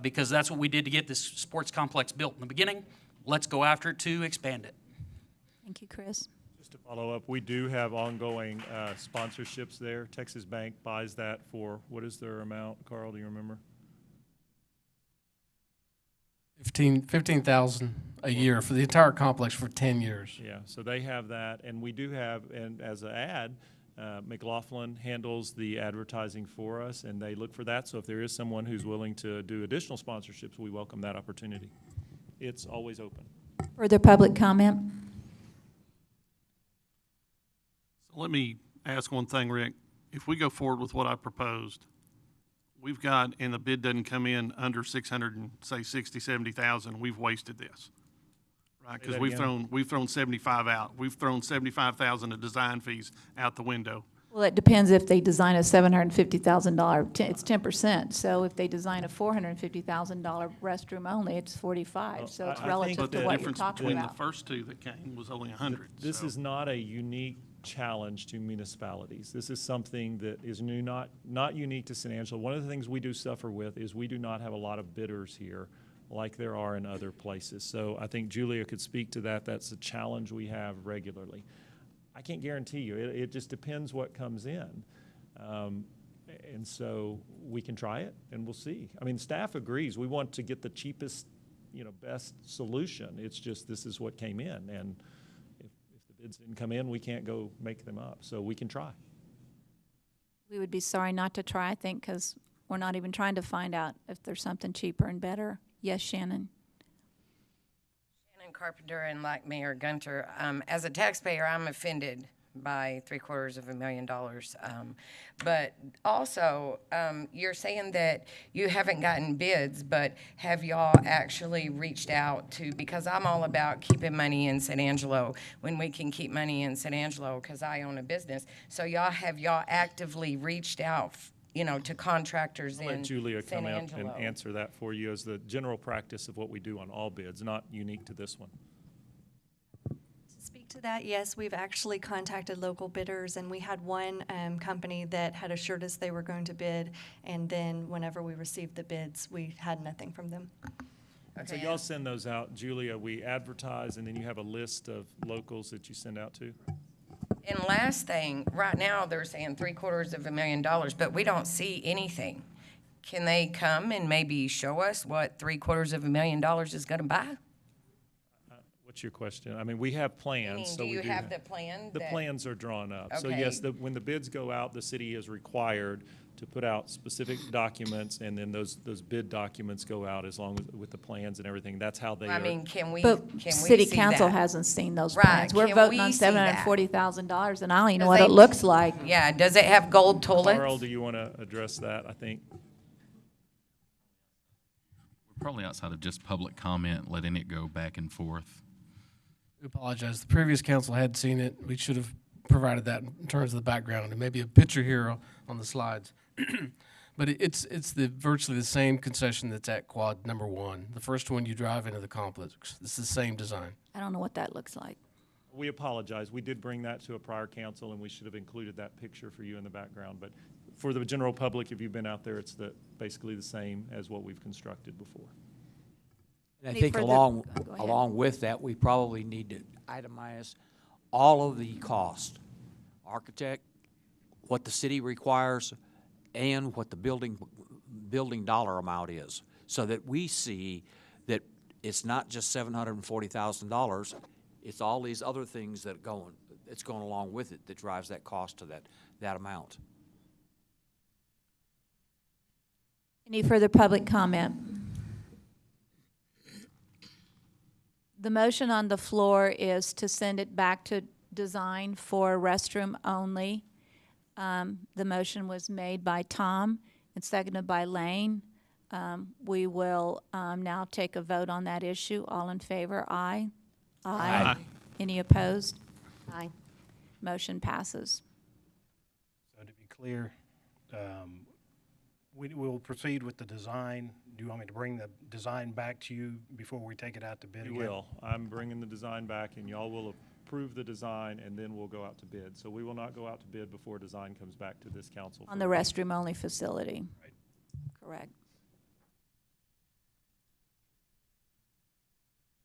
S17: Because that's what we did to get this sports complex built in the beginning. Let's go after it to expand it.
S1: Thank you, Chris.
S11: Just to follow up, we do have ongoing sponsorships there. Texas Bank buys that for, what is their amount? Carl, do you remember?
S15: $15,000 a year for the entire complex for 10 years.
S11: Yeah, so they have that, and we do have, and as an ad, McLaughlin handles the advertising for us, and they look for that. So if there is someone who's willing to do additional sponsorships, we welcome that opportunity. It's always open.
S1: Further public comment?
S4: So let me ask one thing, Rick. If we go forward with what I proposed, we've got, and the bid doesn't come in under 600 and say 60, 70,000, we've wasted this, right? Because we've thrown 75 out. We've thrown 75,000 of design fees out the window.
S1: Well, it depends if they design a $750,000, it's 10%. So if they design a $450,000 restroom only, it's 45. So it's relative
S4: But
S1: to
S4: the
S1: what you're
S4: difference
S1: talking
S4: between the
S1: about.
S4: first two that came was only 100.
S11: This
S4: so.
S11: is not a unique challenge to municipalities. This is something that is new, not unique to San Angelo. One of the things we do suffer with is we do not have a lot of bidders here like there are in other places. So I think Julia could speak to that. That's a challenge we have regularly. I can't guarantee you. It just depends what comes in. And so we can try it and we'll see. I mean, staff agrees. We want to get the cheapest, best solution. It's just this is what came in. And if the bids didn't come in, we can't go make them up. So we can try.
S1: We would be sorry not to try, I think, because we're not even trying to find out if there's something cheaper and better. Yes, Shannon?
S2: Shannon Carpenter and like Mayor Gunter, as a taxpayer, I'm offended by $750,000. But also, you're saying that you haven't gotten bids, but have y'all actually reached out to, because I'm all about keeping money in San Angelo when we can keep money in San Angelo because I own a business. So have y'all actively reached out to contractors
S11: I'll
S2: in
S11: let Julia
S2: San
S11: come out
S2: Angelo?
S11: and answer that for you as the general practice of what we do on all bids, not unique to this one.
S14: To speak to that, yes, we've actually contacted local bidders, and we had one company that had assured us they were going to bid, and then whenever we received the bids, we had nothing from them.
S11: And so y'all send those out. Julia, we advertise, and then you have a list of locals that you send out to?
S2: And last thing, right now they're saying $750,000, but we don't see anything. Can they come and maybe show us what $750,000 is going to buy?
S11: What's your question? I mean, we have plans. So
S2: Do you
S11: we
S2: have the plan?
S11: The plans are drawn up. So
S2: Okay.
S11: yes, when the bids go out, the city is required to put out specific documents, and then those bid documents go out as long as with the plans and everything. That's how they
S2: I
S11: are.
S2: mean, can we
S1: City
S2: see
S1: council
S2: that?
S1: hasn't seen those
S2: Right,
S1: plans. We're
S2: can
S1: voting
S2: we
S1: on
S2: see that?
S1: $740,000, and I don't even know
S2: Does
S1: what
S2: they-
S1: it looks like.
S2: Yeah, does it have gold toilets?
S11: Carl, do you want to address that? I think.
S7: We're probably outside of just public comment, letting it go back and forth.
S15: We apologize. The previous council had seen it. We should have provided that in terms of the background and maybe a picture here on the slides. But it's virtually the same concession that's at quad number 1. The first one you drive into the complex. It's the same design.
S1: I don't know what that looks like.
S11: We apologize. We did bring that to a prior council, and we should have included that picture for you in the background. But for the general public, if you've been out there, it's basically the same as what we've constructed before.
S12: And I think along with that, we probably need to itemize all of the cost, architect, what the city requires, and what the building dollar amount is, so that we see that it's not just $740,000, it's all these other things that's going along with it that drives that cost to that amount.
S1: Any further public comment? The motion on the floor is to send it back to design for restroom only. The motion was made by Tom and seconded by Lane. We will now take a vote on that issue. All in favor, aye. Aye. Any opposed?
S14: Aye.
S1: Motion passes.
S13: So to be clear, we will proceed with the design. Do you want me to bring the design back to you before we take it out to bid again?
S11: You will. I'm bringing the design back, and y'all will approve the design, and then we'll go out to bid. So we will not go out to bid before design comes back to this council.
S1: On the restroom-only facility.
S13: Right.
S1: Correct.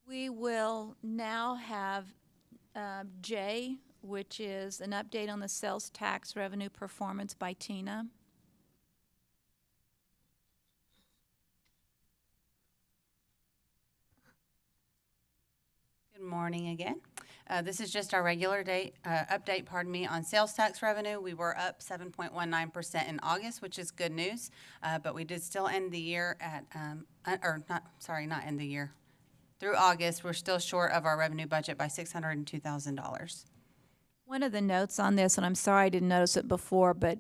S1: We will now have J, which is an update on the sales tax revenue performance by Tina.
S23: Good morning again. This is just our regular update, on sales tax revenue. We were up 7.19% in August, which is good news, but we did still end the year at, not end the year. Through August, we're still short of our revenue budget by $602,000.
S1: One of the notes on this, and I'm sorry I didn't notice it before, but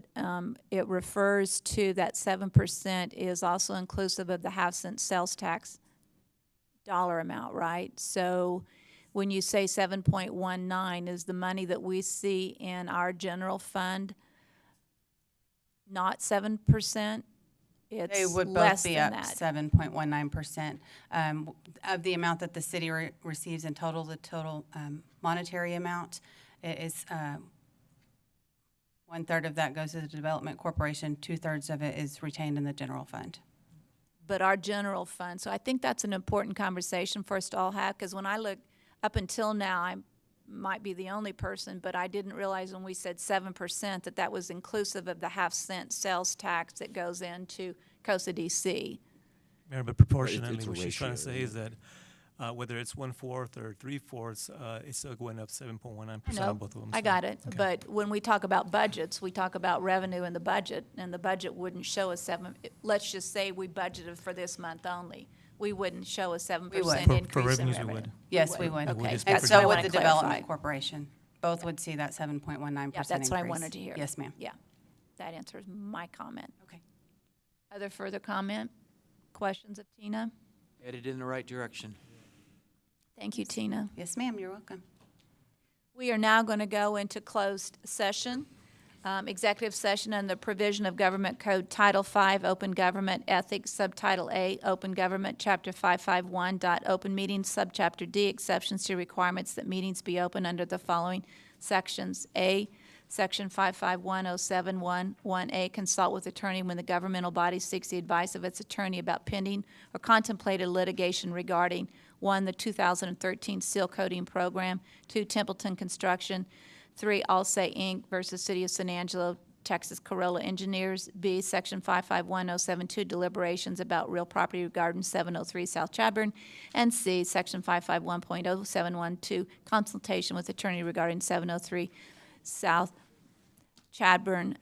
S1: it refers to that 7% is also inclusive of the half-cent sales tax dollar amount, right? So when you say 7.19 is the money that we see in our general fund not 7%? It's
S23: They would
S1: less
S23: both be
S1: than
S23: up
S1: that.
S23: 7.19%. Of the amount that the city receives in total, the total monetary amount is 1/3 of that goes to the Development Corporation, 2/3 of it is retained in the general fund.
S1: But our general fund, so I think that's an important conversation for us to all have, because when I look, up until now, I might be the only person, but I didn't realize when we said 7% that that was inclusive of the 1/2 cent sales tax that goes into COSA DC.
S6: Mayor, but proportionally,
S16: it's a
S6: what she's trying to
S16: ratio,
S6: say is
S16: isn't
S6: that whether it's 1/4 or 3/4, it's still going up 7.19%
S1: I
S6: on both of them.
S1: I
S6: so-
S1: got it,
S6: okay.
S1: but when we talk about budgets, we talk about revenue in the budget, and the budget wouldn't show let's just say we budgeted for this month only. We wouldn't show a 7%
S6: For
S1: increase in
S6: revenues, we
S1: revenue.
S6: would.
S23: Yes, we would.
S6: It would
S1: Okay,
S6: just be
S1: that's
S23: And
S6: for
S1: what I
S23: so
S1: wanna
S23: would the
S1: clarify.
S23: Development Corporation. Both would see that 7.19%
S1: Yeah, that's what I
S23: increase.
S1: wanted to hear.
S23: Yes, ma'am.
S1: Yeah, that answers my comment.
S23: Okay.
S1: Other further comment? Questions of Tina?
S12: Headed in the right direction.
S1: Thank you, Tina.
S23: Yes, ma'am, you're welcome.
S1: We are now going to go into closed session, executive session and the provision of Government Code Title V, Open Government Ethics, Subtitle A, Open Government, Chapter 551, Open Meetings, Subchapter D, exceptions to requirements that meetings be open under the following sections. A, Section 551071-1A, consult with attorney when the governmental body seeks the advice of its attorney about pending or contemplated litigation regarding 1, the 2013 seal coating program, 2, Templeton Construction, 3, Allsay Inc. versus City of San Angelo, Texas Corolla Engineers, B, Section 551072, deliberations about real property regarding 703 South Chadbourn, and C, Section 551.0712, consultation with attorney regarding 703 South Chadbourn.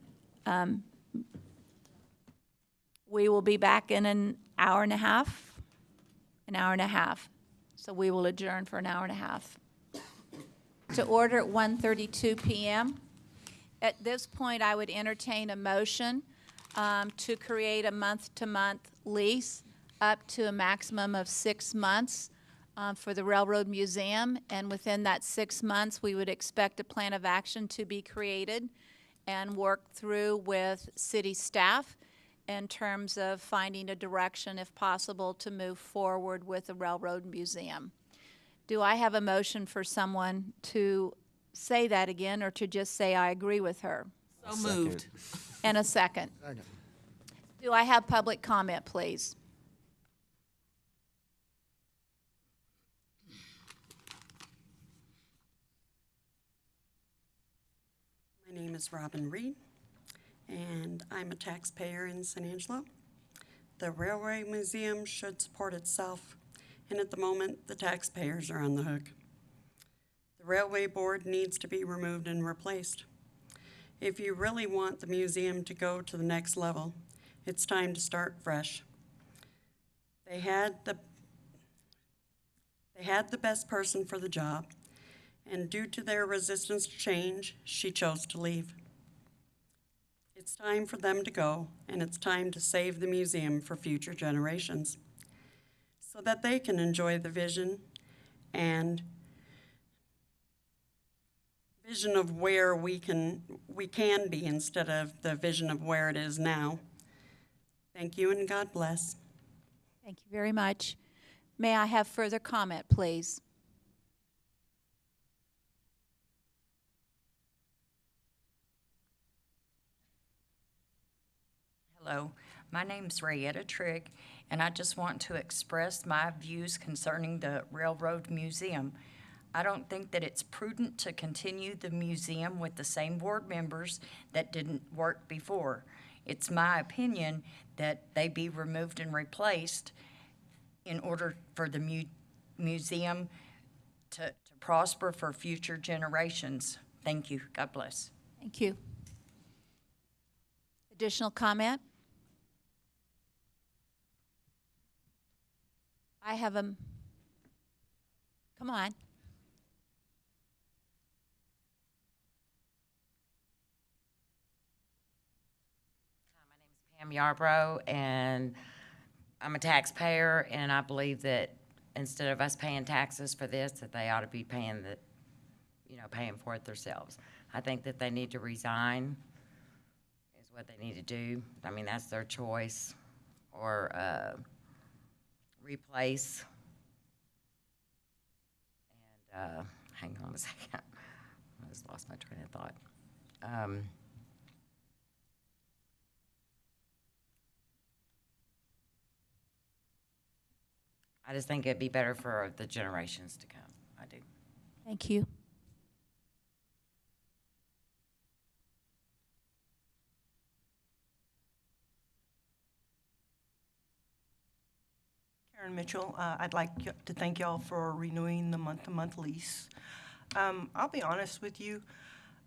S1: We will be back in an hour and a half. So we will adjourn for an hour and a half. To order at 1:32 p.m. At this point, I would entertain a motion to create a month-to-month lease up to a maximum of 6 months for the Railroad Museum. And within that 6 months, we would expect a plan of action to be created and work through with city staff in terms of finding a direction, if possible, to move forward with the Railroad Museum. Do I have a motion for someone to say that again, or to just say I agree with her?
S3: So moved.
S1: And a second. Do I have public comment, please?
S9: My name is Robin Reed, and I'm a taxpayer in San Angelo. The Railway Museum should support itself, and at the moment, the taxpayers are on the hook. The Railway Board needs to be removed and replaced. If you really want the museum to go to the next level, it's time to start fresh. They had the best person for the job, and due to their resistance to change, she chose to leave. It's time for them to go, and it's time to save the museum for future generations so that they can enjoy the vision of where we can be instead of the vision of where it is now. Thank you, and God bless.
S1: Thank you very much. May I have further comment, please?
S20: Hello, my name's Rayetta Trigg, and I just want to express my views concerning the Railroad Museum. I don't think that it's prudent to continue the museum with the same board members that didn't work before. It's my opinion that they be removed and replaced in order for the museum to prosper for future generations. Thank you. God bless.
S1: Thank you. Additional comment? I have a, come on.
S2: Pam Yarbrough, and I'm a taxpayer, and I believe that instead of us paying taxes for this, that they ought to be paying paying for it themselves. I think that they need to resign, is what they need to do. I mean, that's their choice. Or replace. And hang on a second. I just lost my train of thought. I just think it'd be better for the generations to come. I do.
S1: Thank you.
S8: Karen Mitchell, I'd like to thank y'all for renewing the month-to-month lease. I'll be honest with you,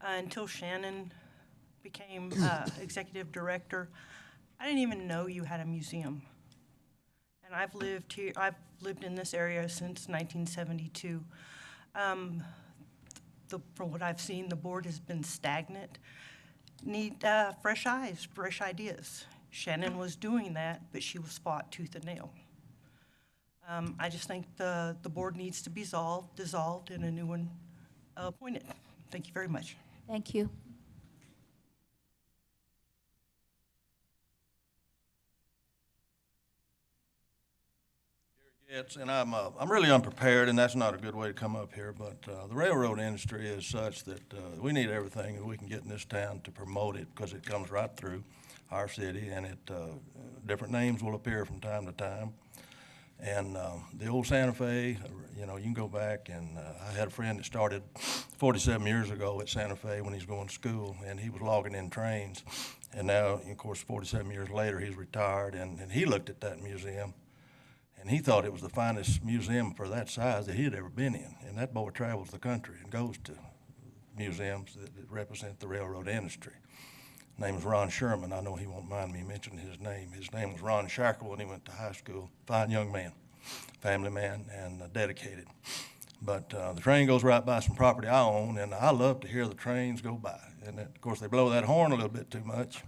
S8: until Shannon became executive director, I didn't even know you had a museum. And I've lived in this area since 1972. From what I've seen, the board has been stagnant. Need fresh eyes, fresh ideas. Shannon was doing that, but she was fought tooth and nail. I just think the board needs to be dissolved, and a new one appointed. Thank you very much.
S1: Thank you.
S10: Yes, and I'm really unprepared, and that's not a good way to come up here, but the railroad industry is such that we need everything that we can get in this town to promote it, because it comes right through our city, and different names will appear from time to time. And the old Santa Fe, you can go back, and I had a friend that started 47 years ago at Santa Fe when he was going to school, and he was logging in trains. And now, of course, 47 years later, he's retired, and he looked at that museum, and he thought it was the finest museum for that size that he had ever been in. And that boy travels the country and goes to museums that represent the railroad industry. His name is Ron Sherman. I know he won't mind me mentioning his name. His name was Ron Shackle when he went to high school. Fine young man, family man, and dedicated. But the train goes right by some property I own, and I love to hear the trains go by. And of course, they blow that horn a little bit too much.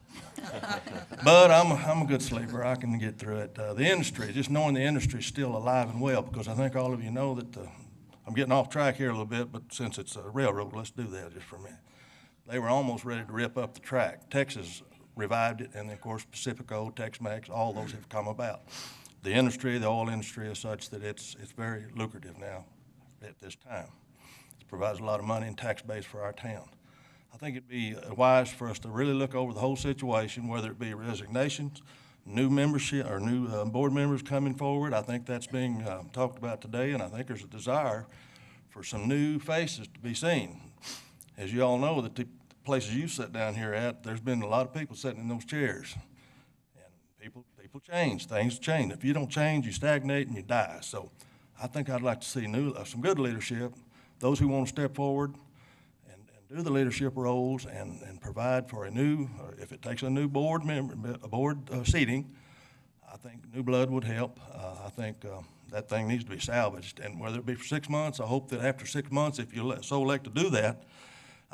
S10: But I'm a good sleeper. I can get through it. The industry, just knowing the industry is still alive and well, because I think all of you know that I'm getting off track here a little bit, but since it's a railroad, let's do that just for a minute. They were almost ready to rip up the track. Texas revived it, and then, of course, Pacifico, Tex-Mex, all those have come about. The industry, the oil industry, is such that it's very lucrative now at this time. It provides a lot of money and tax base for our town. I think it'd be wise for us to really look over the whole situation, whether it be resignations, new membership, or new board members coming forward. I think that's being talked about today, and I think there's a desire for some new faces to be seen. As you all know, the places you sit down here at, there's been a lot of people sitting in those chairs. And people change, things change. If you don't change, you stagnate and you die. So I think I'd like to see some good leadership, those who want to step forward and do the leadership roles and provide for a new, or if it takes a new board member, a board seating, I think new blood would help. I think that thing needs to be salvaged. And whether it be for 6 months, I hope that after 6 months, if you so elect to do that,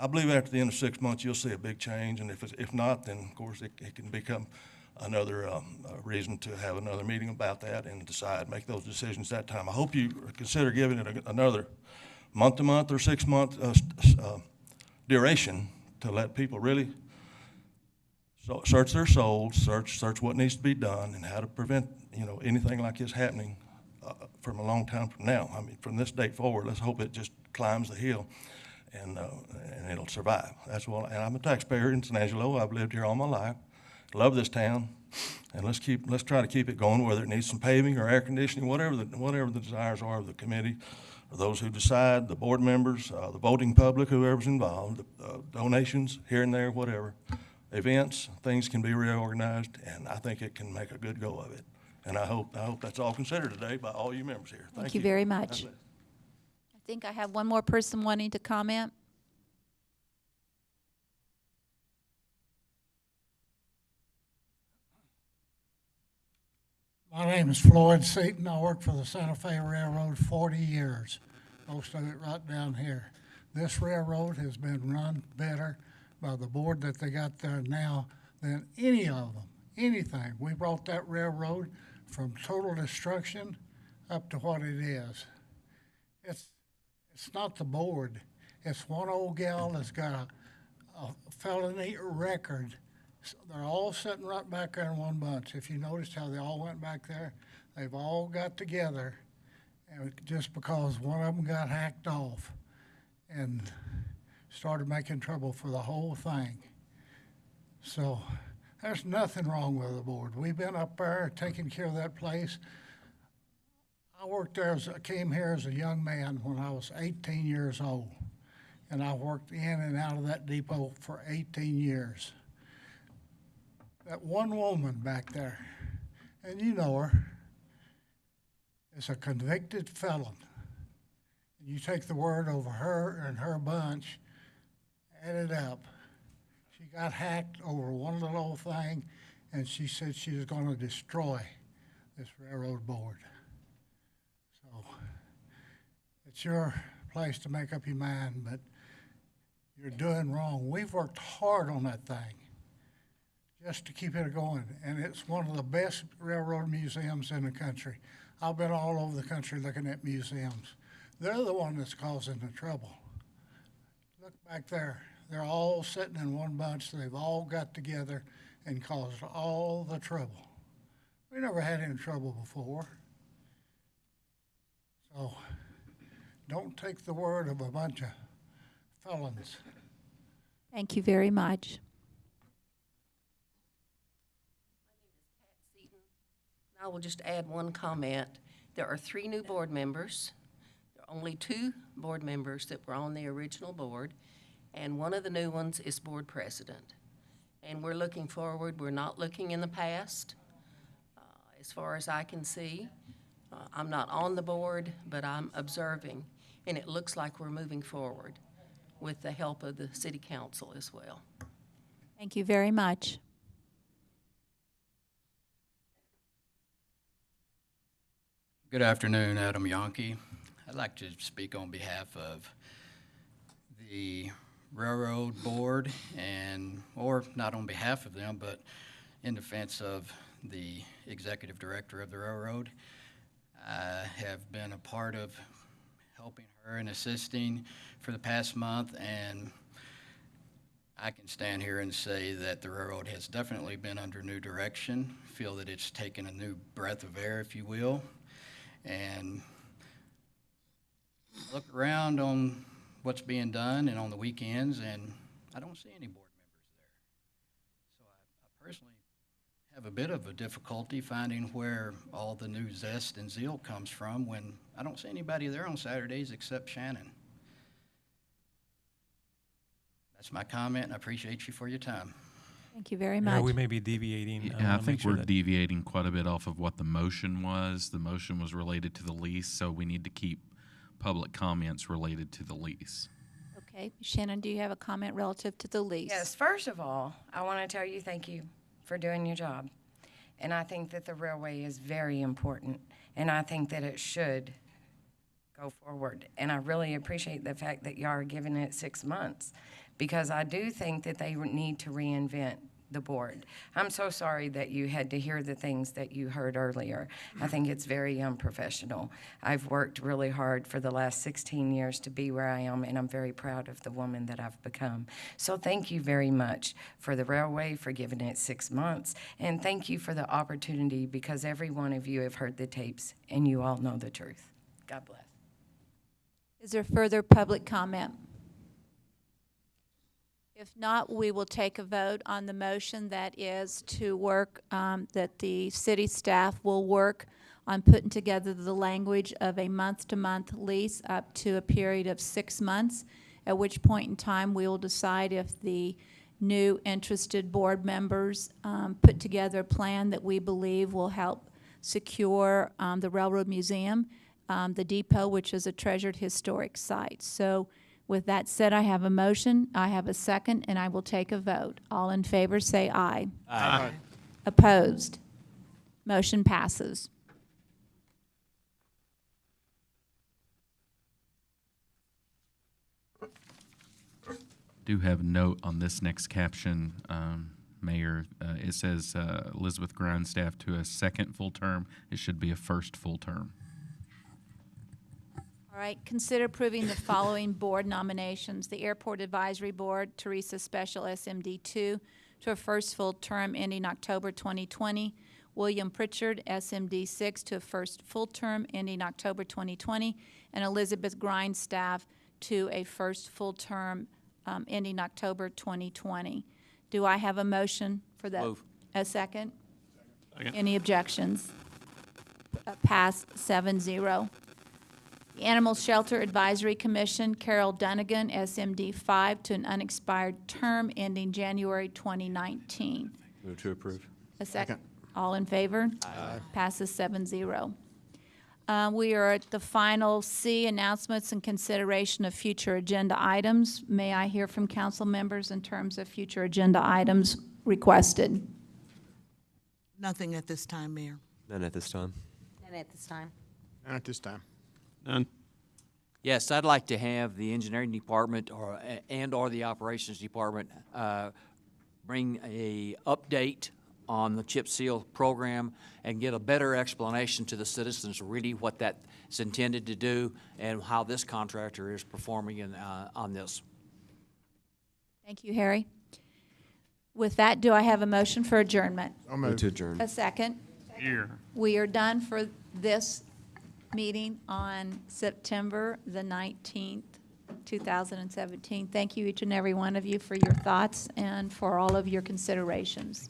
S10: I believe after the end of 6 months, you'll see a big change, and if not, then, of course, it can become another reason to have another meeting about that and make those decisions that time. I hope you consider giving it another month-to-month or 6-month duration to let people really search their souls, search what needs to be done, and how to prevent, anything like this happening from a long time from now. I mean, from this date forward, let's hope it just climbs the hill. And it'll survive. That's what. And I'm a taxpayer in San Angelo. I've lived here all my life. Love this town, and let's try to keep it going. Whether it needs some paving or air conditioning, whatever the desires are of the committee, or those who decide, the board members, the voting public, whoever's involved, donations here and there, whatever, events, things can be reorganized, and I think it can make a good go of it. And I hope that's all considered today by all you members here.
S1: Thank you very much. I think I have one more person wanting to comment.
S22: My name is Floyd Seaton. I worked for the Santa Fe Railroad 40 years, most of it right down here. This railroad has been run better by the board that they got there now than any of them, anything. We brought that railroad from total destruction up to what it is. It's not the board. It's one old gal that's got a felony record They're all sitting right back there in one bunch. If you noticed how they all went back there, they've all got together, and just because one of them got hacked off and started making trouble for the whole thing. So there's nothing wrong with the board. We've been up there taking care of that place. I came here as a young man when I was 18 years old, and I worked in and out of that depot for 18 years. That one woman back there, and you know her, is a convicted felon. You take the word over her and her bunch, add it up. She got hacked over one little old thing, and she said she was going to destroy this railroad board. So it's your place to make up your mind, but you're doing wrong. We've worked hard on that thing just to keep it going, and it's one of the best railroad museums in the country. I've been all over the country looking at museums. They're the one that's causing the trouble. Look back there. They're all sitting in one bunch. They've all got together and caused all the trouble. We never had any trouble before. So don't take the word of a bunch of felons.
S1: Thank you very much.
S18: I will just add one comment. There are 3 new board members. There are only 2 board members that were on the original board, and one of the new ones is board president. And we're looking forward. We're not looking in the past, as far as I can see. I'm not on the board, but I'm observing, and it looks like we're moving forward with the help of the city council as well.
S1: Thank you very much.
S19: Good afternoon, Adam Yonke. I'd like to speak on behalf of the Railroad Board or not on behalf of them, but in defense of the executive director of the railroad. I have been a part of helping her and assisting for the past month, and I can stand here and say that the railroad has definitely been under new direction, feel that it's taken a new breath of air, if you will. And look around on what's being done and on the weekends, and I don't see any board members there. So I personally have a bit of a difficulty finding where all the new zest and zeal comes from when I don't see anybody there on Saturdays except Shannon. That's my comment, and I appreciate you for your time.
S1: Thank you very
S6: Mayor,
S1: much.
S6: we may be deviating.
S7: Yeah, I
S6: wanna
S7: think
S6: make sure
S7: we're
S6: that-
S7: deviating quite a bit off of what the motion was. The motion was related to the lease, so we need to keep public comments related to the lease.
S1: Okay, Shannon, do you have a comment relative to the lease?
S2: Yes, first of all, I want to tell you thank you for doing your job. And I think that the railway is very important, and I think that it should go forward. And I really appreciate the fact that y'all are giving it 6 months, because I do think that they need to reinvent the board. I'm so sorry that you had to hear the things that you heard earlier. I think it's very unprofessional. I've worked really hard for the last 16 years to be where I am, and I'm very proud of the woman that I've become. So thank you very much for the railway, for giving it 6 months, and thank you for the opportunity, because every one of you have heard the tapes, and you all know the truth. God bless.
S1: Is there further public comment? If not, we will take a vote on the motion that is to work, that the city staff will work on putting together the language of a month-to-month lease up to a period of 6 months, at which point in time we will decide if the new interested board members put together a plan that we believe will help secure the Railroad Museum, the depot, which is a treasured historic site. So with that said, I have a motion, I have a second, and I will take a vote. All in favor say aye.
S7: Aye.
S1: Opposed? Motion passes.
S7: Do have a note on this next caption, Mayor. It says Elizabeth Grindstaff to a second full term. It should be a first full term.
S1: All right, consider approving the following board nominations. The Airport Advisory Board, Teresa Special, SMD 2, to a first full term ending October 2020. William Pritchard, SMD 6, to a first full term ending October 2020. And Elizabeth Grindstaff to a first full term ending October 2020. Do I have a motion for that?
S12: Move.
S1: A second?
S4: Second.
S1: Any objections? Passed 7-0. The Animal Shelter Advisory Commission, Carol Dunnigan, SMD 5, to an unexpired term ending January 2019.
S16: Move to approve.
S1: A second. All in favor? Aye. Passes 7-0. We are at the final C, announcements and consideration of future agenda items. May I hear from council members in terms of future agenda items requested?
S3: Nothing at this time, Mayor.
S16: None at this time.
S20: And at this time.
S5: None at this time.
S4: None.
S12: Yes, I'd like to have the engineering department or the operations department bring a update on the chip seal program and get a better explanation to the citizens really what that's intended to do and how this contractor is performing on this.
S1: Thank you, Harry. With that, do I have a motion for adjournment?
S16: Move to adjourn.
S1: A second.
S4: Here.
S1: We are done for this meeting on September the 19th, 2017. Thank you, each and every one of you, for your thoughts and for all of your considerations.